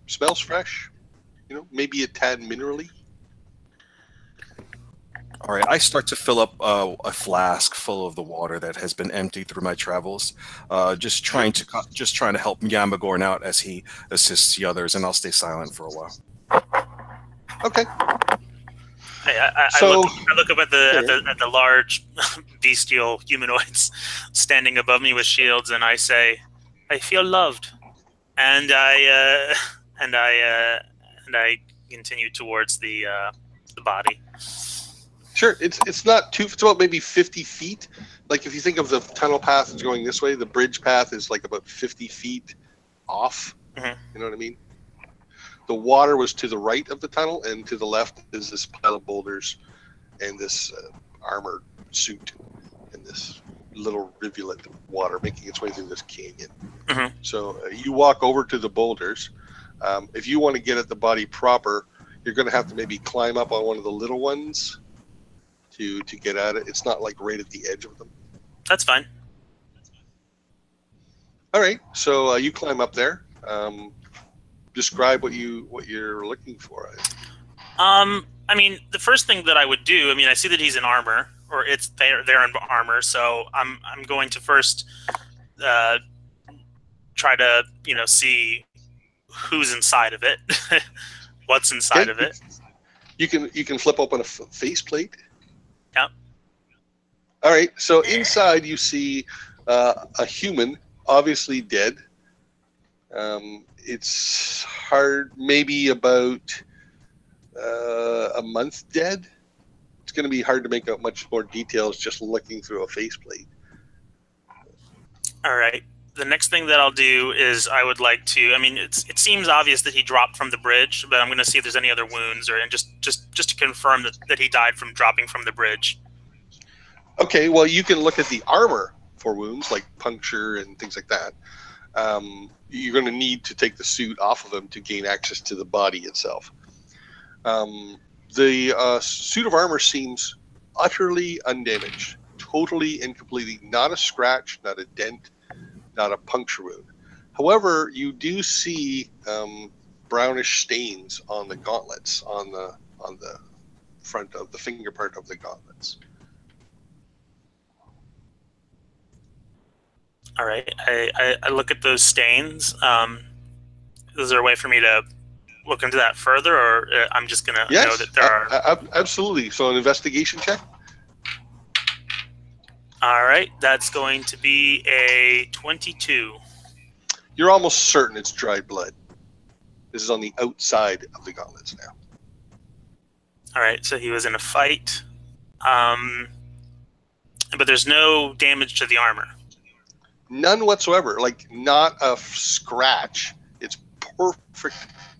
Smells fresh. Maybe a tad minerally.
All right, I start to fill up a flask full of the water that has been emptied through my travels. Just trying to help Yambagorn out as he assists the others, and I'll stay silent for a while.
Okay.
I look up at the large bestial humanoids standing above me with shields, and I say, "I feel loved," and I continue towards the body.
Sure, it's not too. It's about maybe 50 feet. Like if you think of the tunnel path is going this way, the bridge path is like about 50 feet off.
Mm-hmm.
You know what I mean? The water was to the right of the tunnel, and to the left is this pile of boulders and this armored suit and this little rivulet of water making its way through this canyon.
Mm-hmm.
So you walk over to the boulders. If you want to get at the body proper, you're going to have to maybe climb up on one of the little ones to get at it. It's not like right at the edge of them.
That's fine.
All right, so you climb up there. Describe what you're looking for.
I mean, the first thing that I would do, I see that he's in armor, or they're in armor, so I'm going to first try to see who's inside of it, what's inside of it.
You can flip open a faceplate.
Yep.
All right, so inside you see a human, obviously dead. It's hard, maybe about a month dead. It's going to be hard to make out much more details just looking through a faceplate.
All right. The next thing that I'll do is I would like to. It seems obvious that he dropped from the bridge, but I'm going to see if there's any other wounds, and just to confirm that he died from dropping from the bridge.
Okay. Well, you can look at the armor for wounds, like puncture and things like that. You're going to need to take the suit off of him to gain access to the body itself. The suit of armor seems utterly undamaged, totally and completely, not a scratch, not a dent, not a puncture wound. However, you do see brownish stains on the gauntlets, on the front of the finger part of the gauntlets.
All right, I look at those stains. Is there a way for me to look into that further, or I'm just going to know that there are...
Absolutely. So an investigation check?
All right, that's going to be a 22.
You're almost certain it's dried blood. This is on the outside of the gauntlets now.
All right, so he was in a fight. But there's no damage to the armor.
None whatsoever. Like, not a scratch. It's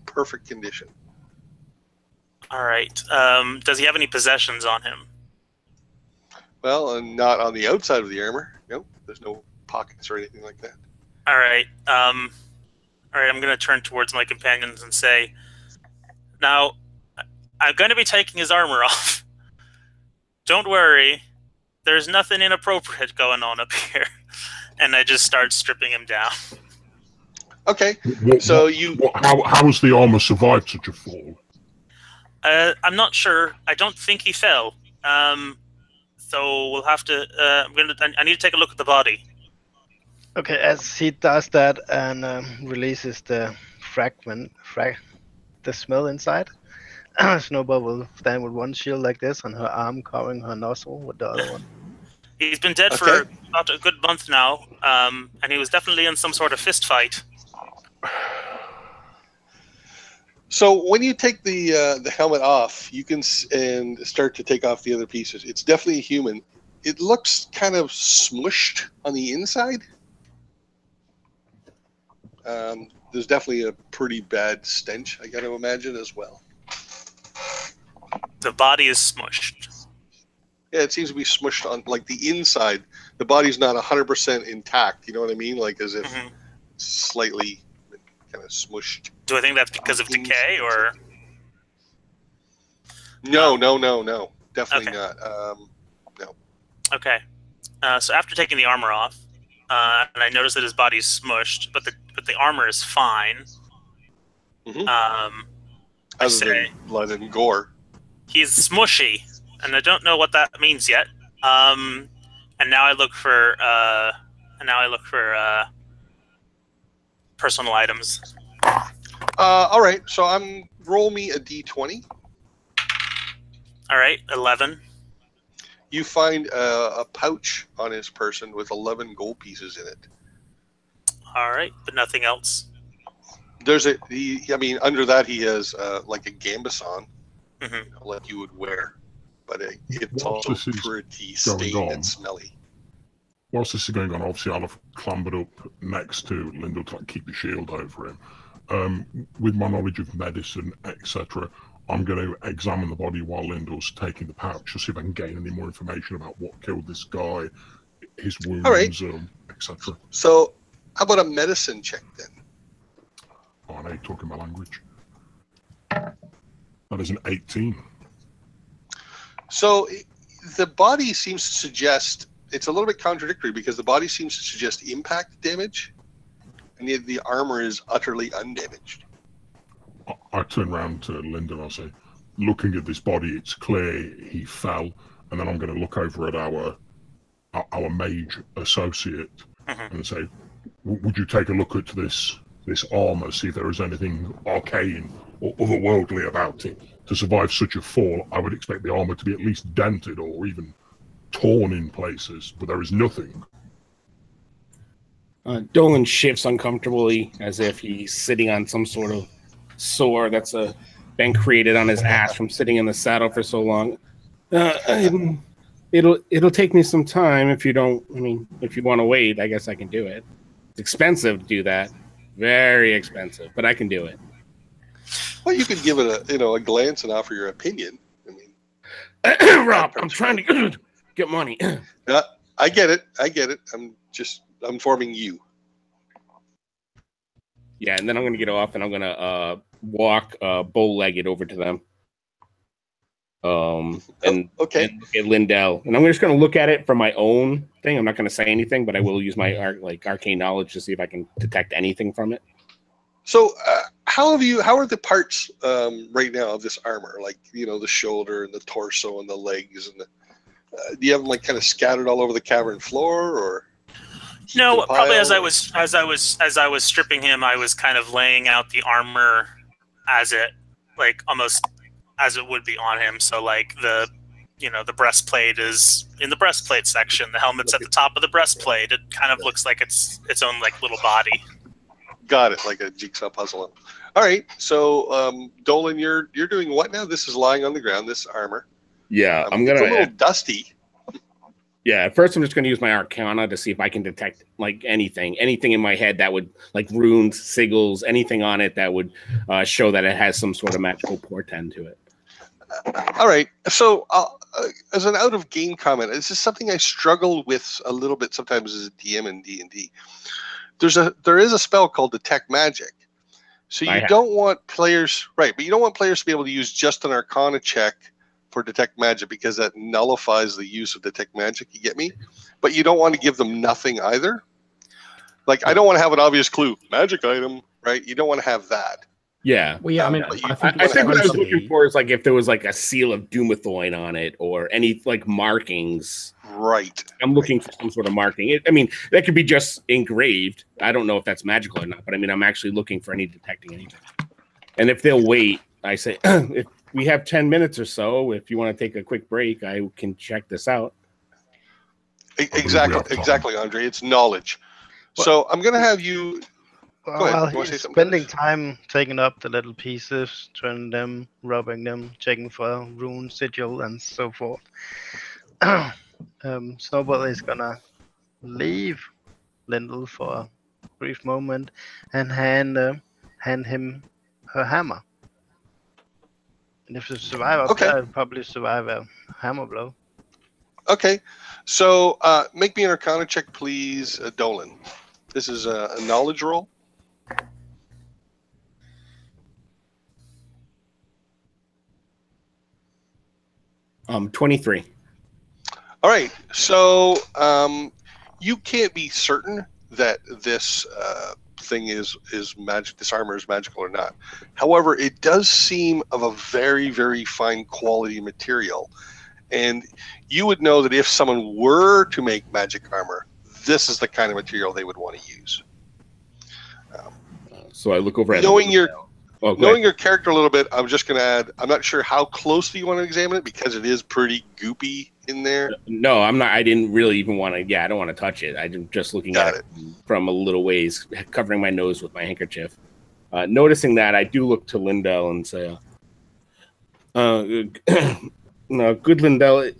perfect condition.
All right. Does he have any possessions on him?
Well, and not on the outside of the armor. No, there's no pockets or anything like that.
All right. All right, I'm going to turn towards my companions and say, now, I'm going to be taking his armor off. Don't worry. There's nothing inappropriate going on up here. And I just start stripping him down.
Okay,
How has the armor survived such a fall?
I'm not sure. I don't think he fell. So we'll have to. I need to take a look at the body.
Okay, as he does that and releases the the smell inside, Snowball will stand with one shield like this and her arm covering her nozzle with the other one.
He's been dead for about a good month now, and he was definitely in some sort of fist fight.
So when you take the helmet off, you can and start to take off the other pieces. It's definitely a human. It looks kind of smushed on the inside. There's definitely a pretty bad stench, I got to imagine, as well.
The body is smushed.
Yeah, it seems to be smushed on, like, the inside. The body's not 100% intact, you know what I mean? Like, as if slightly kind of smushed.
Do I think that's because of decay, or...?
No. Definitely not. No.
Okay. So after taking the armor off, and I noticed that his body's smushed, but the armor is fine.
Other than blood and gore.
He's smushy, and I don't know what that means yet. And now I look for personal items.
All right, so roll me a d20.
All right, 11.
You find a pouch on his person with 11 gold pieces in it.
All right, but nothing else.
Under that he has like a gambeson, like you would wear, but it's also pretty stained and smelly.
Whilst this is going on, obviously I'll have clambered up next to Lindle to keep the shield over him. With my knowledge of medicine, etc., I'm going to examine the body while Lindle's taking the pouch to see if I can gain any more information about what killed this guy, his wounds, etc.
So, how about a medicine check then?
Oh, I know you're talking my language. That is an 18.
So, the body seems to suggest, it's a little bit contradictory because the body seems to suggest impact damage, and yet the armor is utterly undamaged.
I turn around to Linda and I say, looking at this body, it's clear he fell, and then I'm going to look over at our mage associate and say, would you take a look at this armor, see if there is anything arcane or otherworldly about it? To survive such a fall, I would expect the armor to be at least dented or even torn in places, but there is nothing.
Dolan shifts uncomfortably as if he's sitting on some sort of sore that's been created on his ass from sitting in the saddle for so long. It'll take me some time if you want to wait, I guess I can do it. It's expensive to do that. Very expensive, but I can do it.
Well, you could give it a glance and offer your opinion.
Rob, I'm trying to get money.
I get it. I'm informing you.
Yeah, and then I'm going to get off and I'm going to walk bow-legged over to them. And look at Lindell. And I'm just going to look at it from my own thing. I'm not going to say anything, but I will use my arcane knowledge to see if I can detect anything from it.
So how are the parts right now of this armor? Like, the shoulder and the torso and the legs and do you have them kind of scattered all over the cavern floor, or?
No, probably as I was stripping him, I was kind of laying out the armor as it, almost as it would be on him. So the the breastplate is in the breastplate section. The helmet's at the top of the breastplate. It kind of looks like it's own like little body.
Got it, like a jigsaw puzzle. All right, so Dolan, you're doing what now? This is lying on the ground. This armor.
Yeah,
It's a little dusty.
Yeah, at first I'm just going to use my Arcana to see if I can detect like anything in my head that would like runes, sigils, anything on it that would show that it has some sort of magical portend to it.
All right, so as an out-of-game comment, this is something I struggle with a little bit sometimes as a DM in D&D. There is a spell called Detect Magic. So you don't want players, right, but you don't want players to be able to use just an Arcana check for Detect Magic because that nullifies the use of Detect Magic, you get me? But you don't want to give them nothing either. Like, I don't want to have an obvious clue, magic item, right? You don't want to have that.
Yeah.
Well, yeah, I mean,
I think what I was looking for is like if there was like a seal of Doomethorn on it or any like markings.
Right.
I'm looking for some sort of marking. I mean, that could be just engraved. I don't know if that's magical or not, but I mean, I'm actually looking for detecting anything. And if they'll wait, I say, if we have 10 minutes or so, if you want to take a quick break, I can check this out.
Exactly, Andre. It's knowledge. So I'm going to have you...
Well, he's spending time taking up the little pieces, turning them, rubbing them, checking for rune, sigil, and so forth. Snowball is gonna leave Lindle for a brief moment and hand him her hammer. And if you survive up there, I'll probably survive a hammer blow.
Okay, so make me an Arcana check, please, Dolan. This is a knowledge roll.
23.
All right, so you can't be certain that this thing is magic. This armor is magical or not. However, it does seem of a very, very fine quality material, and you would know that if someone were to make magic armor, this is the kind of material they would want to use.
So I look over at
knowing your character a little bit. I'm just going to add. I'm not sure how closely you want to examine it because it is pretty goopy in there.
No, I'm not. I didn't really even want to. Yeah, I don't want to touch it. I'm just looking at it from a little ways, covering my nose with my handkerchief. Noticing that, I do look to Lindle and say, "No, good Lindle.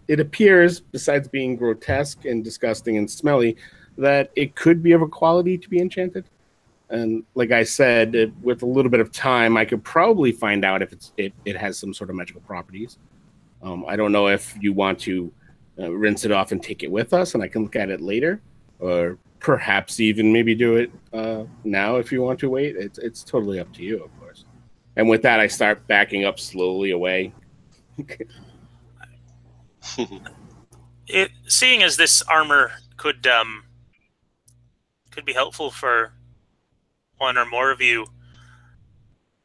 It appears, besides being grotesque and disgusting and smelly, that it could be of a quality to be enchanted. And like I said, with a little bit of time, I could probably find out if it has some sort of magical properties. I don't know if you want to rinse it off and take it with us, and I can look at it later, or perhaps even maybe do it now if you want to wait. It's totally up to you, of course." And with that, I start backing up slowly away.
Seeing as this armor could be helpful for one or more of you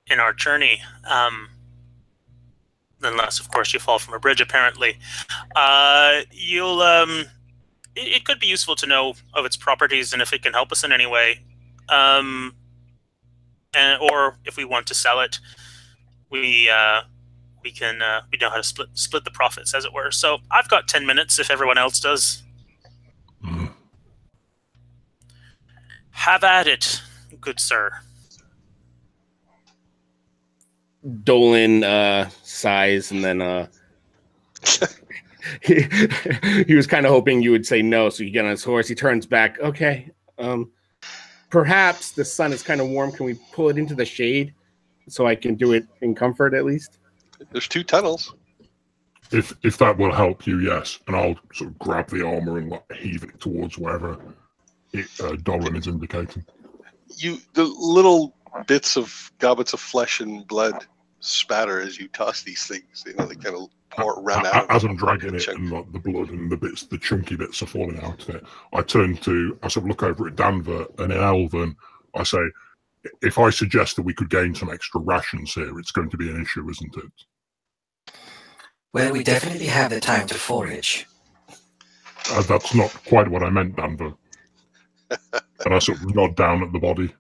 in our journey, unless of course you fall from a bridge, apparently, it could be useful to know of its properties and if it can help us in any way, or if we want to sell it, we know how to split the profits, as it were. So I've got 10 minutes if everyone else does. Have at it, good sir.
Dolan sighs, and then he was kind of hoping you would say no, so you get on his horse. He turns back. Okay, perhaps the sun is kind of warm. Can we pull it into the shade so I can do it in comfort at least?
There's 2 tunnels.
If that will help you, yes. And I'll sort of grab the armor and heave it towards wherever Dolan is indicating.
The little bits of gobbets of flesh and blood spatter as you toss these things. They kind of run out.
As I'm dragging it, and the blood and the chunky bits are falling out of it, I sort of look over at Danvur, and in Elven, I say, if I suggest that we could gain some extra rations here, it's going to be an issue, isn't it?
Well, we definitely have the time to forage.
That's not quite what I meant, Danvur. And I sort of nod down at the body.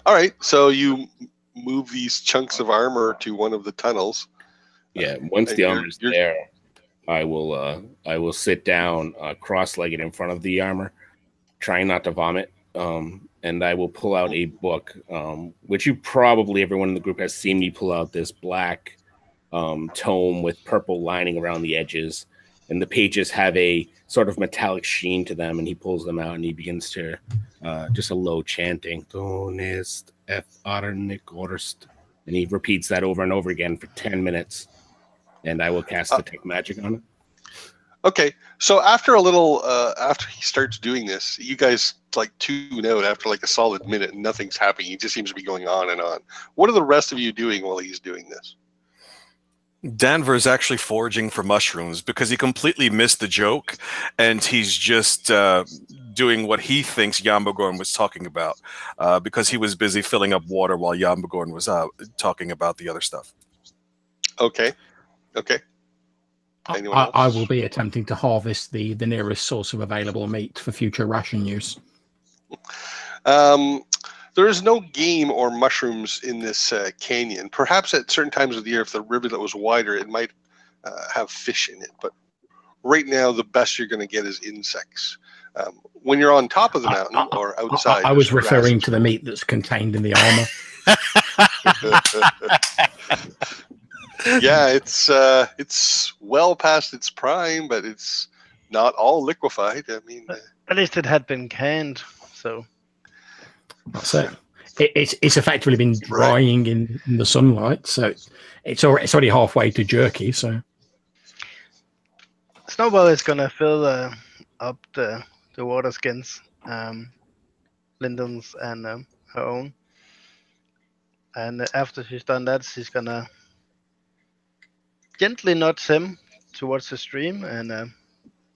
All right, so you move these chunks of armor to one of the tunnels.
Yeah, once
and
the armor's there, I will sit down cross-legged in front of the armor, trying not to vomit. And I will pull out a book, which you probably everyone in the group has seen me pull out this black tome with purple lining around the edges, and the pages have a sort of metallic sheen to them. And he pulls them out and he begins to just a low chanting, "Donist F Arnik Orst," and he repeats that over and over again for 10 minutes. And I will cast Detect Magic on it.
Okay, so after a little, after he starts doing this, you guys like tune out after like a solid minute and nothing's happening. He just seems to be going on and on. What are the rest of you doing while he's doing this?
Danvur is actually foraging for mushrooms because he completely missed the joke, and he's just doing what he thinks Yambagorn was talking about because he was busy filling up water while Yambagorn was talking about the other stuff. Okay. Okay.
I will be attempting to harvest the nearest source of available meat for future ration use.
There is no game or mushrooms in this canyon. Perhaps at certain times of the year, if the rivulet was wider, it might have fish in it. But right now, the best you're going to get is insects. When you're on top of the mountain or outside,
I was referring to the meat that's contained in the armor.
Yeah, it's well past its prime, but it's not all liquefied. I mean,
at least it had been canned, so
that's it. It's effectively been drying in the sunlight, so it's already halfway to jerky. So
Snowball is gonna fill up the water skins, Lindle's and her own, and after she's done that, she's gonna gently nudge him towards the stream, and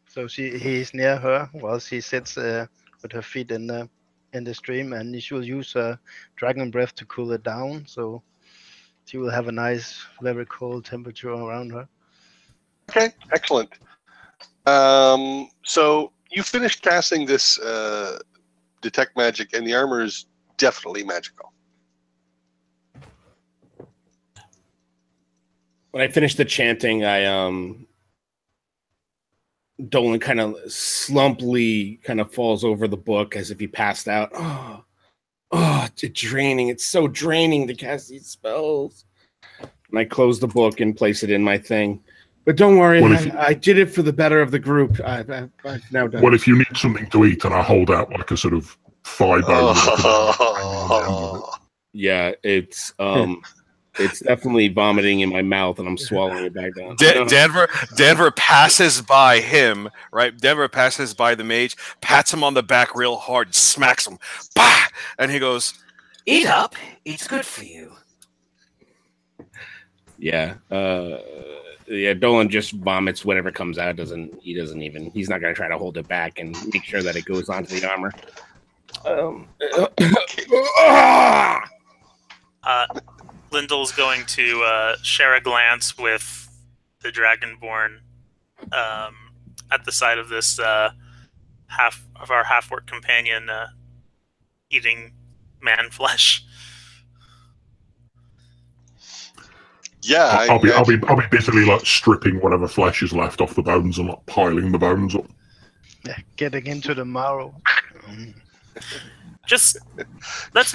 so he's near her while she sits with her feet in the stream, and she will use her dragon breath to cool it down, so she will have a nice, very cold temperature around her.
Okay, excellent. So you finished casting this detect magic, and the armor is definitely magical.
When I finish the chanting, Dolan kind of slumpily kind of falls over the book as if he passed out. Oh, it's draining. It's so draining to cast these spells. And I close the book and place it in my thing. But don't worry, I did it for the better of the group. I've now done.
Well, if you need something to eat, and I hold out like a sort of thigh bone.
Yeah, it's definitely vomiting in my mouth, and I'm swallowing it back down.
Danvur passes by him, right? Danvur passes by the mage, pats him on the back real hard, smacks him, bah! And he goes,
"Eat up. It's good for you."
Yeah. Yeah, Dolan just vomits whatever comes out. He's not going to try to hold it back and make sure that it goes onto the armor.
Lindle's going to share a glance with the Dragonborn at the side of this half-orc companion eating man flesh.
Yeah,
I'll be basically like stripping whatever flesh is left off the bones and like piling the bones up.
Yeah, getting into the marrow.
Just let's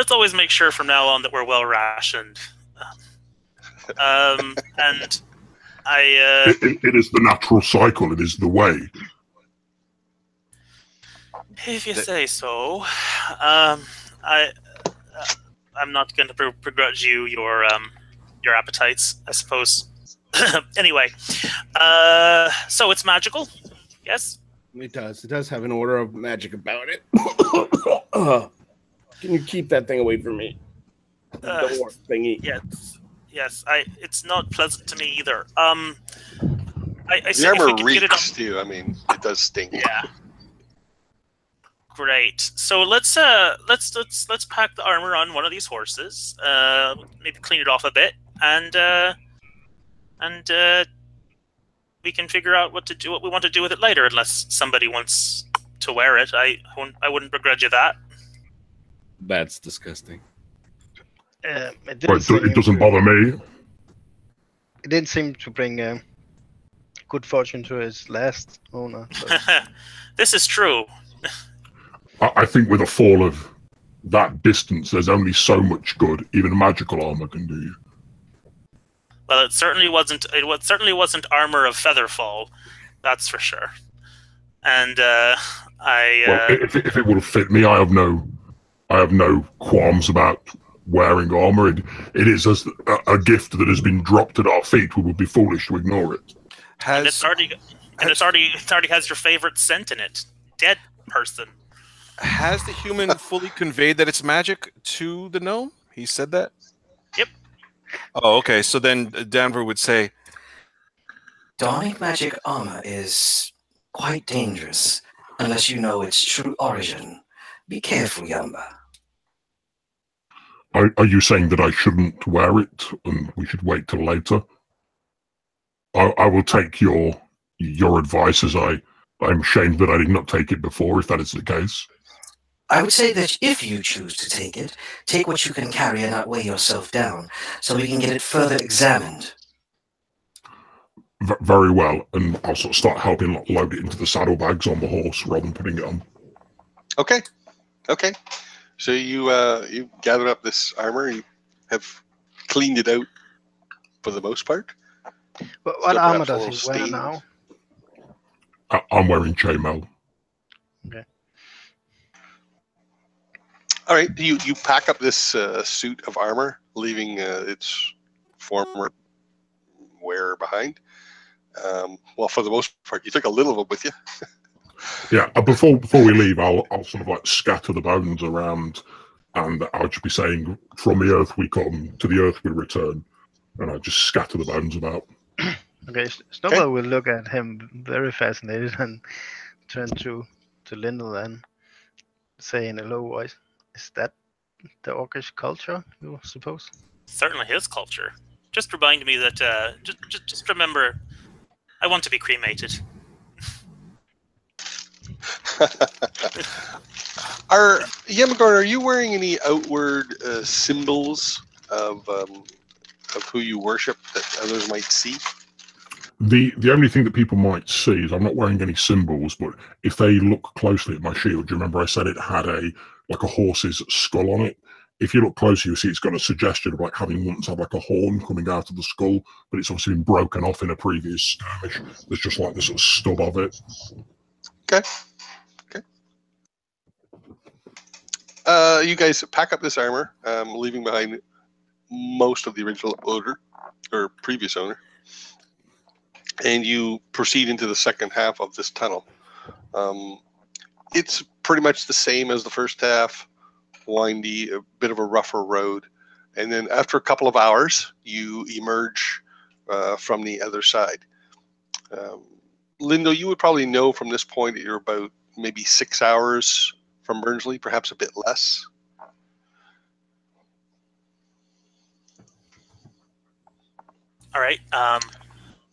always make sure from now on that we're well rationed. And I
it is the natural cycle. It is the way.
If you say so. I'm not going to begrudge you your appetites, I suppose. Anyway, so it's magical, yes?
It does. It does have an aura of magic about it. Can you keep that thing away from me? The war thingy.
Yes. It's not pleasant to me either.
The armor reeks too. I mean, it does stink.
Yeah. Great. So let's pack the armor on one of these horses. Maybe clean it off a bit, and we can figure out what we want to do with it later, unless somebody wants to wear it. I wouldn't begrudge you that.
That's disgusting.
It
But
didn't seem
it doesn't
to-
bother me.
It didn't seem to bring good fortune to his last owner. So.
This is true.
I think with a fall of that distance, there's only so much good even magical armor can do you.
Well, it certainly wasn't. Certainly wasn't armor of Featherfall, that's for sure. And
Well, if it would have fit me, I have no qualms about wearing armor. It is as a gift that has been dropped at our feet. We would be foolish to ignore it.
and it's already has your favorite scent in it. Dead person.
Has the human fully conveyed that it's magic to the gnome? He said that?
Yep.
Oh, okay. So then Danvur would say,
Donning magic armor is quite dangerous unless you know its true origin. Be careful, Yamba.
Are you saying that I shouldn't wear it and we should wait till later? I will take your advice, as I'm ashamed that I did not take it before, if that is the case.
I would say that if you choose to take it, take what you can carry and not weigh yourself down, so we can get it further examined.
Very well, and I'll sort of start helping load it into the saddlebags on the horse rather than putting it on.
Okay. So you gather up this armor. You have cleaned it out for the most part.
But what
Still
armor
perhaps a
does he
little
wear
stained.
now?
I'm wearing chainmail.
Okay.
All right. You pack up this suit of armor, leaving its former wearer behind. Well, for the most part, you took a little of it with you.
Yeah. Before we leave, I'll sort of like scatter the bones around, and I'll just be saying, "From the earth we come, to the earth we return," and I just scatter the bones about.
Okay, Snowball will look at him very fascinated and turn to Lindle and say in a low voice, "Is that the orcish culture, you suppose?"
Certainly his culture. Just remind me that. Just remember, I want to be cremated.
Yambagorn, are you wearing any outward symbols of who you worship that others might see?
The only thing that people might see is I'm not wearing any symbols, but if they look closely at my shield, do you remember I said it had a horse's skull on it? If you look closer, you see it's got a suggestion of like having once had like a horn coming out of the skull, but it's obviously been broken off in a previous skirmish. There's just like this sort of stub of it.
Okay. You guys pack up this armor, leaving behind most of the original owner or previous owner, and you proceed into the second half of this tunnel. It's pretty much the same as the first half, windy, a bit of a rougher road, and then after a couple of hours, you emerge from the other side. Lindle, you would probably know from this point that you're about maybe 6 hours from Burnsley, perhaps a bit less.
All right. I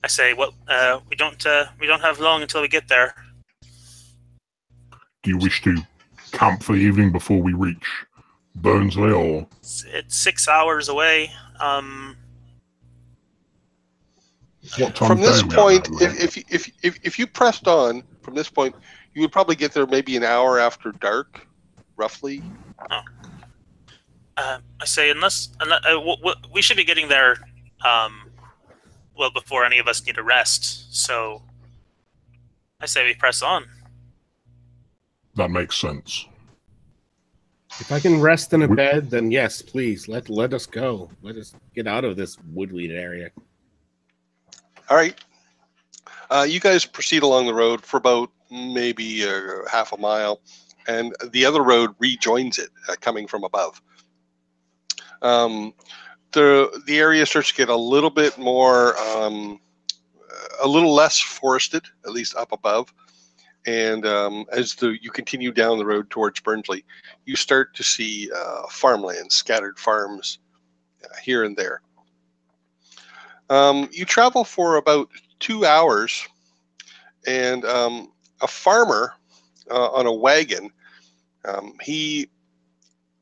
say, well, we don't have long until we get there.
Do you wish to camp for the evening before we reach Burnsley, or?
It's 6 hours away.
What time
From this
of day
point,
we are now?
if you pressed on from this point, you would probably get there maybe an hour after dark, roughly.
I say, unless we should be getting there, well, before any of us need a rest. So, I say we press on.
That makes sense.
If I can rest in a bed, then yes, please let us go. Let us get out of this woodweed area.
All right. You guys proceed along the road for about maybe half a mile, and the other road rejoins it, coming from above. The area starts to get a little bit more, a little less forested, at least up above. And as you continue down the road towards Burnsley, you start to see farmland, scattered farms here and there. You travel for about 2 hours, and a farmer on a wagon. He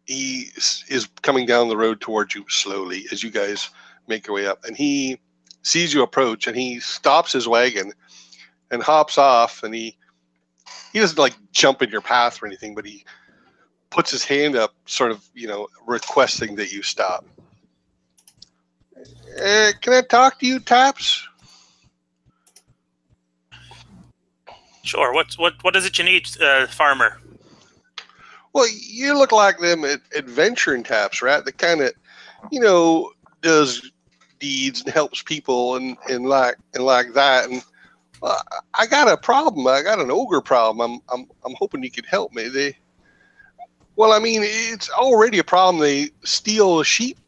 is coming down the road towards you slowly as you guys make your way up, and he sees you approach, and he stops his wagon and hops off, and he doesn't like jump in your path or anything, but he puts his hand up, sort of, requesting that you stop. Can I talk to you, Taps?
Sure. What is it you need, farmer?
Well, you look like them adventuring Taps, right? The kind of, does deeds and helps people and like that. And I got a problem. I got an ogre problem. I'm hoping you could help me. It's already a problem. They steal sheep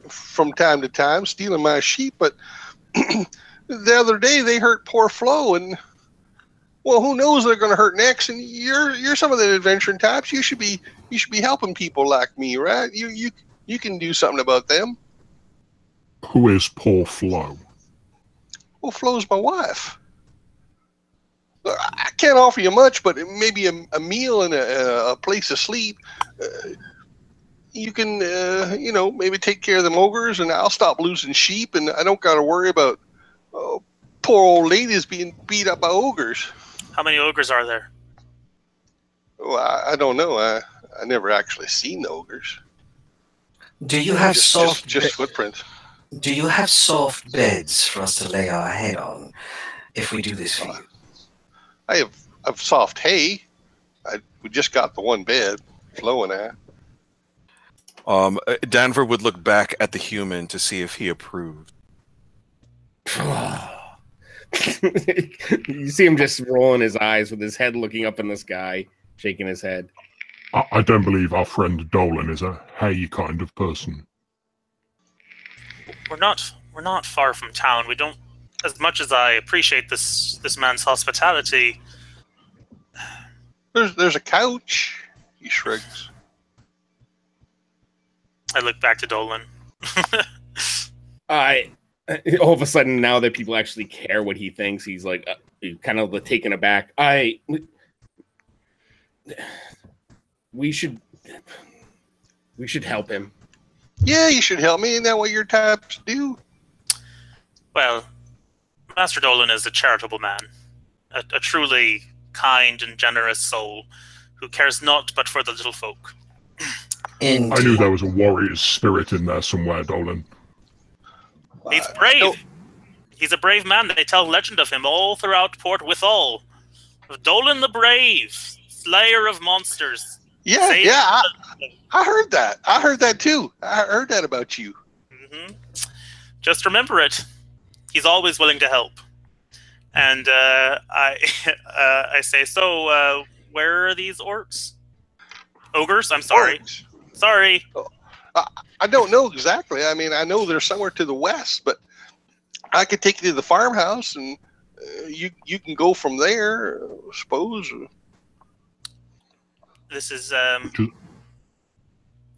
from time to time, stealing my sheep. But the other day they hurt poor Flo, and well, who knows they're going to hurt next? And you're some of the adventuring types. You should be helping people like me, right? You can do something about them.
Who is poor Flo?
Well, Flo's my wife. I can't offer you much, but maybe a meal and a place to sleep. You can, maybe take care of them ogres, and I'll stop losing sheep, and I don't got to worry about poor old ladies being beat up by ogres.
How many ogres are there?
Well, I don't know. I never actually seen the ogres.
Do you have
just footprints?
Do you have soft beds for us to lay our head on if we do this for you?
I've soft hay. We just got the one bed, Flo and I.
Danvur would look back at the human to see if he approved.
You see him just rolling his eyes with his head looking up in the sky, shaking his head.
I don't believe our friend Dolan is a hay kind of person.
We're not far from town. We don't, as much as I appreciate this man's hospitality.
There's a couch. He shrugs.
I look back to Dolan.
All of a sudden, now that people actually care what he thinks, he's like kind of taken aback. We should help him.
Yeah, you should help me. Isn't that what your types do?
Well, Master Dolan is a charitable man, a truly kind and generous soul who cares not but for the little folk.
Indeed. I knew there was a warrior's spirit in there somewhere, Dolan.
He's brave. He's a brave man. They tell legend of him all throughout Port Withal. Dolan the Brave, slayer of monsters.
Yeah, I heard that. I heard that too. I heard that about you.
Mm-hmm. Just remember it. He's always willing to help. And I say, so where are these orcs? Ogres? I'm sorry.
Orcs.
Sorry.
I don't know exactly. I mean, I know they're somewhere to the west, but I could take you to the farmhouse, and you can go from there, I suppose.
This is,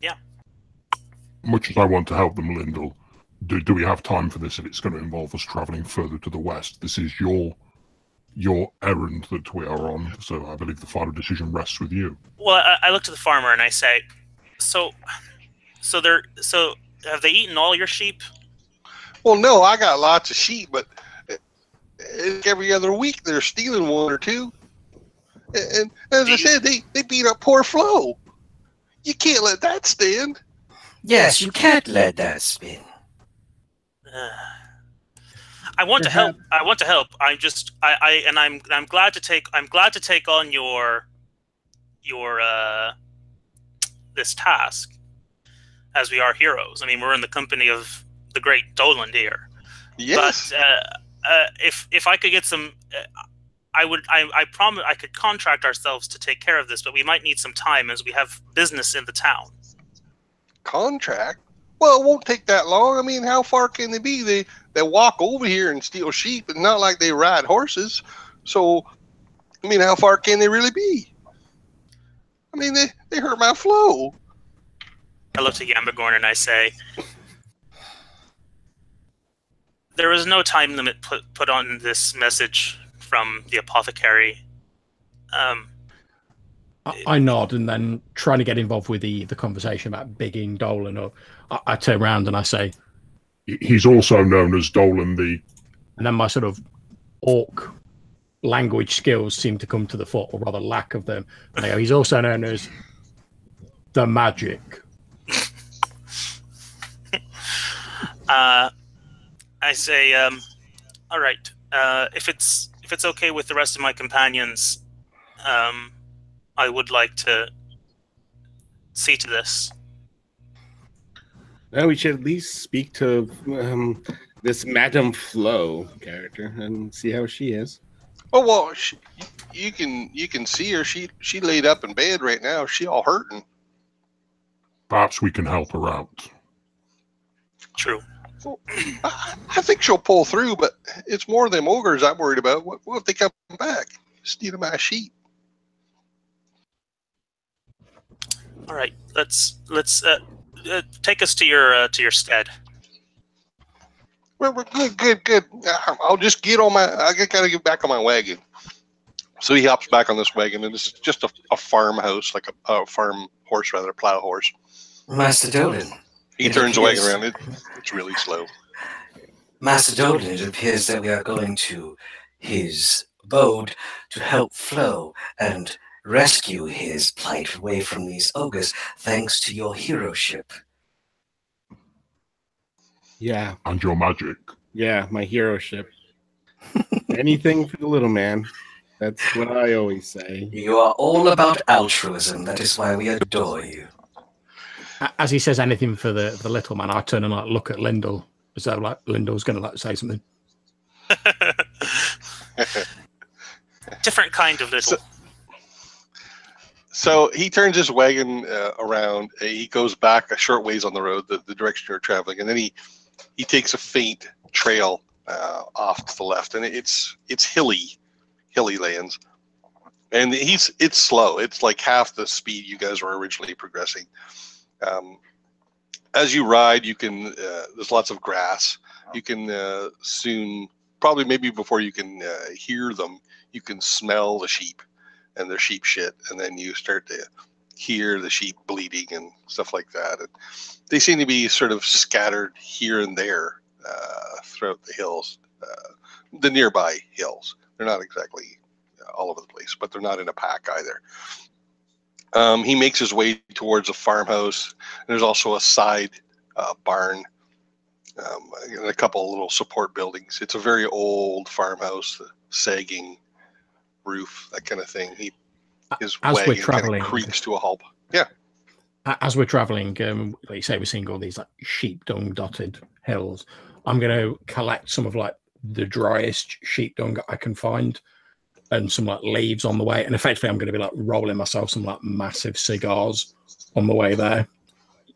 yeah.
Much as I want to help them, Lindle, do we have time for this if it's going to involve us travelling further to the west? This is your errand that we are on, so I believe the final decision rests with you.
Well, I look to the farmer and I say, so have they eaten all your sheep?
Well, no, I got lots of sheep, but every other week they're stealing one or two. And as I said, they beat up poor Flo. You can't let that stand.
Yes, you can't let that spin.
I want to help. I want to help. I'm glad to take. I'm glad to take on your this task, as we are heroes. I mean, we're in the company of the great Dolan here.
Yes.
But if I could get some, I promise I could contract ourselves to take care of this, but we might need some time as we have business in the town.
Contract? Well, it won't take that long. I mean, how far can they be? They walk over here and steal sheep. It's not like they ride horses. So, I mean, how far can they really be? I mean, they hurt my Flo.
I look to Yambagorn and I say, there is no time limit put on this message from the apothecary.
I nod and then trying to get involved with the conversation about bigging Dolan up. I turn around and I say,
he's also known as Dolan the...
And then my sort of orc language skills seem to come to the fore, or rather lack of them. And I go, he's also known as the Magic.
I say, all right. If it's okay with the rest of my companions, I would like to see to this.
Well, we should at least speak to this Madame Flo character and see how she is.
Oh well, you can see her. She laid up in bed right now. She all hurting.
Perhaps we can help her out.
True.
Well, I think she'll pull through, but it's more them ogres I'm worried about. What if they come back? Steal my sheep.
All right, let's take us to your stead.
Well, we're good. I'll just get on I gotta get back on my wagon. So he hops back on this wagon, and this is just a farmhouse, like a farm horse, rather, a plow horse.
Master Dolan.
He turns the wagon around. It's really slow.
Master Dolan, it appears that we are going to his abode to help Flo and rescue his plight away from these ogres, thanks to your heroship.
Yeah.
And your magic.
Yeah, my heroship. Anything for the little man. That's what I always say.
You are all about altruism. That is why we adore you.
As he says anything for the little man, I turn and look at Lindle, as though Lindle's going to say something.
Different kind of little.
So he turns his wagon around. He goes back a short ways on the road, the direction you're traveling, and then he takes a faint trail off to the left, and it's hilly lands, and it's slow. It's like half the speed you guys were originally progressing. As you ride, you can there's lots of grass. You can soon, probably maybe before you can hear them, you can smell the sheep and their sheep shit, and then you start to hear the sheep bleeding and stuff like that. And they seem to be sort of scattered here and there throughout the hills, the nearby hills. They're not exactly all over the place, but they're not in a pack either. He makes his way towards a farmhouse. There's also a side barn and a couple of little support buildings. It's a very old farmhouse, sagging roof, that kind of thing. His wagon kind of creaks to a halt. Yeah.
As we're traveling, like you say, we're seeing all these like sheep dung dotted hills. I'm going to collect some of like the driest sheep dung I can find, and some like leaves on the way. And effectively, I'm going to be like rolling myself some like massive cigars on the way there,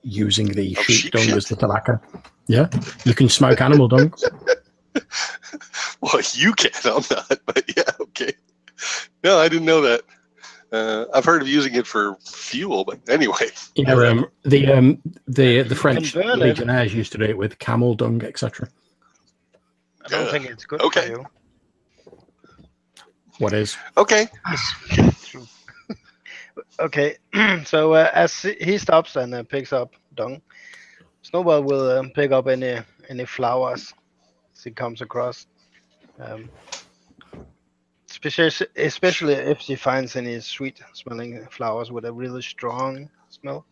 using the sheep dung as the tobacco. Yeah, you can smoke animal dung.
Well, you can. I'm not, but yeah, okay. No, I didn't know that. I've heard of using it for fuel, but anyway.
You know, the French legionnaires used to do it with camel dung, etc.
I don't think it's good for you.
What is?
Okay.
Okay. So as he stops and picks up dung, Snowball will pick up any flowers he comes across. Especially if she finds any sweet-smelling flowers with a really strong smell.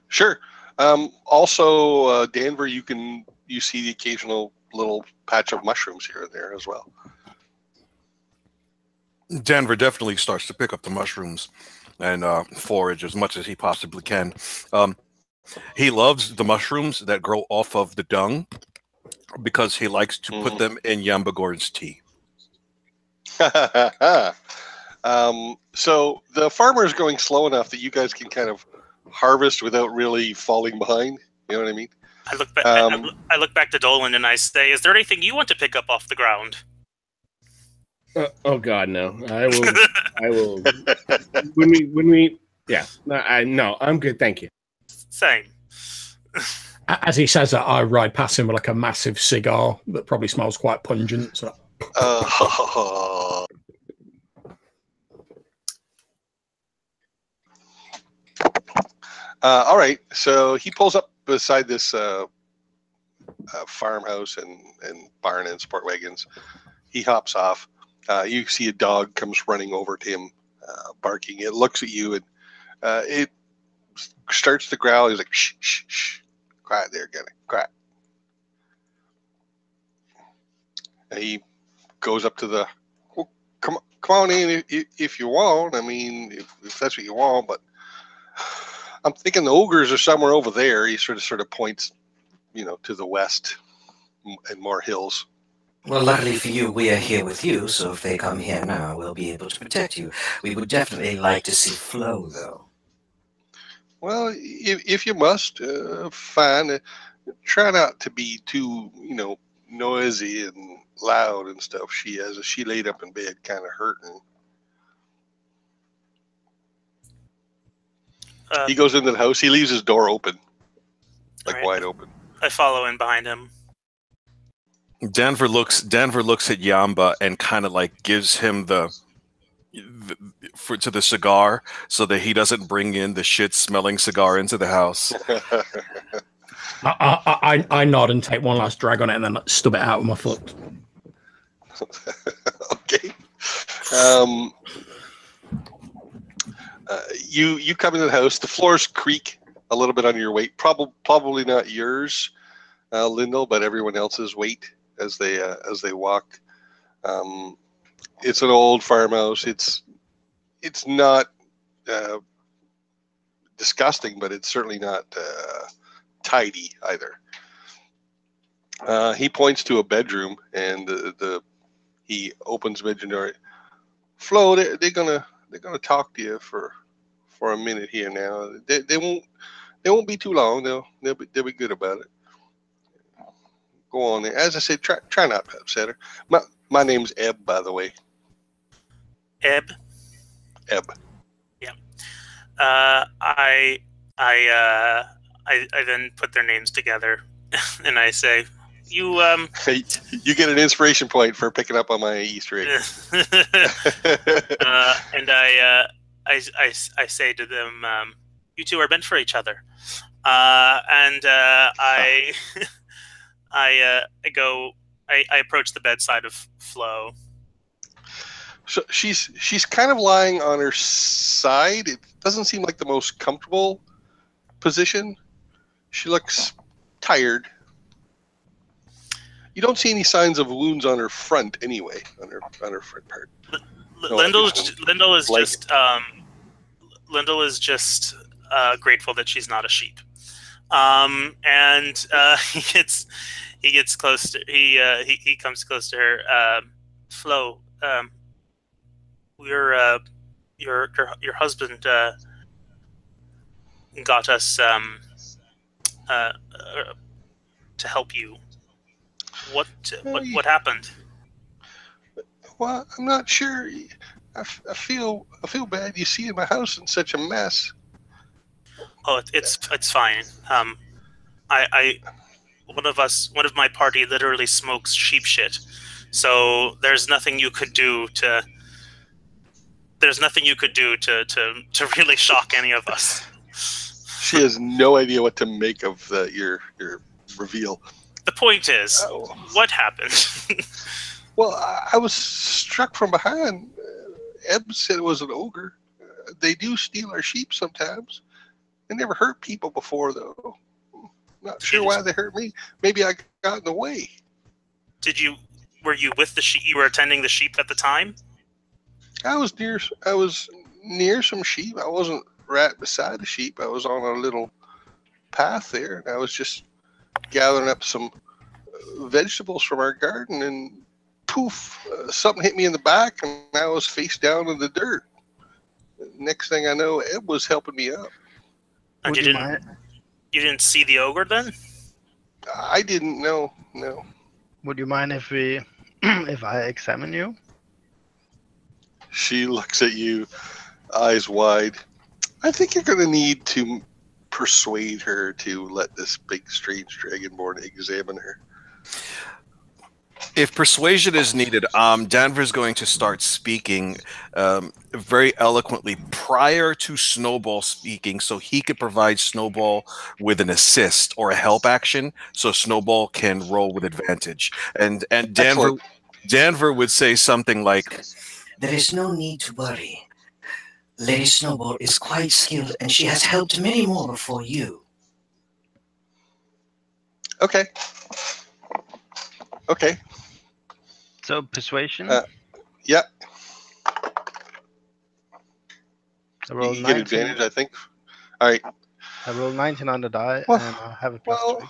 Sure. Also, Danvur, you see the occasional little patch of mushrooms here and there as well.
Danvur definitely starts to pick up the mushrooms and forage as much as he possibly can. He loves the mushrooms that grow off of the dung because he likes to put them in Yambagorn's tea.
So the farmer is going slow enough that you guys can kind of harvest without really falling behind. You know what I mean?
I look back to Dolan and I say, "Is there anything you want to pick up off the ground?"
Oh God, no! I will. When we, yeah. No, I'm good, thank you.
Same.
As he says that, I ride past him with like a massive cigar that probably smells quite pungent. So.
All right, so he pulls up beside this farmhouse and barn and sport wagons. He hops off. You see a dog comes running over to him, barking. It looks at you and it starts to growl. He's like, shh, shh, shh. Quiet there, Gunny. Quiet. And he goes up to the, well, come on in if you want. I mean, if that's what you want, but I'm thinking the ogres are somewhere over there. He sort of points, to the west and more hills.
Well, luckily for you, we are here with you, so if they come here now, we'll be able to protect you. We would definitely like to see Flo, though.
Well, if you must, fine. Try not to be too, noisy and loud and stuff. She laid up in bed kind of hurting. He goes into the house. He leaves his door open, wide open.
I follow in behind him.
Danvur looks at Yamba and kind of gives him the cigar so that he doesn't bring in the shit-smelling cigar into the house.
I nod and take one last drag on it and then stub it out with my foot.
Okay. You come into the house. The floors creak a little bit under your weight. Probably not yours, Lindle, but everyone else's weight as they walk. It's an old farmhouse. It's not disgusting, but it's certainly not tidy either. He points to a bedroom, and he opens the bedroom door. Flo, they're gonna talk to you for a minute here now. They won't be too long. They'll be good about it. Go on there. As I said, try not to upset her. My name's Eb, by the way.
Eb.
Yeah.
I then put their names together, and I say, "You
you get an inspiration point for picking up on my Easter egg."
And I say to them, "You two are meant for each other," and I approach the bedside of Flo.
So she's kind of lying on her side. It doesn't seem like the most comfortable position. She looks tired. You don't see any signs of wounds on her front anyway, on her front part.
Lindle is just grateful that she's not a sheep. And he gets close to he comes close to her. Flo, your husband got us to help you. What happened?
Well, I'm not sure. I feel bad. You see my house in such a mess.
Oh, it's fine. One of my party literally smokes sheep shit. So there's nothing you could do to really shock any of us.
She has no idea what to make of your reveal.
The point is, what happened?
Well, I was struck from behind. Eb said it was an ogre. They do steal our sheep sometimes. They never hurt people before, though. Not sure why they hurt me. Maybe I got in the way.
Were you with the sheep? You were attending the sheep at the time?
I was near some sheep. I wasn't right beside the sheep. I was on a little path there, and I was just gathering up some vegetables from our garden, and poof, something hit me in the back, and I was face down in the dirt. Next thing I know, Eb was helping me up.
And you didn't see the ogre then?
I didn't know. No.
Would you mind if I examine you?
She looks at you, eyes wide. I think you're going to need to persuade her to let this big, strange dragonborn examine her.
If persuasion is needed, Danvur is going to start speaking very eloquently prior to Snowball speaking, so he could provide Snowball with an assist or a help action, so Snowball can roll with advantage. And Danvur would say something like,
"There is no need to worry. Lady Snowball is quite skilled, and she has helped many more before you."
Okay. Okay.
So persuasion.
Yeah.
I roll
You get
19.
advantage, I think. All right.
I roll 19 on the die,
Well,
and I have a plus
well,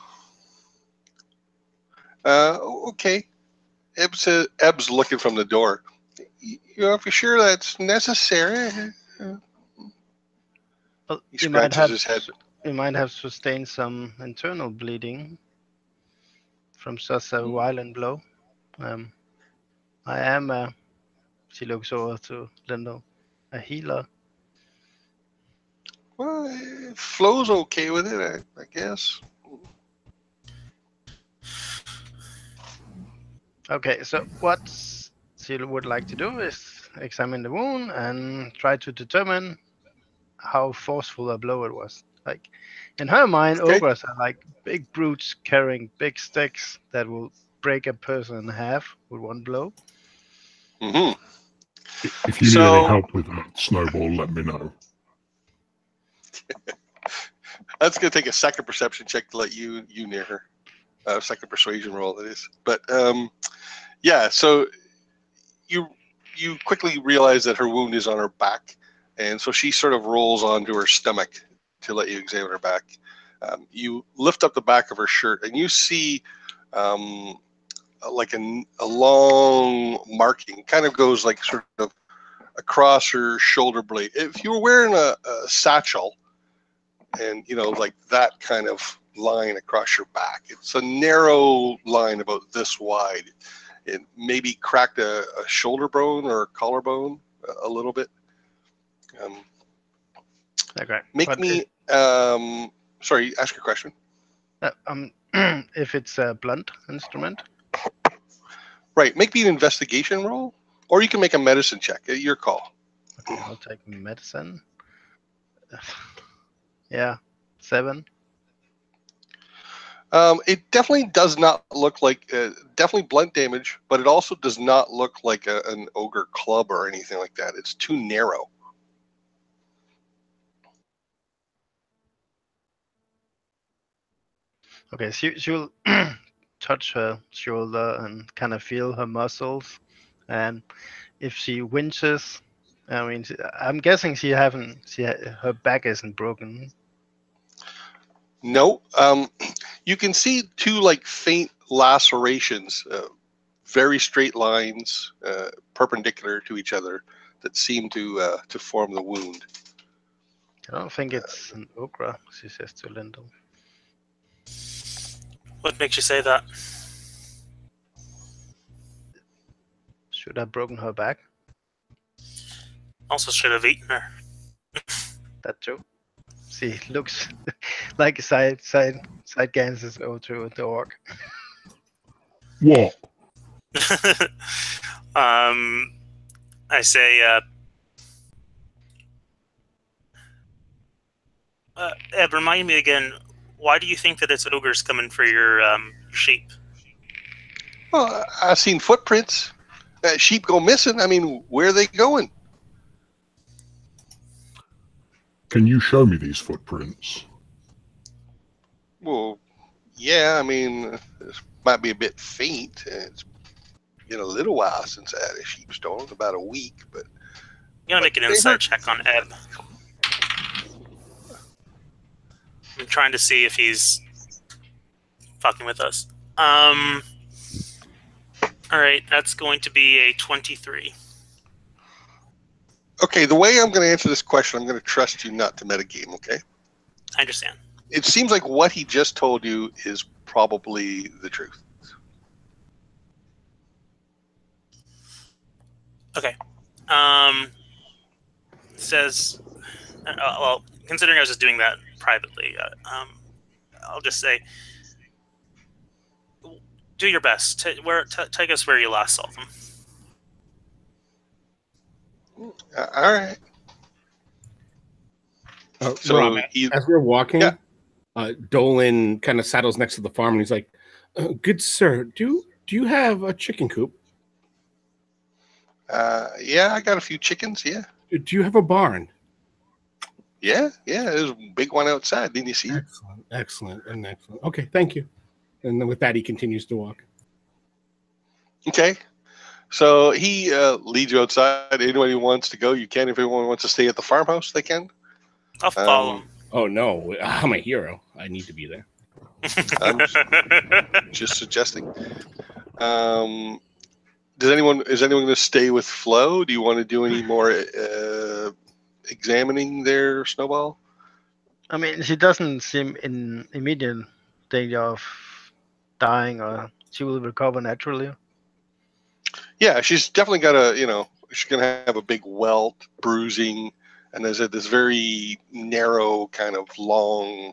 3.
Okay. Eb's looking from the door. You're sure that's necessary?
Well,
He scratches his head.
You might have sustained some internal bleeding from such a violent blow. I am, she looks over to Lindle, a healer.
Well, Flo's okay with it, I guess.
Okay, so what she would like to do is examine the wound and try to determine how forceful a blow it was. Like, in her mind, ogres are like big brutes carrying big sticks that will break a person in half with one blow.
Mm-hmm.
If you need any help with that, Snowball, let me know.
That's going to take a second perception check to let you near her. Second persuasion roll, that is. But yeah, so you quickly realize that her wound is on her back, and so she sort of rolls onto her stomach to let you examine her back. You lift up the back of her shirt, and you see like a long marking, kind of goes like sort of across her shoulder blade. If you were wearing a satchel, and like that kind of line across your back, it's a narrow line about this wide. It maybe cracked a shoulder bone or a collarbone a little bit.
Okay.
Sorry, ask your question.
If it's a blunt instrument.
Right. Make me an investigation roll, or you can make a medicine check. Your call.
Okay, I'll take medicine. Yeah, 7.
It definitely does not look like definitely blunt damage, but it also does not look like an ogre club or anything like that. It's too narrow.
Okay, she'll touch her shoulder and kind of feel her muscles, and if she winches, I mean, I'm guessing her back isn't broken.
No, you can see two like faint lacerations, very straight lines, perpendicular to each other, that seem to form the wound.
I don't think it's an ogre, she says to Lindle.
What makes you say that?
Should have broken her back.
Also should have eaten her.
That too. She looks like side glances over to the orc.
What?
I say, Ed, remind me again, why do you think that it's ogres coming for your sheep?
Well, I've seen footprints. Sheep go missing. I mean, where are they going?
Can you show me these footprints?
Well, yeah, I mean, this might be a bit faint. It's been a little while since I had a sheep stolen, about a week, but...
You gotta make an insight check on Ed. I'm trying to see if he's fucking with us. Alright, that's going to be a 23.
Okay, the way I'm going to answer this question, I'm going to trust you not to metagame, okay?
I understand.
It seems like what he just told you is probably the truth.
Okay. Says, well, considering I was just doing that privately, I'll just say, Do your best. Take us where you last saw them.
All right. So
Rob, as we're walking,
Yeah.
Dolan kind of saddles next to the farm, and he's like, "Good sir, do you have a chicken coop?
Yeah, I got a few chickens. Yeah.
Do you have a barn?"
Yeah. There's a big one outside. Didn't you see it?
Excellent. Okay, thank you. And then with that, he continues to walk.
Okay. So he leads you outside. Anyone who wants to go, you can. If anyone wants to stay at the farmhouse, they can.
I'll follow him.
Oh no, I'm a hero. I need to be there.
I'm just suggesting. Is anyone going to stay with Flo? Do you want to do any more examining there, Snowball?
I mean, she doesn't seem in immediate danger of dying, or she will recover naturally.
Yeah, she's definitely got she's going to have a big welt, bruising, and there's this very narrow kind of long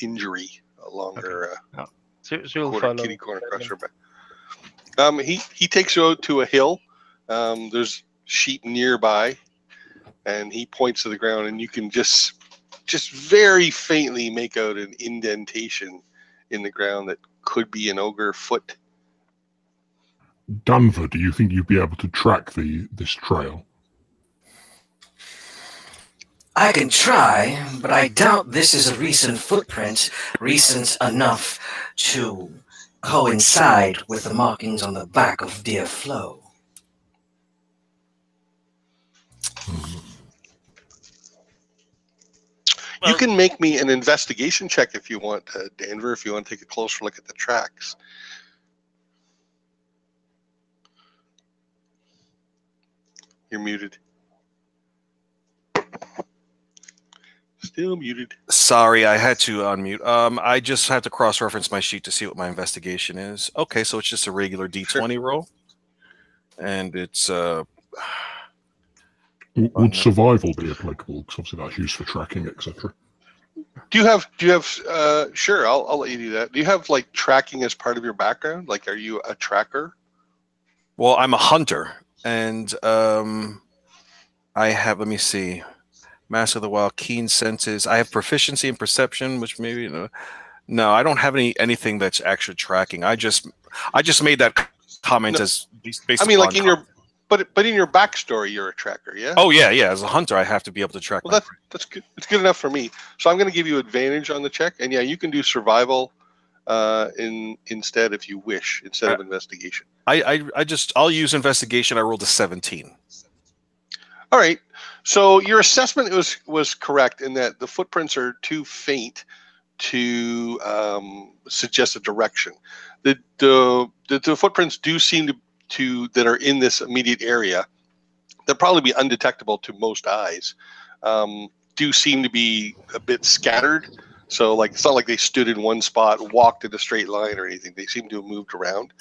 injury along her
She'll follow.
kitty corner across her back. He takes you out to a hill. There's sheep nearby, and he points to the ground, and you can just very faintly make out an indentation in the ground that could be an ogre foot.
Danvur, do you think you'd be able to track this trail?
I can try, but I doubt this is a recent footprint, recent enough to coincide with the markings on the back of dear Flo.
Well, you can make me an investigation check if you want, Danvur, if you want to take a closer look at the tracks. You're muted. Still muted.
Sorry, I had to unmute. I just have to cross-reference my sheet to see what my investigation is. Okay, so it's just a regular D20 roll, and it's
Would survival be applicable? Because obviously that's used for tracking, etc.
Do you have? Sure, I'll let you do that. Do you have like tracking as part of your background? Like, are you a tracker?
Well, I'm a hunter, and I have. Let me see. Master of the Wild, keen senses. I have proficiency in perception, which maybe no, I don't have anything that's actually tracking. I just made that comment as based.
I mean, like in your, but in your backstory, you're a tracker, yeah.
Oh yeah. As a hunter, I have to be able to track.
Well, that's good. It's good enough for me. So I'm going to give you advantage on the check, and yeah, you can do survival instead if you wish, instead of investigation.
I'll use investigation. I rolled a 17.
All right. So your assessment was correct in that the footprints are too faint to suggest a direction. The footprints do seem to that are in this immediate area. They'll probably be undetectable to most eyes. Do seem to be a bit scattered. So like it's not like they stood in one spot, walked in a straight line or anything. They seem to have moved around,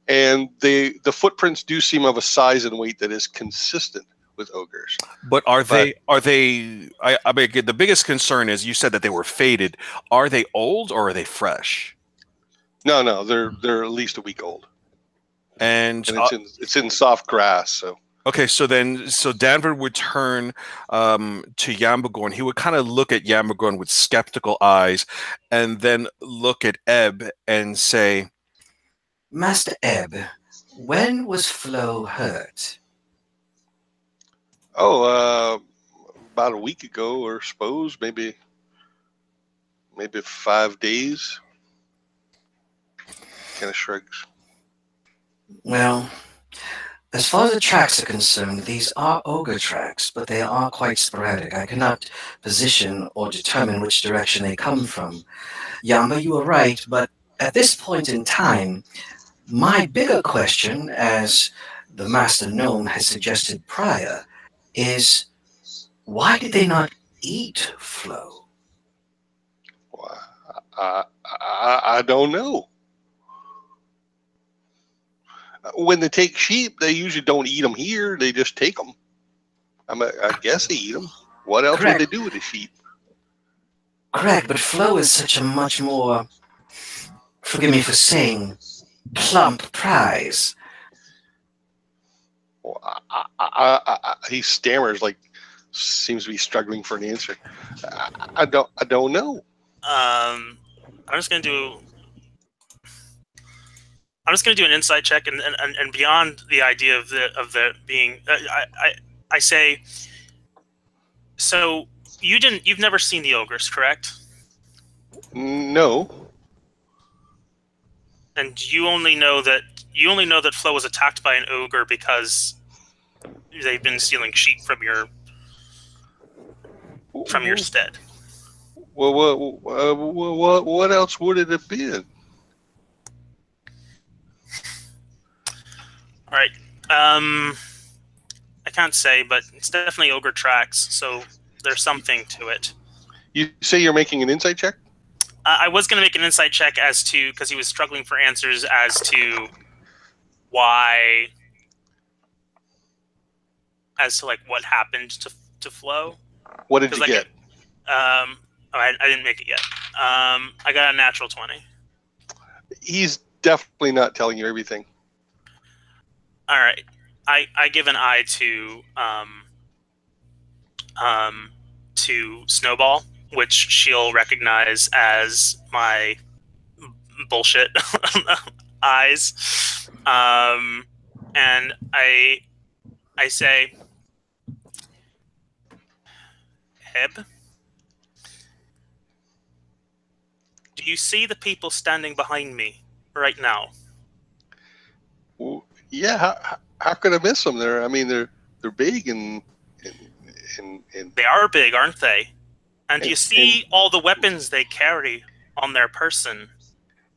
and the footprints do seem of a size and weight that is consistent with ogres.
But are they I mean, the biggest concern is you said that they were faded. Are they old or are they fresh?
No, they're at least a week old.
And
it's in soft grass, so
okay, so Danvur would turn to Yambagorn. He would kind of look at Yambagorn with skeptical eyes and then look at Ebb and say,
Master Ebb, when was Flo hurt?
Oh, about a week ago, or suppose maybe 5 days. Kind of shrugs.
Well, as far as the tracks are concerned, these are ogre tracks, but they are quite sporadic. I cannot position or determine which direction they come from. Yamba, you are right, but at this point in time, my bigger question, as the Master Gnome has suggested prior, is why did they not eat Flo?
Well, I don't know. When they take sheep, they usually don't eat them here. They just take them. I guess they eat them. What else would they do with a sheep?
Correct, but Flo is such a much more Forgive me for saying plump prize.
Well, he stammers, like seems to be struggling for an answer. I don't know.
I'm just gonna do an insight check, and beyond the idea of the being, I say. So you've never seen the ogres, correct?
No.
And you only know that Flo was attacked by an ogre because they've been stealing sheep from your stead.
Well, what else would it have been?
All right. I can't say, but it's definitely ogre tracks, so there's something to it.
You say you're making an insight check?
I was going to make an insight check as to, because he was struggling for answers as to why, as to like what happened to Flo.
What did you get?
I didn't make it yet. I got a natural 20.
He's definitely not telling you everything.
All right. I give an eye to Snowball, which she'll recognize as my bullshit eyes. And I say, Heb, do you see the people standing behind me right now?
Well, yeah, how could I miss them? They're big and
they are big, aren't they? And do you see all the weapons they carry on their person?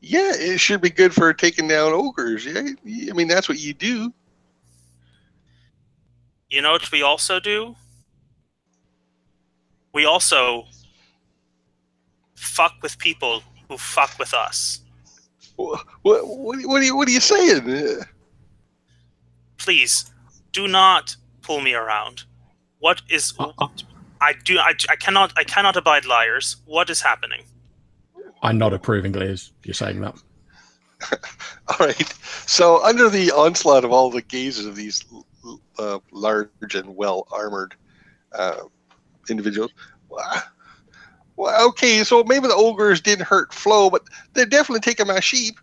Yeah, it should be good for taking down ogres. Yeah, I mean that's what you do.
You know what we also do? We also fuck with people who fuck with us.
What are you saying?
Please, do not pull me around. What is? I cannot abide liars. What is happening?
I nod approvingly as you're saying that.
All right. So under the onslaught of all the gazes of these large and well-armored individuals, well, okay, so maybe the ogres didn't hurt Flo, but they're definitely taking my sheep.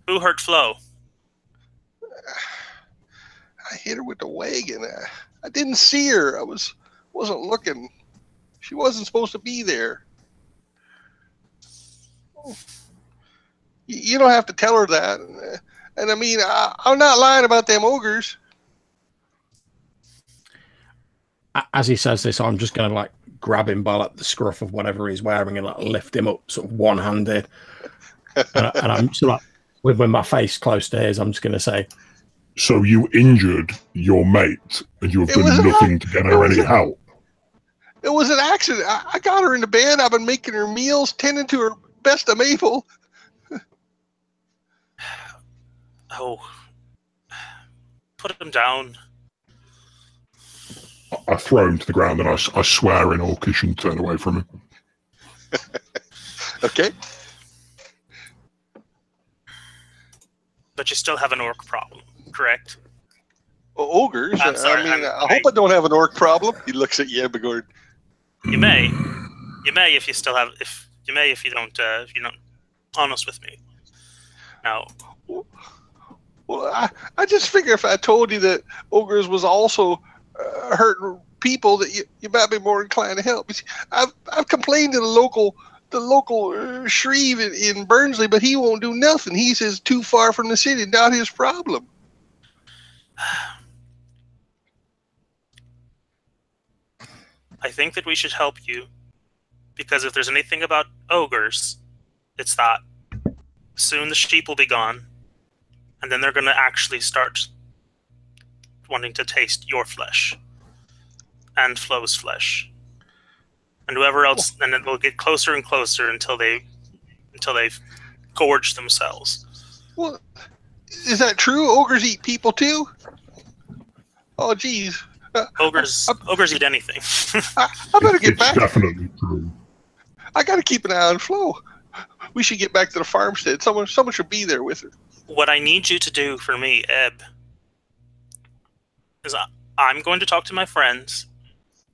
Who hurt Flo?
I hit her with the wagon. I didn't see her. I wasn't looking. She wasn't supposed to be there. You don't have to tell her that. And I mean, I'm not lying about them ogres.
As he says this, I'm just going to like grab him by like the scruff of whatever he's wearing and like lift him up sort of one-handed. and I'm sort of like, with my face close to his, I'm just going to say,
so you injured your mate and you have done nothing to get her any help?
It was an accident. I got her into bed. I've been making her meals, tending to her best I'm able.
Oh. Put him down.
I throw him to the ground and I swear in Orcish and turn away from him.
Okay.
But you still have an orc problem, correct?
Ogres?
I'm sorry,
I hope I don't have an orc problem. He looks at Yambagorn.
You may if you still have if you don't honest with me. Now.
Well, I just figure if I told you that ogres was also hurting people, that you might be more inclined to help. See, I've complained to the local Shreve in Burnsley, but he won't do nothing. He says too far from the city, not his problem.
I think that we should help you, because if there's anything about ogres, it's that soon the sheep will be gone, and then they're going to actually start wanting to taste your flesh and Flo's flesh, and whoever else, and it will get closer and closer until they've gorged themselves.
Well, is that true? Ogres eat people too? Oh, geez.
Ogres eat anything.
I better get back.
It's definitely true.
I got to keep an eye on Flo. We should get back to the farmstead. Someone should be there with her.
What I need you to do for me, Eb, is I'm going to talk to my friends.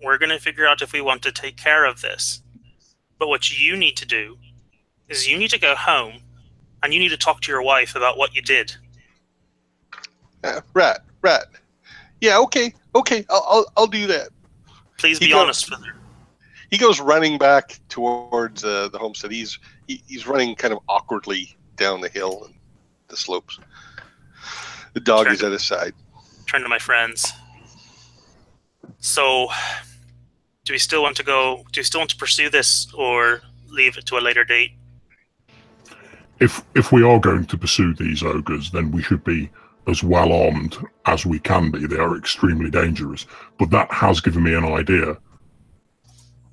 We're going to figure out if we want to take care of this. But what you need to do is you need to go home and you need to talk to your wife about what you did.
Rat. Yeah, okay. I'll do that.
Please be honest with her.
He goes running back towards the homestead. He's running kind of awkwardly down the hill and the slopes. The dog is at his side.
Turn to my friends. So, do we still want to go? Do you still want to pursue this, or leave it to a later date?
If we are going to pursue these ogres, then we should be as well armed as we can be. They are extremely dangerous. But that has given me an idea.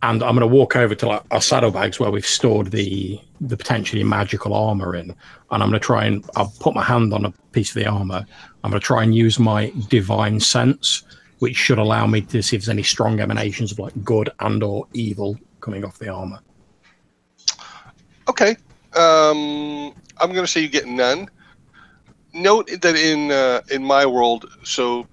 And I'm going to walk over to our saddlebags where we've stored the potentially magical armor in, and I'm going to try and I'll put my hand on a piece of the armor. I'm going to try and use my divine sense, which should allow me to see if there's any strong emanations of like good and or evil coming off the armor.
Okay. I'm going to say you get none. Note that in my world, so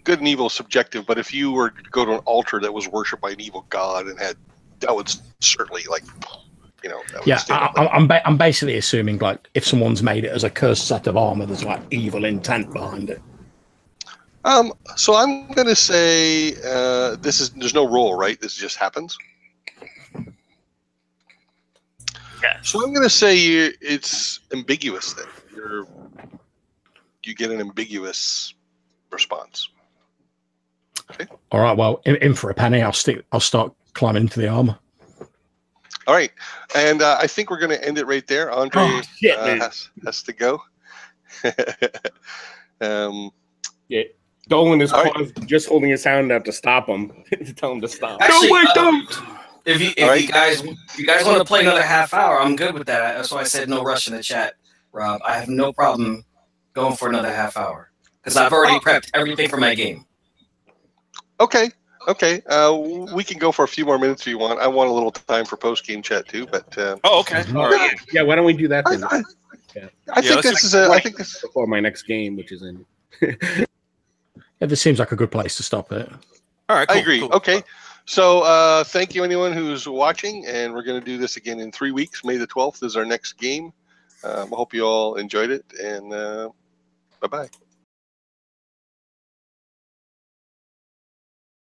good and evil is subjective, but if you were to go to an altar that was worshipped by an evil god and had, that would certainly, like, you know. That would
yeah, I'm basically assuming, like, if someone's made it as a cursed set of armor, there's like evil intent behind it.
So I'm going to say there's no roll, right? This just happens.
Yeah.
So I'm going to say it's ambiguous then. You get an ambiguous response. Okay.
All right. Well, in for a penny, I'll start climbing into the armor.
All right, and I think we're going to end it right there. Andre has to go.
Yeah, Dolan is just holding his hand out to stop him, to tell him to stop.
Actually,
no, wait, don't.
If you guys want to play another half hour, I'm good with that. That's why I said no rush in the chat, Rob. I have no problem going for another half hour because I've already prepped everything for my game.
Okay. We can go for a few more minutes if you want. I want a little time for post-game chat too, but
okay. All right. Yeah, why don't we do that then?
I think this is
before my next game, which is in.
Yeah, this seems like a good place to stop it.
All right, cool,
I agree.
cool.
Okay. So thank you anyone who's watching, and we're going to do this again in 3 weeks. May the 12th is our next game. I hope you all enjoyed it, and bye-bye.